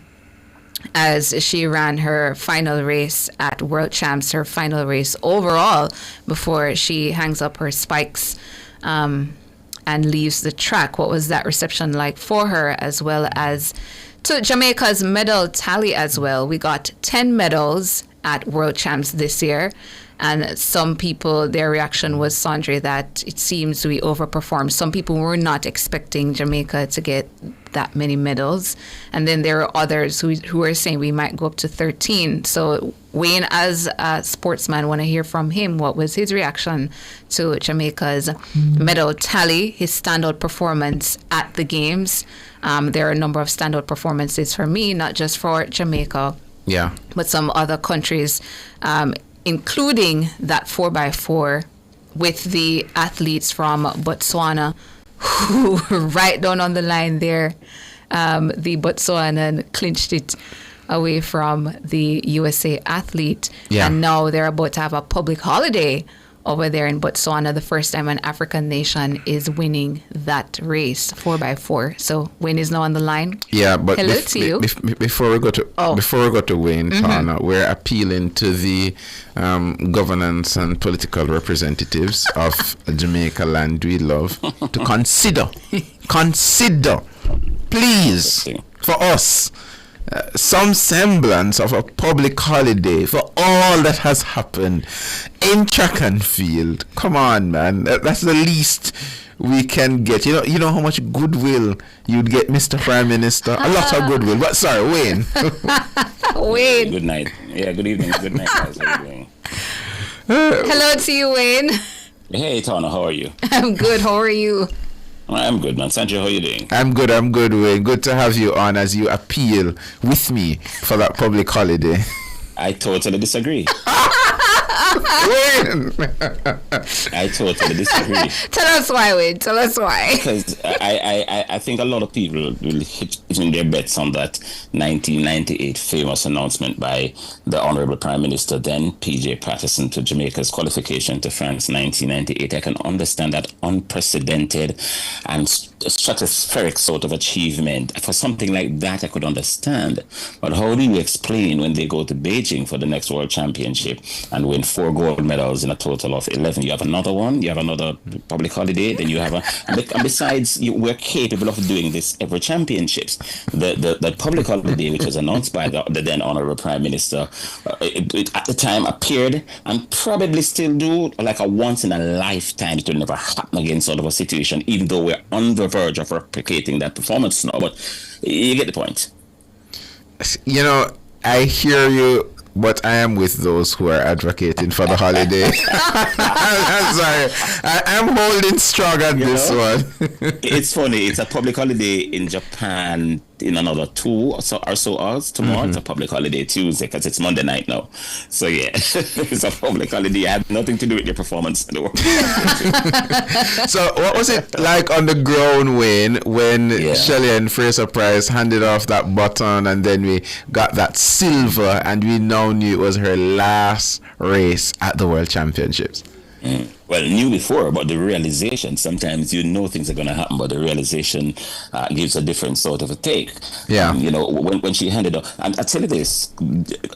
[SPEAKER 4] as she ran her final race at World Champs, her final race overall, before she hangs up her spikes and leaves the track? What was that reception like for her, as well as to Jamaica's medal tally as well? We got 10 medals at World Champs this year, and some people, their reaction was, Sandre, that it seems we overperformed. Some people were not expecting Jamaica to get that many medals, and then there are others who are saying we might go up to 13. So Wayne, as a sportsman, want to hear from him. What was his reaction to Jamaica's medal tally, his standout performance at the games? There are a number of standout performances for me, not just for Jamaica, but some other countries, including that 4x4 with the athletes from Botswana, who right down on the line there, the Botswanan clinched it away from the USA athlete. And now they're about to have a public holiday over there in Botswana, the first time an African nation is winning that race 4x4. So Wayne is now on the line.
[SPEAKER 9] Yeah, but
[SPEAKER 4] hello to you.
[SPEAKER 9] Before we go to Wayne, Tana, we're appealing to the governance and political representatives of Jamaica land we love to consider, please, for us, some semblance of a public holiday for all that has happened in track and field. Come on, man. That's the least we can get. You know how much goodwill you'd get, Mr. Prime Minister? A lot of goodwill. But sorry, Wayne.
[SPEAKER 4] Wayne.
[SPEAKER 11] Good night. Yeah, good evening. Good night, guys. How are you doing?
[SPEAKER 4] Hello to you, Wayne.
[SPEAKER 11] Hey, Tana, how are you?
[SPEAKER 4] I'm good. How are you?
[SPEAKER 11] I'm good, man. Sanjay, how are you doing?
[SPEAKER 9] I'm good, Wayne. Good to have you on as you appeal with me for that public holiday.
[SPEAKER 11] I totally disagree.
[SPEAKER 9] Wayne!
[SPEAKER 11] I totally disagree.
[SPEAKER 4] Tell us why, Wayne. Tell us why.
[SPEAKER 11] Because I think a lot of people will hit in their bets on that 1998 famous announcement by the Honorable Prime Minister, then PJ Patterson, to Jamaica's qualification to France 1998. I can understand that unprecedented and stratospheric sort of achievement. For something like that, I could understand. But how do you explain when they go to Beijing for the next World Championship and win 4 gold medals in a total of 11? You have another one, you have another public holiday, then you have and besides, we're capable of doing this every championships. The public holiday, which was announced by the then Honorable Prime Minister, it at the time appeared, and probably still do, like a once in a lifetime. It will never happen again sort of a situation, even though we're on the verge of replicating that performance now. But you get the point.
[SPEAKER 9] You know, I hear you, but I am with those who are advocating for the holiday. I'm sorry. I'm holding strong on this one.
[SPEAKER 11] It's funny. It's a public holiday in Japan in another 2 or so hours. Tomorrow it's a public holiday Tuesday because it's Monday night now. So yeah, it's a public holiday. It had nothing to do with your performance.
[SPEAKER 9] So what was it like on the ground, Wayne, when Shelley and Fraser Price handed off that baton and then we got that silver and we now knew it was her last race at the World Championships?
[SPEAKER 11] Well, knew before, but the realization, sometimes you know things are going to happen, but the realization gives a different sort of a take.
[SPEAKER 9] Yeah.
[SPEAKER 11] When she handed up, and I tell you this,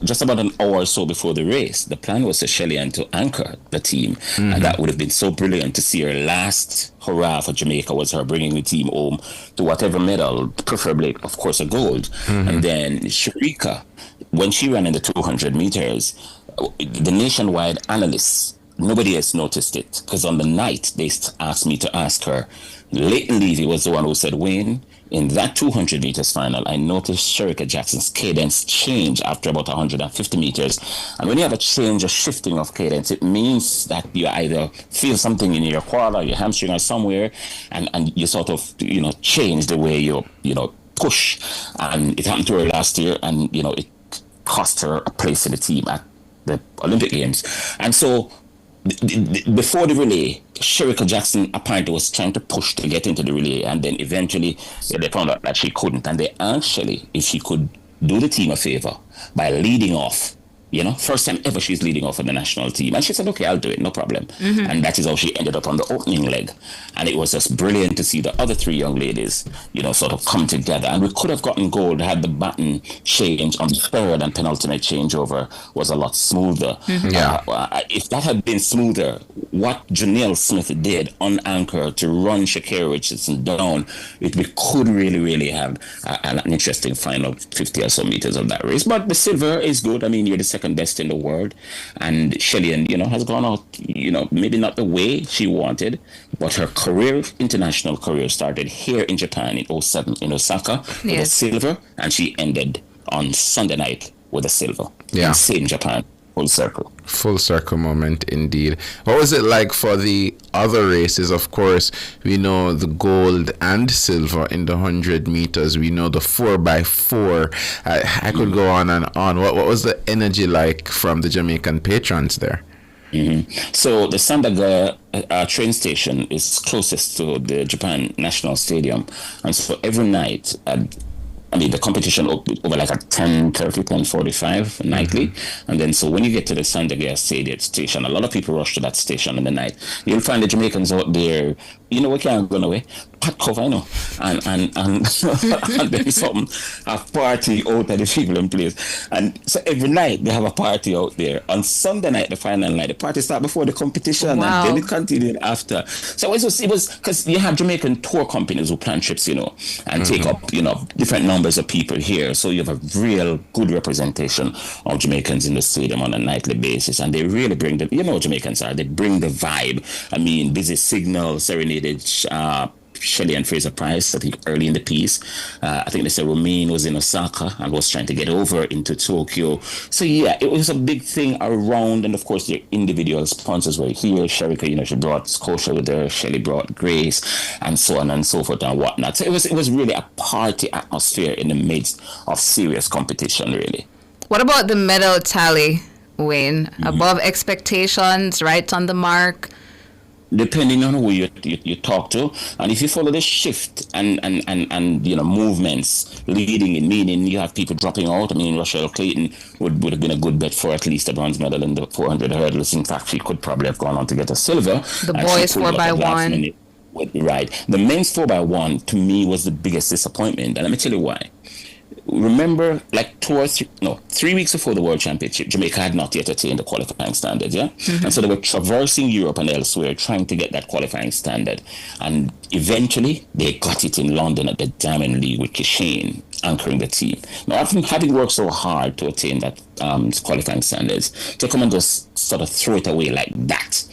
[SPEAKER 11] just about an hour or so before the race, the plan was for Shelley-Ann to anchor the team. And that would have been so brilliant to see her last hurrah for Jamaica was her bringing the team home to whatever medal, preferably, of course, a gold. And then Sharika, when she ran in the 200 meters, the nationwide analysts, nobody else noticed it, because on the night they asked me to ask her. Leighton Levy was the one who said, Wayne, in that 200 meters final, I noticed Shericka Jackson's cadence change after about 150 meters. And when you have a change, a shifting of cadence, it means that you either feel something in your quad or your hamstring or somewhere, and you sort of, change the way you push. And it happened to her last year, and, it cost her a place in the team at the Olympic Games. And so, before the relay, Shericka Jackson apparently was trying to push to get into the relay, and then eventually they found out that she couldn't, and they asked Shelley if she could do the team a favor by leading off. First time ever she's leading off for the national team. And she said, okay, I'll do it, no problem. And that is how she ended up on the opening leg. And it was just brilliant to see the other 3 young ladies, sort of come together. And we could have gotten gold had the baton change on the third and penultimate changeover was a lot smoother. If that had been smoother, what Janelle Smith did on anchor to run Shakira Richardson down, we could really, really have an interesting final 50 or so meters of that race. But the silver is good. I mean, you're the second best in the world, and Shelley-Ann, has gone out, maybe not the way she wanted, but her international career started here in Japan in 2007 in Osaka with a silver, and she ended on Sunday night with a silver. In Japan. Full circle
[SPEAKER 9] moment indeed. What was it like for the other races? Of course, we know the gold and silver in the 100 meters. We know the 4x4. I could go on and on. What was the energy like from the Jamaican patrons there?
[SPEAKER 11] So the Sandaga train station is closest to the Japan National Stadium, and so every night I mean, the competition over like at 10:30, 10:45 nightly. And then so when you get to the Sandegea Stadium station, a lot of people rush to that station in the night. You'll find the Jamaicans out there, we can't go away. Pat cover, and and then something, a party out of the people in place. And so every night they have a party out there. On Sunday night, the final night, the party started before the competition,
[SPEAKER 4] Wow.
[SPEAKER 11] and then it continued after. So it was because you have Jamaican tour companies who plan trips, and take up, different numbers of people here. So you have a real good representation of Jamaicans in the stadium on a nightly basis, and they really bring the, Jamaicans are, they bring the vibe. I mean, Busy Signal serenaded Shelley and Fraser Price, I think, early in the piece. I think they said Romain was in Osaka and was trying to get over into Tokyo. So yeah, it was a big thing around, and of course the individual sponsors were here. Sherika, she brought Scotia with her, Shelley brought Grace, and so on and so forth and whatnot. So it was really a party atmosphere in the midst of serious competition, really.
[SPEAKER 4] What about the medal tally, Wayne? Above expectations, right on the mark?
[SPEAKER 11] Depending on who you talk to, and if you follow the shift and movements leading in, meaning you have people dropping out. I mean, Rochelle Clayton would have been a good bet for at least a bronze medal in the 400 hurdles. In fact, she could probably have gone on to get a silver.
[SPEAKER 4] The boys 4x1.
[SPEAKER 11] Right. The men's 4x1 to me was the biggest disappointment, and let me tell you why. Remember, like 3 weeks before the World Championship, Jamaica had not yet attained the qualifying standard, yeah? And so they were traversing Europe and elsewhere trying to get that qualifying standard. And eventually, they got it in London at the Diamond League with Kishane anchoring the team. Now, having worked so hard to attain that qualifying standards, to come and just sort of throw it away like that,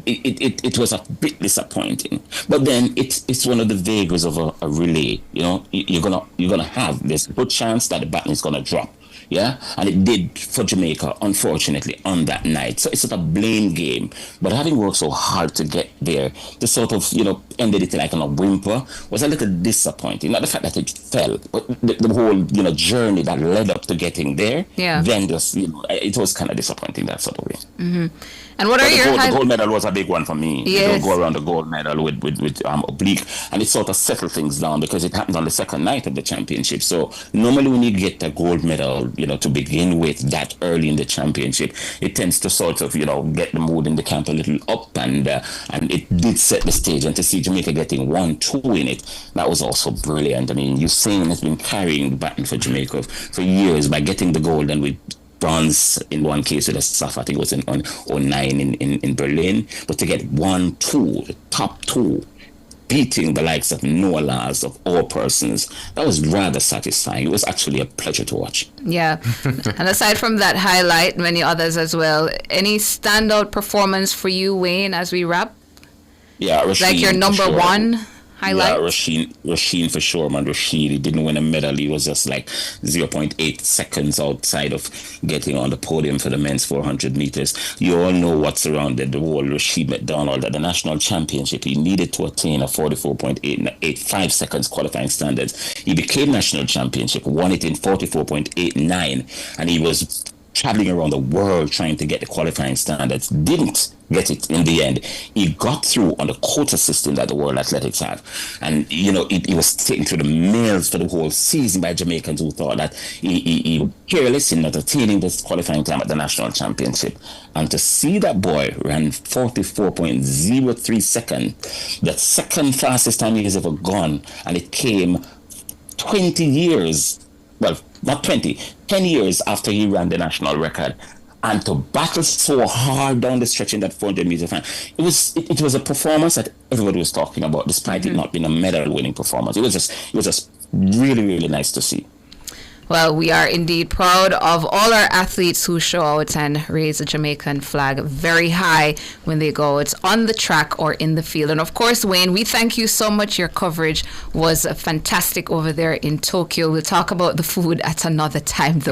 [SPEAKER 11] it was a bit disappointing. But then it's one of the vagaries of a relay. You're gonna have this good chance that the baton is gonna drop. Yeah, and it did for Jamaica, unfortunately, on that night. So it's not a blame game, but having worked so hard to get there, the sort of, ended it like on a whimper was a little disappointing. Not the fact that it fell, but the whole, journey that led up to getting there.
[SPEAKER 4] Yeah.
[SPEAKER 11] Then just, it was kind of disappointing that sort of way.
[SPEAKER 4] Mm-hmm. And what are your
[SPEAKER 11] the gold medal was a big one for me.
[SPEAKER 4] Yes.
[SPEAKER 11] You don't go around the gold medal with oblique, and it sort of settled things down because it happened on the second night of the championship. So normally when you get a gold medal, to begin with that early in the championship, it tends to sort of, get the mood in the camp a little up, and it did set the stage. And to see Jamaica getting 1-2 in it, that was also brilliant. I mean, Usain has been carrying the baton for Jamaica for years by getting the gold, and with bronze in one case with a SAF, I think it was in 2009 in Berlin, but to get 1-2, the top two, beating the likes of Noah Lars, of all persons, that was rather satisfying. It was actually a pleasure to watch.
[SPEAKER 4] Yeah. And aside from that highlight, many others as well, any standout performance for you, Wayne, as we wrap?
[SPEAKER 11] Yeah, Rasheen,
[SPEAKER 4] like your number one highlight?
[SPEAKER 11] Yeah, Rasheen for sure, man. Rasheen, he didn't win a medal. He was just like 0.8 seconds outside of getting on the podium for the men's 400 meters. You all know what surrounded the whole Rashid McDonald at the national championship. He needed to attain a 44.885 seconds qualifying standards. He became national championship, won it in 44.89, and he was traveling around the world trying to get the qualifying standards. Didn't get it in the end. He got through on the quota system that the World Athletics have. And, he was taken through the mails for the whole season by Jamaicans who thought that he was careless in not attaining this qualifying time at the national championship. And to see that boy ran 44.03 seconds, the second fastest time he has ever gone, and it came 20 years, well, not 20, 10 years after he ran the national record, and to battle so hard down the stretch in that 400 meter final, it was a performance that everybody was talking about, despite it not being a medal-winning performance. It was just really, really nice to see.
[SPEAKER 4] Well, we are indeed proud of all our athletes who show out and raise the Jamaican flag very high when they go out on the track or in the field. And of course, Wayne, we thank you so much. Your coverage was fantastic over there in Tokyo. We'll talk about the food at another time, though.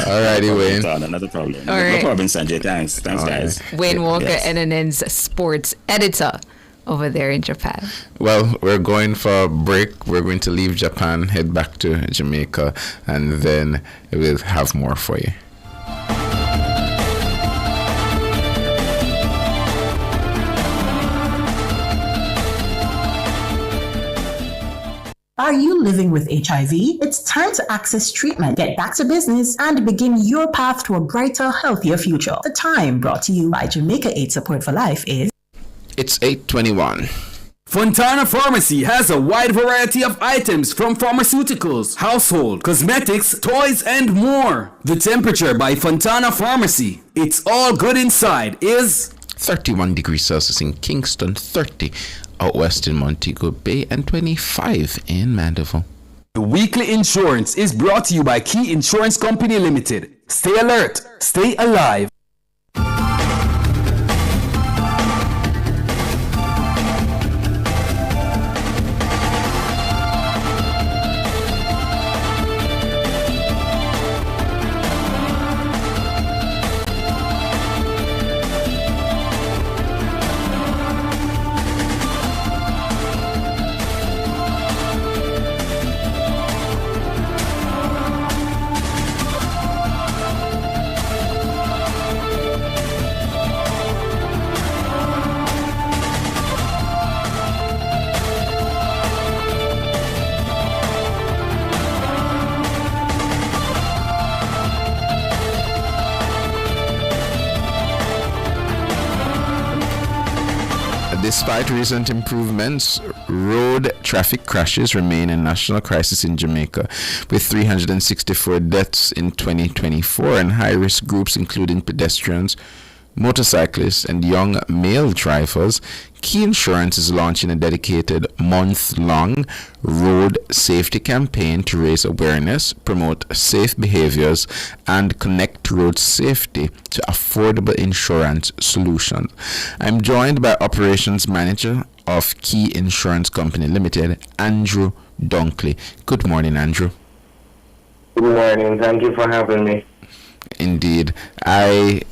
[SPEAKER 9] All righty, Wayne.
[SPEAKER 11] Another problem.
[SPEAKER 4] All right.
[SPEAKER 11] No problem, Sanjay. Thanks, guys.
[SPEAKER 4] Wayne Walker,
[SPEAKER 11] Yes.
[SPEAKER 4] NNN's sports editor over there in Japan.
[SPEAKER 9] Well, we're going for a break. We're going to leave Japan, head back to Jamaica, and then we'll have more for you.
[SPEAKER 13] Are you living with HIV? It's time to access treatment, get back to business, and begin your path to a brighter, healthier future. The Time, brought to you by Jamaica AIDS Support for Life, is...
[SPEAKER 9] It's 8:21.
[SPEAKER 14] Fontana Pharmacy has a wide variety of items from pharmaceuticals, household, cosmetics, toys, and more. The Temperature by Fontana Pharmacy. It's all good inside is
[SPEAKER 9] 31 degrees Celsius in Kingston, 30 out west in Montego Bay, and 25 in Mandeville.
[SPEAKER 14] The weekly insurance is brought to you by Key Insurance Company Limited. Stay alert, stay alive.
[SPEAKER 9] Despite recent improvements, road traffic crashes remain a national crisis in Jamaica, with 364 deaths in 2024, and high-risk groups including pedestrians, motorcyclists, and young male drivers. Key Insurance is launching a dedicated month-long road safety campaign to raise awareness, promote safe behaviors, and connect road safety to affordable insurance solutions. I'm joined by Operations Manager of Key Insurance Company Limited, Andrew Dunkley. Good morning, Andrew.
[SPEAKER 25] Good morning. Thank you for having me.
[SPEAKER 9] Indeed. I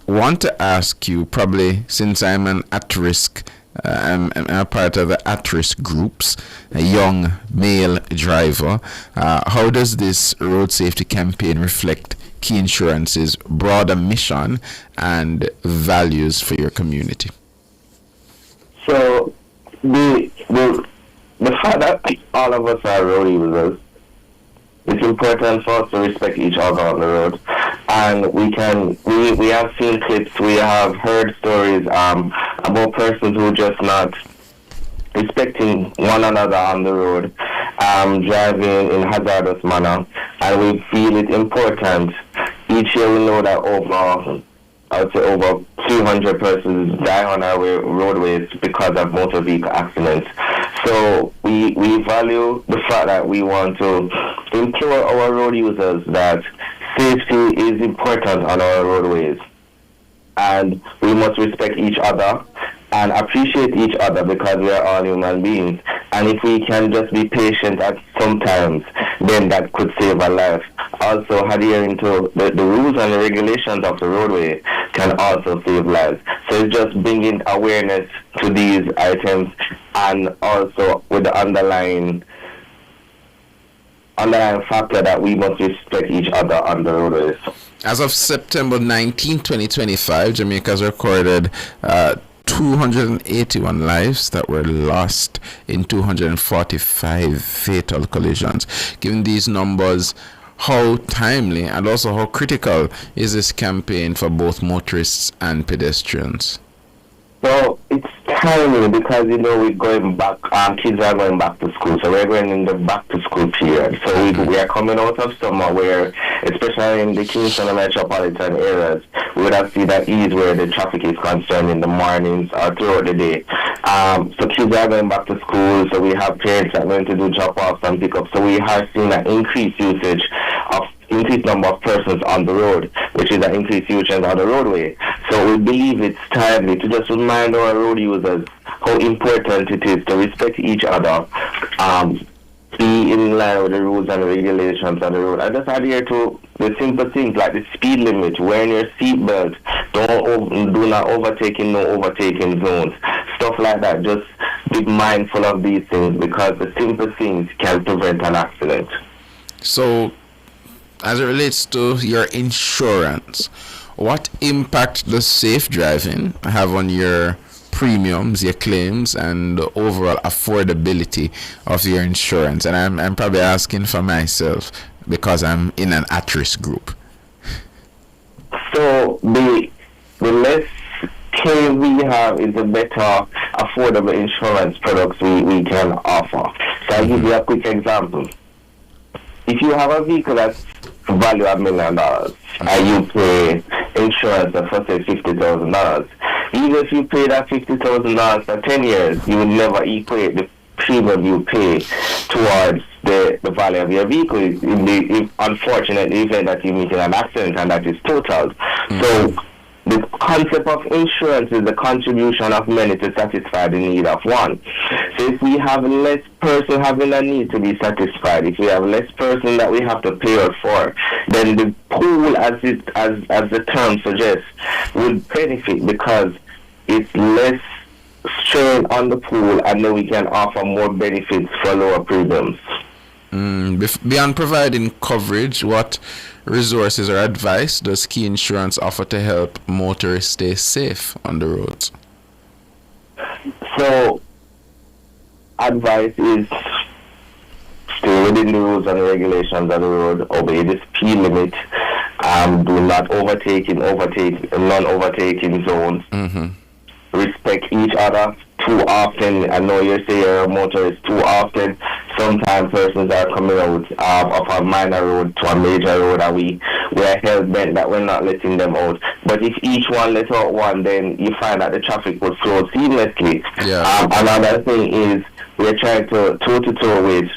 [SPEAKER 9] want to ask you, probably since I'm an at-risk I'm a part of the at-risk groups, a young male driver. How does this road safety campaign reflect Key Insurance's broader mission and values for your community?
[SPEAKER 25] So, the fact that all of us are road users, it's important for us to respect each other on the road. And we have seen clips, we have heard stories about persons who just not respecting one another on the road, driving in hazardous manner, and we feel it important. Each year we know that over 300 persons die on our roadways because of motor vehicle accidents. So we value the fact that we want to implore our road users that safety is important on our roadways, and we must respect each other and appreciate each other because we are all human beings. And if we can just be patient at some times, then that could save a life. Also, adhering to the rules and the regulations of the roadway can also save lives. So it's just bringing awareness to these items, and also with the underlying factor that we must respect each other on the roadways.
[SPEAKER 9] As of September 19, 2025, Jamaica has recorded 281 lives that were lost in 245 fatal collisions. Given these numbers, how timely and also how critical is this campaign for both motorists and pedestrians?
[SPEAKER 25] Well, it's timely because, we're going back, kids are going back to school, so we're going in the back to school period. So we are coming out of summer where, especially in the Kingston and metropolitan areas, we would have seen that ease where the traffic is concerned in the mornings or throughout the day. So kids are going back to school, so we have parents that are going to do drop-offs and pick-ups. So we have seen an increased number of persons on the road, which is an increased usage on the roadway. So we believe it's timely to just remind our road users how important it is to respect each other, be in line with the rules and regulations on the road, and just adhere to the simple things like the speed limit, wearing your seatbelt, do not overtake in no overtaking zones, stuff like that. Just be mindful of these things because the simple things can prevent an accident.
[SPEAKER 9] So, as it relates to your insurance, what impact does safe driving have on your premiums, your claims, and the overall affordability of your insurance. And I'm probably asking for myself because I'm in an at-risk group.
[SPEAKER 25] So the less claim we have is the better affordable insurance products we can offer. So I'll give you a quick example. If you have a vehicle that's valued at $1 million and you pay insurance for say $50,000, even if you pay that $50,000 for 10 years, you will never equate the premium you pay towards the value of your vehicle in the unfortunate event that you meet in an accident and that is totaled. So the concept of insurance is the contribution of many to satisfy the need of one. So if we have less person having a need to be satisfied, if we have less person that we have to pay out for, then the pool, as the term suggests, would benefit because it's less strain on the pool, and then we can offer more benefits for lower premiums.
[SPEAKER 9] Beyond providing coverage, what resources or advice does Key Insurance offer to help motorists stay safe on the roads?
[SPEAKER 25] So, advice is stay within the rules and regulations of the road, obey the speed limit, do not overtake in non-overtaking zones, respect each other. Too often, I know you say you're a motorist, too often, sometimes persons are coming out of a minor road to a major road, and we're hell-bent that we're not letting them out. But if each one let out one, then you find that the traffic will flow seamlessly. Another thing is we're trying to toe-to-toe with,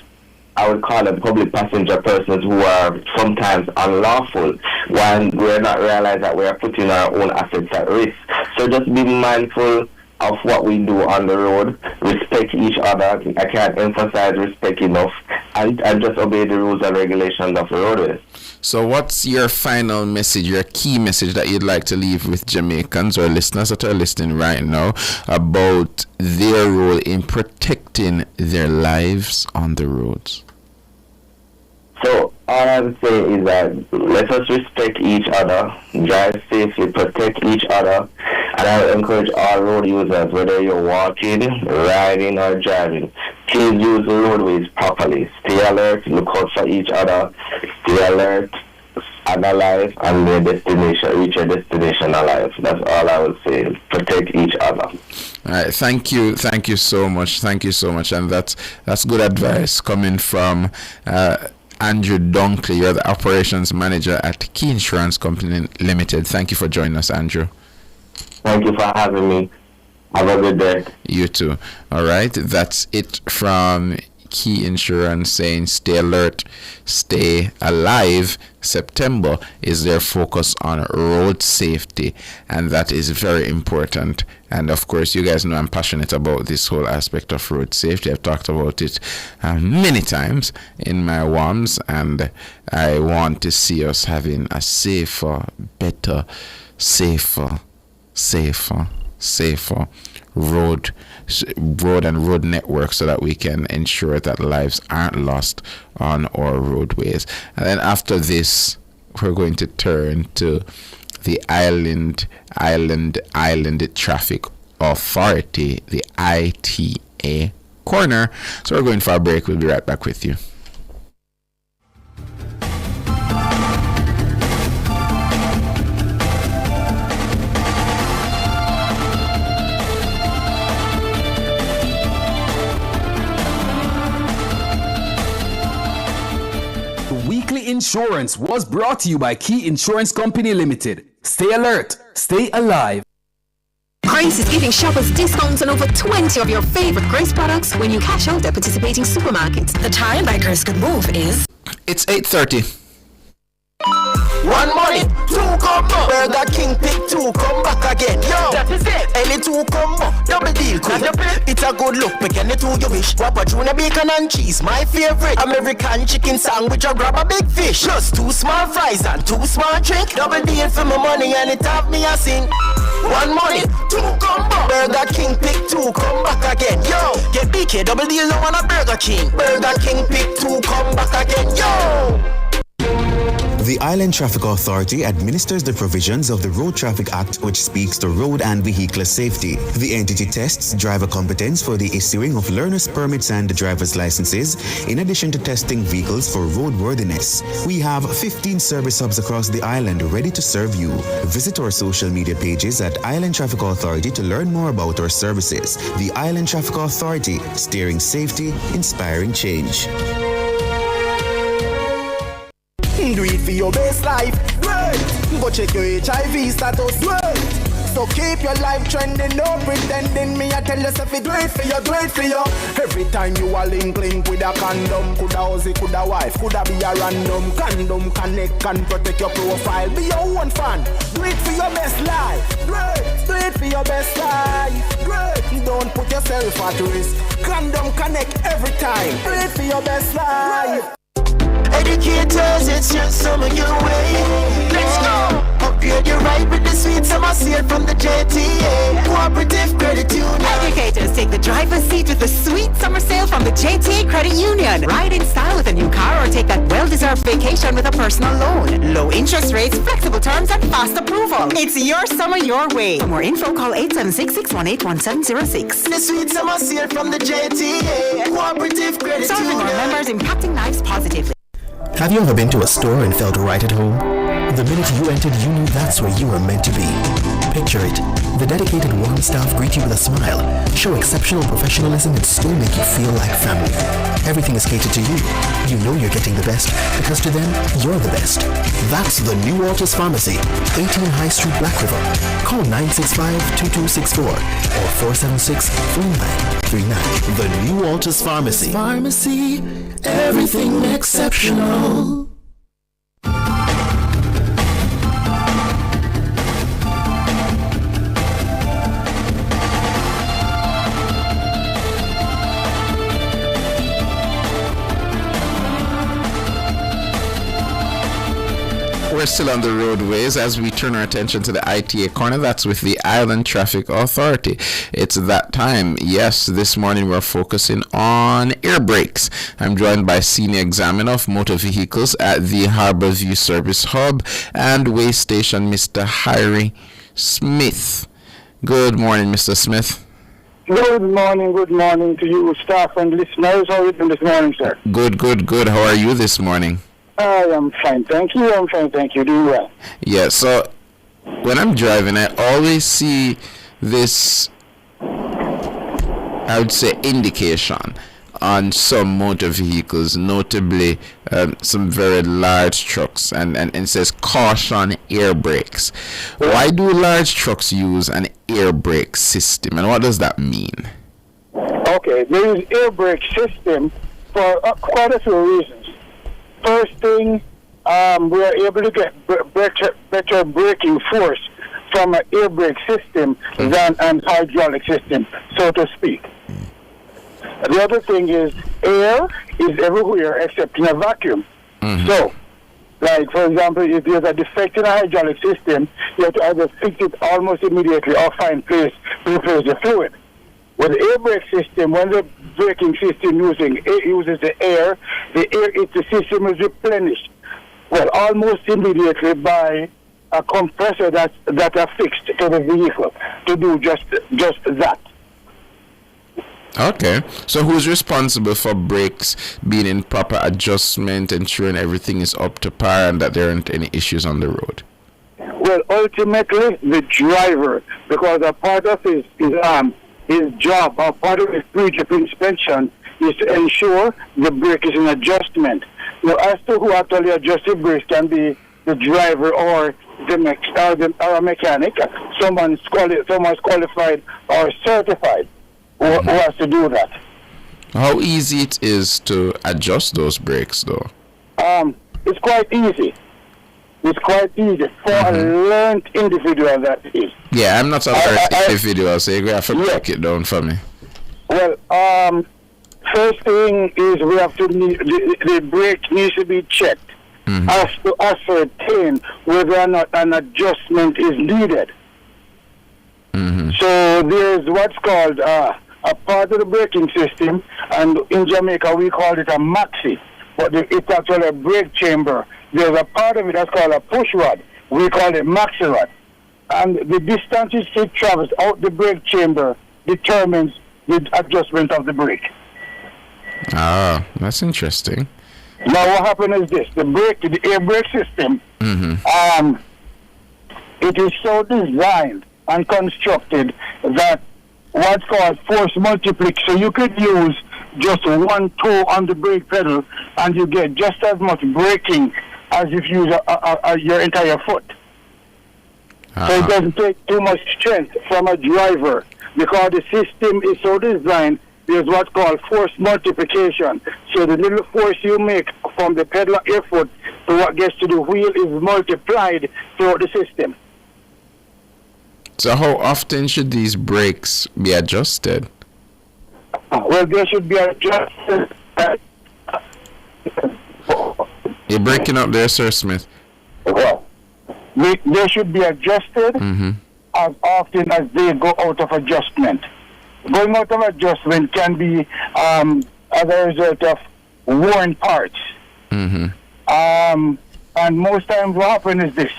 [SPEAKER 25] I would call them public passenger persons who are sometimes unlawful, when we're not realizing that we are putting our own assets at risk. So just be mindful of what we do on the road, respect each other. I can't emphasize respect enough, and just obey the rules and regulations of the roadways.
[SPEAKER 9] So what's your final message, your key message that you'd like to leave with Jamaicans or listeners that are listening right now about their role in protecting their lives on the roads?
[SPEAKER 25] So all I would say is that let us respect each other, drive safely, protect each other, and I would encourage all road users, whether you're walking, riding, or driving, please use the roadways properly. Stay alert, look out for each other, stay alert and alive, and reach your destination alive. That's all I would say. Protect each other.
[SPEAKER 9] All right, thank you so much, and that's good advice coming from Andrew Dunkley. You're the operations manager at Key Insurance Company Limited. Thank you for joining us, Andrew.
[SPEAKER 25] Thank you for having me. Have a good day.
[SPEAKER 9] You too. All right, that's it from Key Insurance saying stay alert, stay alive. September is their focus on road safety, and that is very important. And of course, you guys know I'm passionate about this whole aspect of road safety. I've talked about it many times in my WAMs, and I want to see us having a safer, better, safer road and road network, so that we can ensure that lives aren't lost on our roadways. And then after this, we're going to turn to the Island Traffic Authority, the ITA corner. So we're going for a break. We'll be right back with you.
[SPEAKER 14] Insurance was brought to you by Key Insurance Company Limited. Stay alert, stay alive.
[SPEAKER 10] Grace is giving shoppers discounts on over 20 of your favorite Grace products when you cash out at participating supermarkets. The time by Grace could move is...
[SPEAKER 9] It's 8:30.
[SPEAKER 23] One money, two combo. Burger King pick two, come back again. Yo, that is it. Any two combo, double deal quick. It's a good look, pick any two you wish. Whopper, tuna, bacon and cheese, my favorite. American chicken sandwich, or grab a big fish. Plus 2 small fries and 2 small drink. Double deal for my money and it have me a sing. One money, two combo. Burger King pick two, come back again. Yo, get BK, double deal now on a Burger King. Burger King pick two, come back again. Yo.
[SPEAKER 6] The Island Traffic Authority administers the provisions of the Road Traffic Act, which speaks to road and vehicular safety. The entity tests driver competence for the issuing of learner's permits and driver's licenses, in addition to testing vehicles for roadworthiness. We have 15 service hubs across the island ready to serve you. Visit our social media pages at Island Traffic Authority to learn more about our services. The Island Traffic Authority, steering safety, inspiring change.
[SPEAKER 23] Do it for your best life, right? Go check your HIV status, right? So keep your life trending, no pretending. Me, I tell you, if you do it for you, do it for you. Every time you are link with a condom, coulda Ozzy, coulda wife, coulda be a random. Condom connect and protect your profile. Be your own fan. Do it for your best life, right? Do it for your best life, right? Don't put yourself at risk. Condom connect every time. Do it for your best life. Right. Educators, it's your summer your way. Let's go! Upgrade your ride with the sweet summer sale from the JTA Cooperative Credit Union.
[SPEAKER 10] Educators, take the driver's seat with the sweet summer sale from the JTA Credit Union. Ride in style with a new car or take that well-deserved vacation with a personal loan. Low interest rates, flexible terms, and fast approval. It's your summer your way. For more info, call 876-618-1706.
[SPEAKER 23] The sweet summer sale from the JTA Cooperative Credit
[SPEAKER 10] Serving
[SPEAKER 23] Union.
[SPEAKER 10] our members, impacting lives positively.
[SPEAKER 6] Have you ever been to a store and felt right at home? The minute you entered, you knew that's where you were meant to be. Picture it. The dedicated warm staff greet you with a smile, show exceptional professionalism, and still make you feel like family. Everything is catered to you. You know you're getting the best, because to them, you're the best. That's the New Waters Pharmacy, 18 High Street, Black River. Call 965-2264 or 476-3939. The New Waters Pharmacy.
[SPEAKER 23] Pharmacy, everything exceptional.
[SPEAKER 9] We're still on the roadways as we turn our attention to the ITA corner. That's with the Island Traffic Authority. It's that time. Yes, this morning we're focusing on air brakes. I'm joined by Senior Examiner of Motor Vehicles at the Harborview Service Hub and Way Station, Mr. Harry Smith. Good morning, Mr. Smith.
[SPEAKER 15] Good morning to you, staff and listeners. How are you doing this morning, sir?
[SPEAKER 9] Good. How are you this morning?
[SPEAKER 15] I am fine, thank you. Doing well.
[SPEAKER 9] Yeah, so when I'm driving, I always see this, I would say, indication on some motor vehicles, notably some very large trucks, and it says caution air brakes. Why do large trucks use an air brake system, and what does that mean?
[SPEAKER 15] Okay, there is air brake system for quite a few reasons. First thing, we are able to get better braking force from an air brake system than an hydraulic system, so to speak. The other thing is air is everywhere except in a vacuum. So, like for example, if there's a defect in a hydraulic system, you have to either fix it almost immediately or find place to replace the fluid. With the air brake system, when the braking system uses the air, the system is replenished, well, almost immediately by a compressor that are fixed to the vehicle to do just that.
[SPEAKER 9] Okay, so who's responsible for brakes being in proper adjustment, ensuring everything is up to par and that there aren't any issues on the road?
[SPEAKER 15] Well, ultimately, the driver, because a part of his job, or part of his pre-trip inspection, is to ensure the brake is in adjustment. Now, as to who actually adjusts the brakes can be the driver or a mechanic, someone's qualified or certified who has to do that.
[SPEAKER 9] How easy it is to adjust those brakes, though?
[SPEAKER 15] It's quite easy. For a learned individual, that is.
[SPEAKER 9] Yeah, I'm not a learned individual, so you're going to have to break it down for me.
[SPEAKER 15] Well, first thing is we have to the brake needs to be checked as to ascertain whether or not an adjustment is needed. So there's what's called a part of the braking system, and in Jamaica we call it a maxi, but it's actually a brake chamber there's a part of it that's called a push rod. We call it maxi rod. And the distance it travels out the brake chamber determines the adjustment of the brake.
[SPEAKER 9] Ah, that's interesting.
[SPEAKER 15] Now what happens is this: the air brake system, it is so designed and constructed that what's called force multiplicity. So you could use just one toe on the brake pedal and you get just as much braking as if you use your entire foot. So it doesn't take too much strength from a driver because the system is so designed. There's what's called force multiplication. So the little force you make from the pedal of your foot to what gets to the wheel is multiplied throughout the system.
[SPEAKER 9] So how often should these brakes be adjusted?
[SPEAKER 15] Well, they should be adjusted.
[SPEAKER 9] You're breaking up there, Sir Smith.
[SPEAKER 15] Well, they should be adjusted as often as they go out of adjustment. Going out of adjustment can be as a result of worn parts. And most times what happens is this,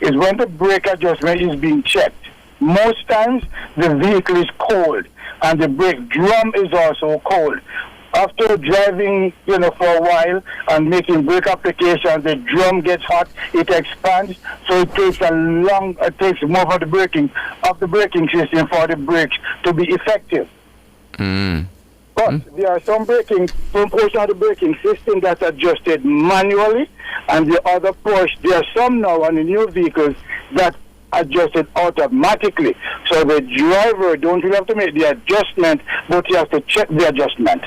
[SPEAKER 15] is when the brake adjustment is being checked, most times the vehicle is cold and the brake drum is also cold. After driving, for a while and making brake applications, the drum gets hot, it expands, so it takes more of the braking system for the brakes to be effective. But there are some portion of the braking system that's adjusted manually, and the other portion, there are some now on the new vehicles that adjusted automatically. So the driver don't really have to make the adjustment, but he has to check the adjustment.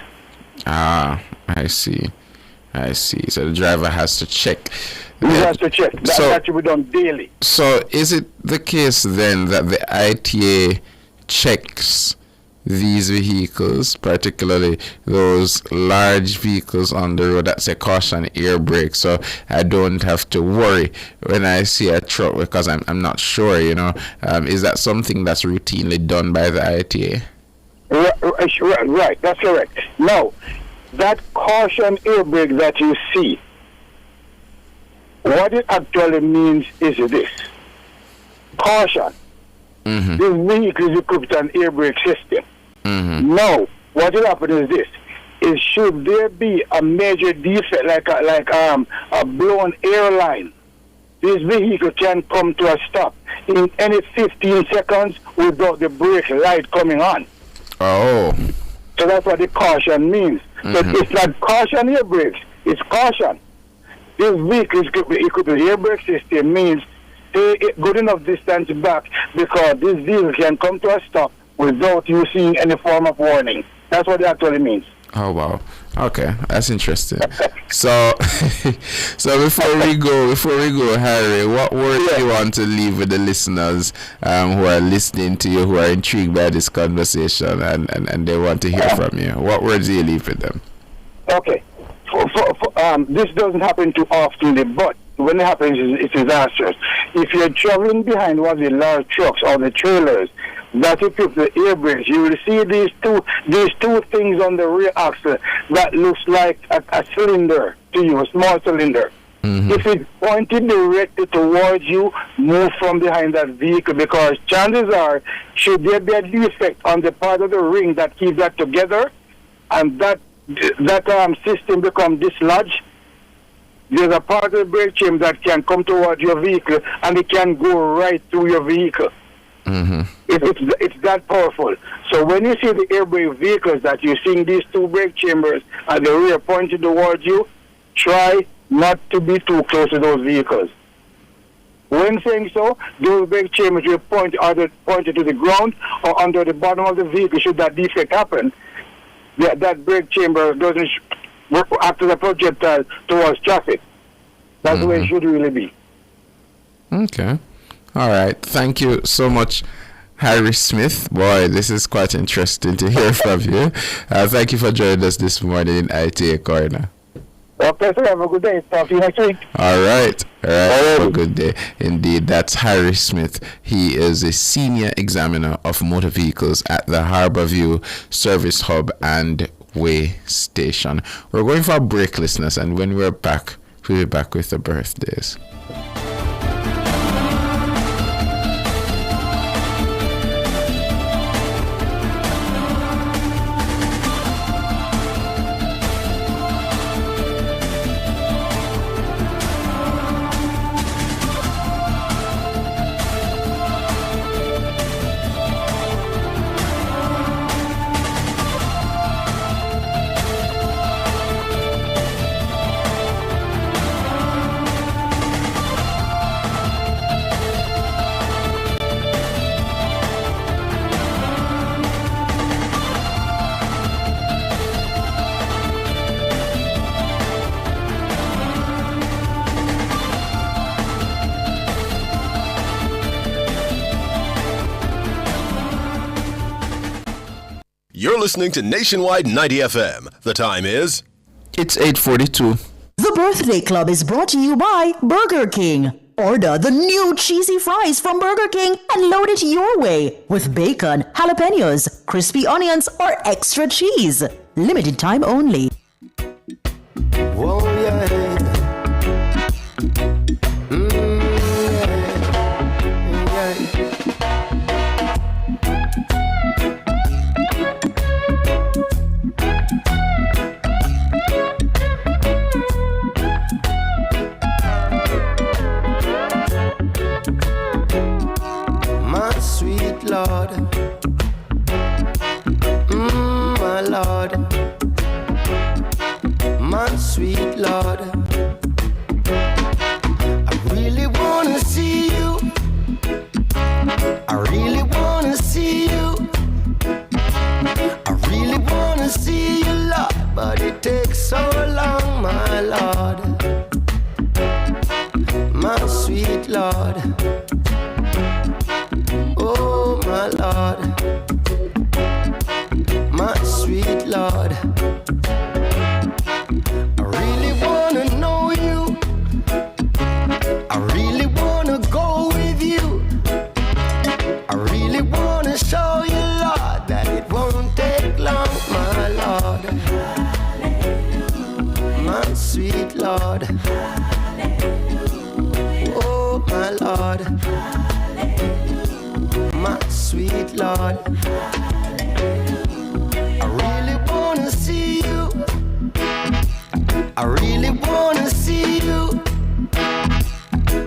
[SPEAKER 9] Ah, I see. So the driver has to check.
[SPEAKER 15] He has to check. That should be done daily.
[SPEAKER 9] So is it the case then that the ITA checks these vehicles, particularly those large vehicles on the road, that's a caution air brake, so I don't have to worry when I see a truck because I'm not sure, is that something that's routinely done by the ITA?
[SPEAKER 15] Right, that's correct. Now, that caution air brake that you see, what it actually means is this. Caution. This vehicle is equipped with an air brake system. Now, what will happen is this. Is should there be a major defect like a blown airline, this vehicle can come to a stop in any 15 seconds without the brake light coming on.
[SPEAKER 9] Oh.
[SPEAKER 15] So that's what the caution means. So it's not caution air brakes, it's caution. This vehicle is equipped with air brake system means stay good enough distance back because this vehicle can come to a stop without you seeing any form of warning. That's what it actually means.
[SPEAKER 9] Oh wow. Okay, that's interesting. So before we go, Harry, what word do you want to leave with the listeners who are listening to you, who are intrigued by this conversation and they want to hear from you? What words do you leave with them?
[SPEAKER 15] Okay. This doesn't happen too often, but when it happens, it's disastrous. If you're traveling behind one of the large trucks or the trailers that equip the air brakes, you will see these two things on the rear axle that looks like a cylinder to you, a small cylinder. If it's pointed directly towards you, move from behind that vehicle because chances are, should there be a defect on the part of the ring that keeps that together, and that system become dislodged, there's a part of the brake chamber that can come towards your vehicle and it can go right through your vehicle. It's that powerful. So when you see the air brake vehicles that you're seeing these two brake chambers at the rear pointed towards you, try not to be too close to those vehicles. When saying so, those brake chambers will point either pointed to the ground or under the bottom of the vehicle should that defect happen. That brake chamber doesn't act as a projectile towards traffic. That's the way it should really be.
[SPEAKER 9] Okay. All right. Thank you so much, Harry Smith. Boy, this is quite interesting to hear from you. Thank you for joining us this morning in ITA Corner.
[SPEAKER 15] Okay, sir. Have a good day. Talk to you next week.
[SPEAKER 9] All right. Have a good day. Indeed, that's Harry Smith. He is a senior examiner of motor vehicles at the Harborview Service Hub and Way Station. We're going for a break, listeners, and when we're back, We'll be back with the birthdays.
[SPEAKER 24] You're listening to Nationwide 90 FM. The time is...
[SPEAKER 9] It's 8:42.
[SPEAKER 12] The Birthday Club is brought to you by Burger King. Order the new cheesy fries from Burger King and load it your way with bacon, jalapenos, crispy onions, or extra cheese. Limited time only.
[SPEAKER 23] Whoa, yeah. Lord, my Lord, my sweet Lord, I really wanna see you, I really wanna see you, I really wanna see you, Lord, but it takes so long, my Lord, my sweet Lord. Oh, my Lord, my sweet Lord, I really wanna know you, I really wanna go with you, I really wanna show you, Lord, that it won't take long, my Lord, my sweet Lord, oh, my Lord, my sweet Lord, I really wanna see you, I really wanna see you,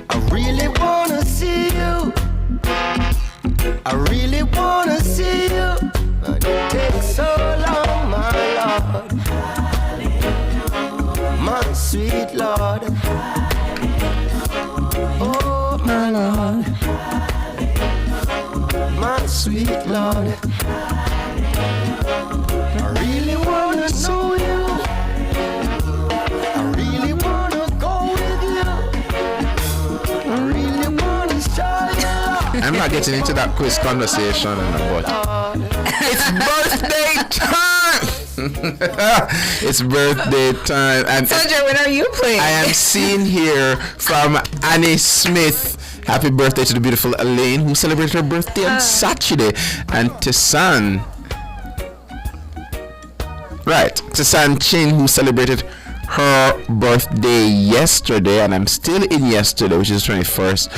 [SPEAKER 23] I really wanna see you, I really wanna see you, but it takes so long, my Lord, my sweet Lord, oh, my Lord, my sweet Lord, I really wanna know you, I really wanna go with you, I really wanna show you.
[SPEAKER 9] I'm not getting into that quiz conversation, but it's birthday time. It's birthday time, and
[SPEAKER 4] Sandra, when are you playing?
[SPEAKER 9] I am seeing here from Annie Smith. Happy birthday to the beautiful Elaine, who celebrated her birthday on Saturday. And Tisan Chin, who celebrated her birthday yesterday. And I'm still in yesterday, which is 21st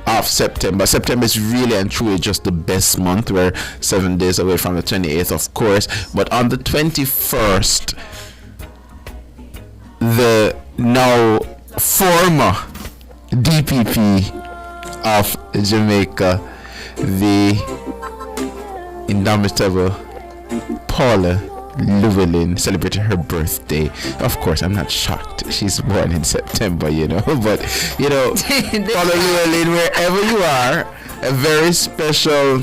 [SPEAKER 9] of September. September is really and truly just the best month. We're 7 days away from the 28th, of course. But on the 21st, the now former DPP of Jamaica, the indomitable Paula Llewellyn, celebrated her birthday. Of course, I'm not shocked. She's born in September, but Paula Llewellyn, wherever you are, a very special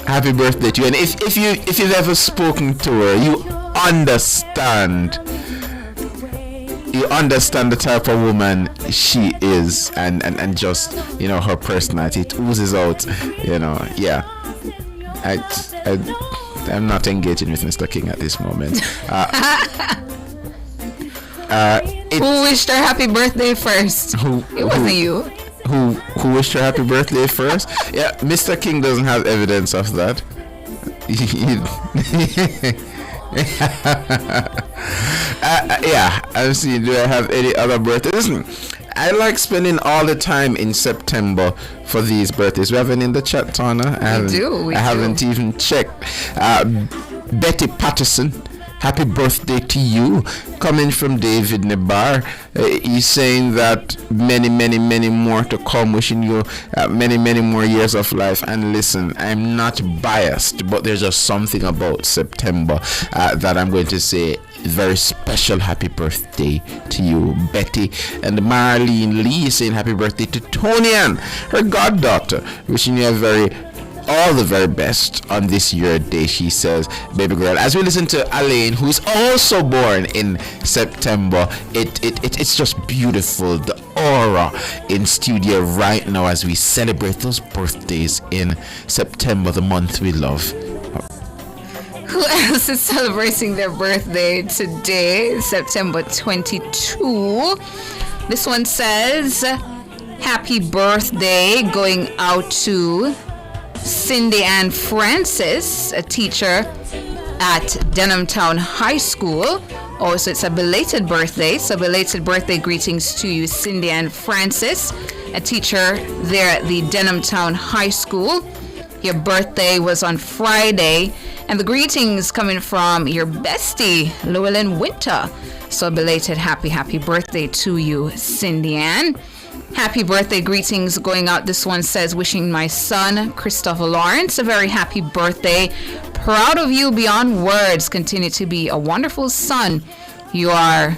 [SPEAKER 9] happy birthday to you. And if you've ever spoken to her, you understand the type of woman she is, and just her personality, it oozes out. I'm not engaging with Mr. King at this moment.
[SPEAKER 4] Who wished her happy birthday first? It wasn't you.
[SPEAKER 9] Who wished her happy birthday first? Yeah, Mr. King doesn't have evidence of that. Yeah, I'm seeing. Do I have any other birthdays? Listen, I like spending all the time in September for these birthdays. We have any in the chat, Tana? I haven't even checked. Betty Patterson, happy birthday to you. Coming from David Nebar, he's saying that many more to come, wishing you many more years of life. And listen, I'm not biased, but there's just something about September that I'm going to say very special happy birthday to you, Betty. And Marlene Lee is saying happy birthday to Tonian, her goddaughter, wishing you all the very best on this your day, she says, baby girl. As we listen to Alain, who is also born in September, it's just beautiful, the aura in studio right now as we celebrate those birthdays in September, the month we love.
[SPEAKER 4] Who else is celebrating their birthday today, September 22? This one says, happy birthday going out to Cindy Ann Francis, a teacher at Denham Town High School. Also, it's a belated birthday. So belated birthday greetings to you, Cindy Ann Francis, a teacher there at the Denham Town High School. Your birthday was on Friday. And the greetings coming from your bestie, Llewellyn Winter. So belated happy birthday to you, Cindy Ann. Happy birthday greetings going out. This one says, wishing my son, Christopher Lawrence, a very happy birthday. Proud of you beyond words. Continue to be a wonderful son. You are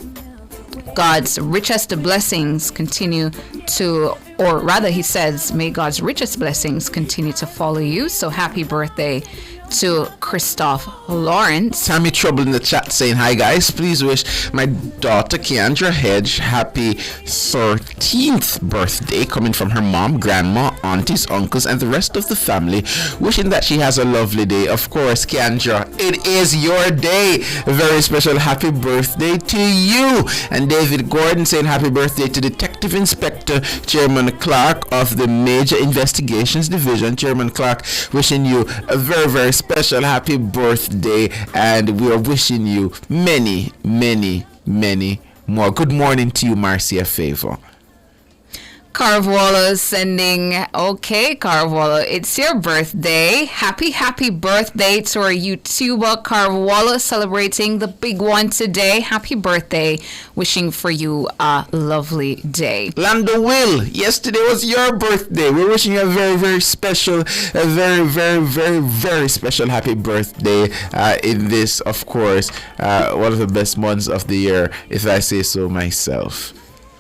[SPEAKER 4] God's richest blessings continue to, or rather he says, may God's richest blessings continue to follow you. So happy birthday to Christoph Lawrence.
[SPEAKER 9] Tammy Trouble in the chat saying, hi guys, please wish my daughter Keandra Hedge happy 13th birthday, coming from her mom, grandma, aunties, uncles, and the rest of the family, wishing that she has a lovely day. Of course, Keandra, it is your day. A very special happy birthday to you. And David Gordon saying happy birthday to Detective Inspector Chairman Clark of the Major Investigations Division. Chairman Clark, wishing you a very special happy birthday, and we are wishing you many more. Good morning to you, Marcia Favor.
[SPEAKER 4] Carvalho sending, okay, Carvalho, it's your birthday. Happy birthday to our YouTuber Carvalho, celebrating the big one today. Happy birthday. Wishing for you a lovely day.
[SPEAKER 9] Lando Will, yesterday was your birthday. We're wishing you a very special, a very special happy birthday in this, of course, one of the best months of the year, if I say so myself.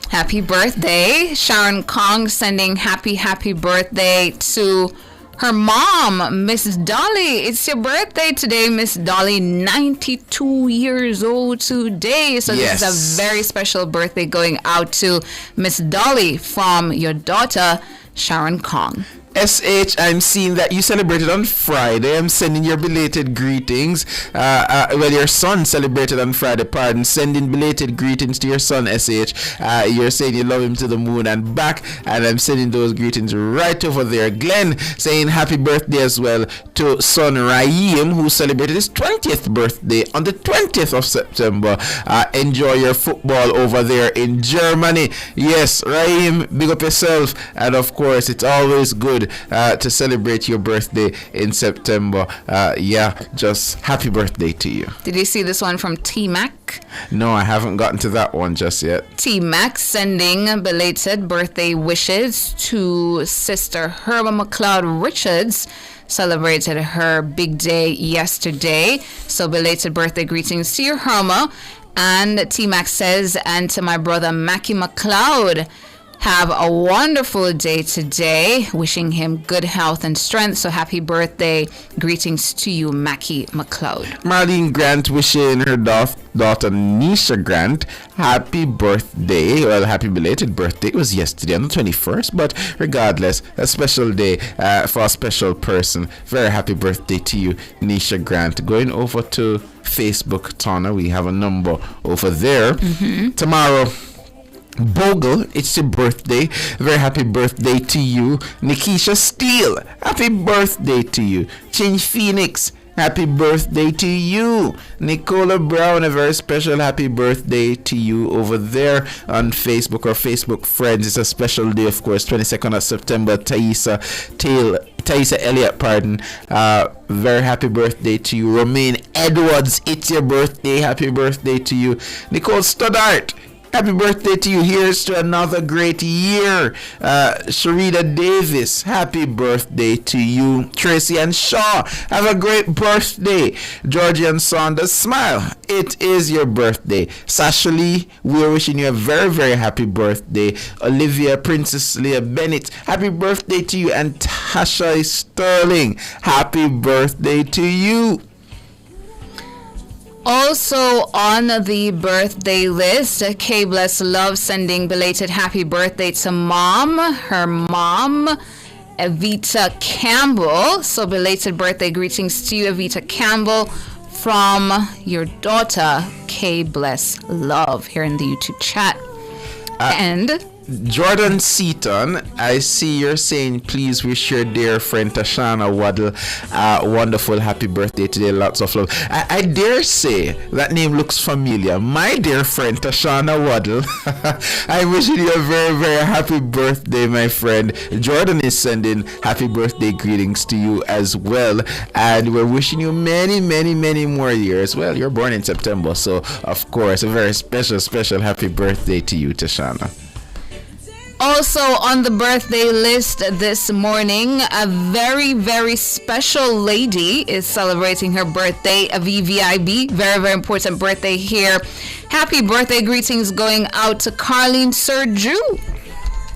[SPEAKER 4] Happy birthday. Sharon Kong sending happy birthday to her mom, Miss Dolly. It's your birthday today, Miss Dolly. 92 years old today. So yes, this is a very special birthday going out to Miss Dolly from your daughter, Sharon Kong.
[SPEAKER 9] SH, I'm seeing that you celebrated on Friday. I'm sending your belated greetings. Well, your son celebrated on Friday, pardon. Sending belated greetings to your son, SH. You're saying you love him to the moon and back, and I'm sending those greetings right over there. Glenn saying happy birthday as well to son Raheem, who celebrated his 20th birthday on the 20th of September. Enjoy your football over there in Germany. Yes, Raheem, big up yourself. And of course, it's always good to celebrate your birthday in September. Just happy birthday to you.
[SPEAKER 4] Did you see this one from T-Mac?
[SPEAKER 9] No, I haven't gotten to that one just yet.
[SPEAKER 4] T-Mac sending belated birthday wishes to sister Herma McLeod Richards. Celebrated her big day yesterday. So belated birthday greetings to your Herma. And T-Mac says, and to my brother Mackie McLeod, have a wonderful day today. Wishing him good health and strength. So happy birthday. Greetings to you, Mackie McLeod.
[SPEAKER 9] Marlene Grant wishing her daughter Nisha Grant happy birthday. Well, happy belated birthday. It was yesterday on the 21st, but regardless, a special day for a special person. Very happy birthday to you, Nisha Grant. Going over to Facebook, Tana, we have a number over there. Tomorrow, Bogle, it's your birthday. Very happy birthday to you. Nikisha Steele, happy birthday to you. Change Phoenix, happy birthday to you. Nicola Brown, a very special happy birthday to you over there on Facebook or Facebook Friends. It's a special day, of course, 22nd of September. Thaisa Elliott, very happy birthday to you. Romaine Edwards, it's your birthday. Happy birthday to you. Nicole Stoddart, happy birthday to you. Here's to another great year. Sharita Davis, happy birthday to you. Tracy and Shaw, have a great birthday. Georgian Saunders, smile. It is your birthday. Sasha Lee, we're wishing you a very, very happy birthday. Olivia Princess Leah Bennett, happy birthday to you. And Tasha Sterling, happy birthday to you.
[SPEAKER 4] Also on the birthday list, K Bless Love sending belated happy birthday to mom, her mom, Evita Campbell. So belated birthday greetings to you, Evita Campbell, from your daughter, K Bless Love, here in the YouTube chat. And
[SPEAKER 9] Jordan Seaton, I see you're saying please wish your dear friend Tashana Waddle wonderful happy birthday today. Lots of love. I dare say that name looks familiar. My dear friend Tashana Waddle, I'm wishing you a very, very happy birthday, my friend. Jordan is sending happy birthday greetings to you as well, and we're wishing you many, many, many more years. Well, you're born in September, so of course a very special happy birthday to you, Tashana.
[SPEAKER 4] Also on the birthday list this morning, a very, very special lady is celebrating her birthday, a VVIB. Very, very important birthday here. Happy birthday greetings going out to Carlene Serju.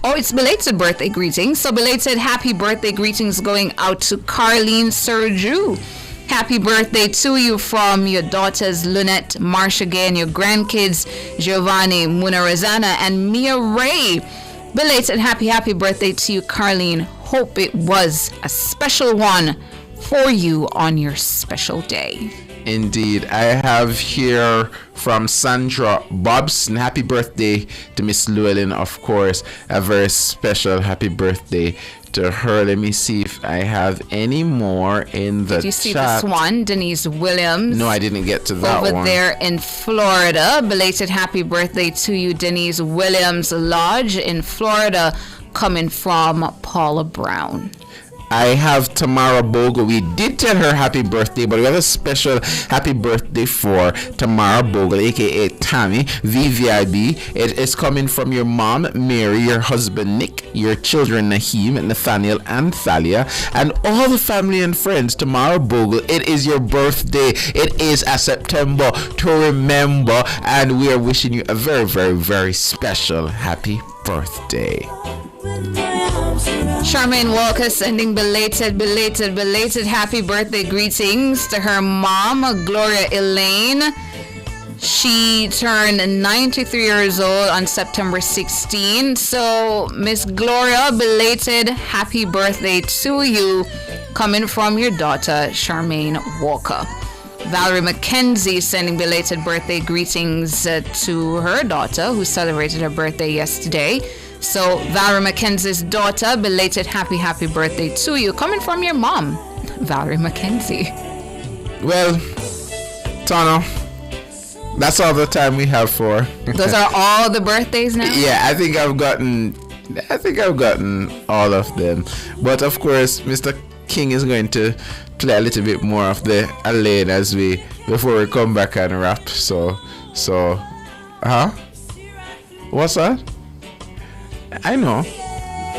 [SPEAKER 4] Oh, it's belated birthday greetings. So belated happy birthday greetings going out to Carlene Serju. Happy birthday to you from your daughters Lynette, Marsha Gay, and your grandkids Giovanni, Muna Rozana, and Mia Ray. Belated happy birthday to you, Carlene. Hope it was a special one for you on your special day.
[SPEAKER 9] Indeed. I have here from Sandra Bobson, happy birthday to Miss Llewellyn, of course. A very special happy birthday to her. Let me see if I have any more in the chat.
[SPEAKER 4] Did you see this one? Denise Williams.
[SPEAKER 9] No, I didn't get to that one.
[SPEAKER 4] Over there in Florida. Belated happy birthday to you, Denise Williams Lodge in Florida, coming from Paula Brown.
[SPEAKER 9] I have Tamara Bogle. We did tell her happy birthday, but we have a special happy birthday for Tamara Bogle, aka Tammy, VVIB. It is coming from your mom, Mary, your husband, Nick, your children, Naheem, Nathaniel, and Thalia, and all the family and friends. Tamara Bogle, it is your birthday. It is a September to remember, and we are wishing you a very, very, very special happy birthday.
[SPEAKER 4] Charmaine Walker sending belated happy birthday greetings to her mom, Gloria Elaine. She turned 93 years old on September 16. So, Miss Gloria, belated happy birthday to you, coming from your daughter, Charmaine Walker. Valerie McKenzie sending belated birthday greetings to her daughter, who celebrated her birthday yesterday. So, Valerie McKenzie's daughter, belated happy birthday to you, coming from your mom, Valerie McKenzie.
[SPEAKER 9] Well, Tono, that's all the time we have for.
[SPEAKER 4] Those are all the birthdays now?
[SPEAKER 9] Yeah, I think I've gotten all of them. But of course, Mr. King is going to play a little bit more of the Alain before we come back and wrap. So, what's that? I know.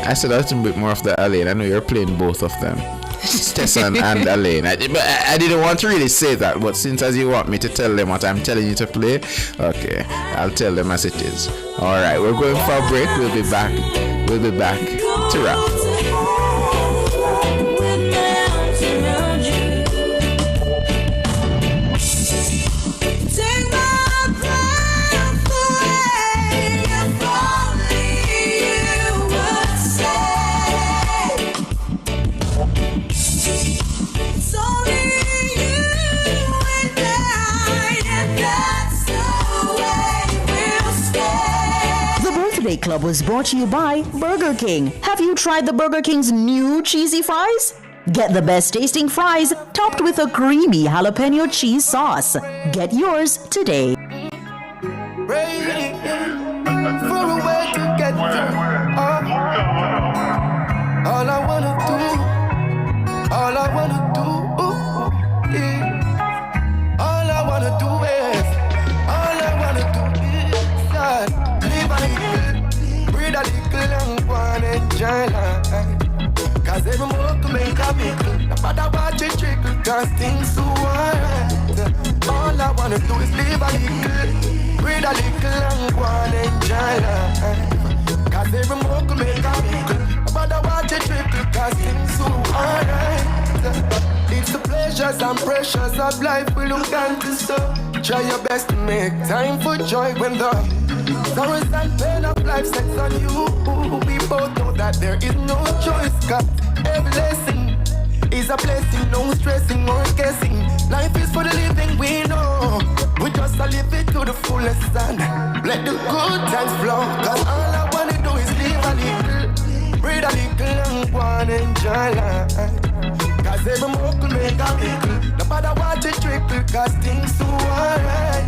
[SPEAKER 9] I said a little bit more of the Alain. I know you're playing both of them, Tessan and Alain. I didn't want to really say that, but since as you want me to tell them what I'm telling you to play, okay, I'll tell them as it is. All right, we're going for a break. We'll be back to wrap.
[SPEAKER 12] Club was brought to you by Burger King. Have you tried the Burger King's new cheesy fries? Get the best tasting fries topped with a creamy jalapeno cheese sauce. Get yours today.
[SPEAKER 23] All I wanna do, all I wanna do, yeah. All I wanna do is live a little, breathe a little, and go and enjoy life. Cause every move to make a mickle, no matter what you trickle, cause things so alright. All I wanna do is live a little, breathe a little, and go and enjoy life. Cause every move to make a mickle, no matter what you trickle, cause things so alright. It's the pleasures and pressures of life we look down to, so try your best to make time for joy when the sorrows and pain of life sets on you. We both know that there is no choice, cause every lesson is a blessing. No stressing or guessing, life is for the living, we know. We just live it to the fullest and let the good times flow. Cause all I wanna do is live a little, breathe a little, and go and enjoy life. Cause every move could make a mickle, no matter what you trickle, cause things so alright.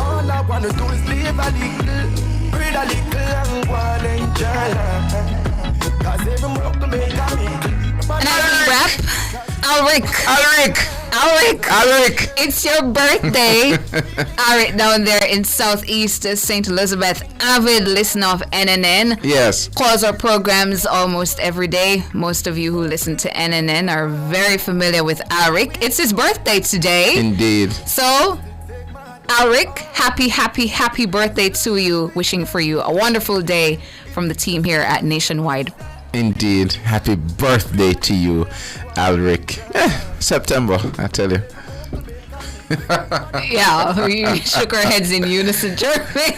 [SPEAKER 23] All I wanna do is live a little, breathe a little, and go and enjoy life. Cause every move could make a mickle.
[SPEAKER 4] And I rap, Alric, it's your birthday. Alric down there in Southeast St. Elizabeth, avid listener of NNN.
[SPEAKER 9] Yes.
[SPEAKER 4] Calls our programs almost every day. Most of you who listen to NNN are very familiar with Alric. It's his birthday today.
[SPEAKER 9] Indeed.
[SPEAKER 4] So, Alric, happy birthday to you. Wishing for you a wonderful day from the team here at Nationwide.
[SPEAKER 9] Indeed. Happy birthday to you, Alric. September, I tell you.
[SPEAKER 4] Yeah, we shook our heads in unison, Jeremy.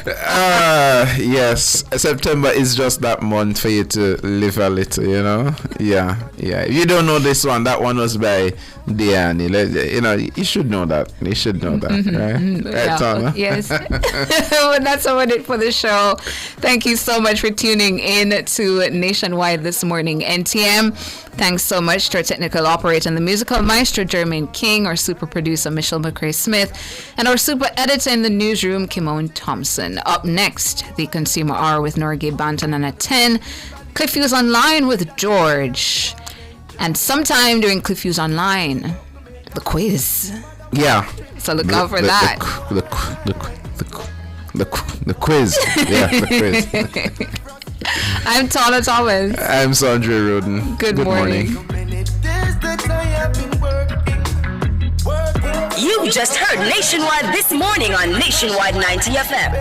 [SPEAKER 9] Yes, September is just that month for you to live a little, you know. Yeah. If you don't know this one, that one was by Diani. You know, you should know that. You should know that, right? Right, Tana?
[SPEAKER 4] Yes. Well, that's about it for the show. Thank you so much for tuning in to Nationwide this morning. NTM, thanks so much to our technical operator and the musical maestro, Jermaine King, our super producer, Michelle McCrae Smith, and our super editor in the newsroom, Kimone Thompson. Up next, the Consumer Hour with Norgay Banton, and at 10, Cliff Views Online with George. And sometime during Cliff Views Online, the quiz.
[SPEAKER 9] Yeah.
[SPEAKER 4] So look out for that.
[SPEAKER 9] The quiz. Yeah, the quiz.
[SPEAKER 4] I'm Tana Thomas.
[SPEAKER 9] I'm Sandra Roden.
[SPEAKER 4] Good morning.
[SPEAKER 1] You just heard Nationwide this morning on Nationwide 90 FM.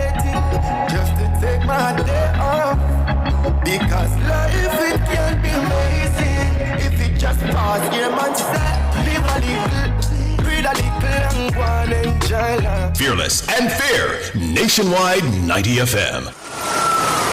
[SPEAKER 23] Just to take my day off, because life it can be amazing if it just pass here, man. Live a little, breathe a little, and go and enjoy life.
[SPEAKER 24] Fearless and fair. Nationwide 90 FM.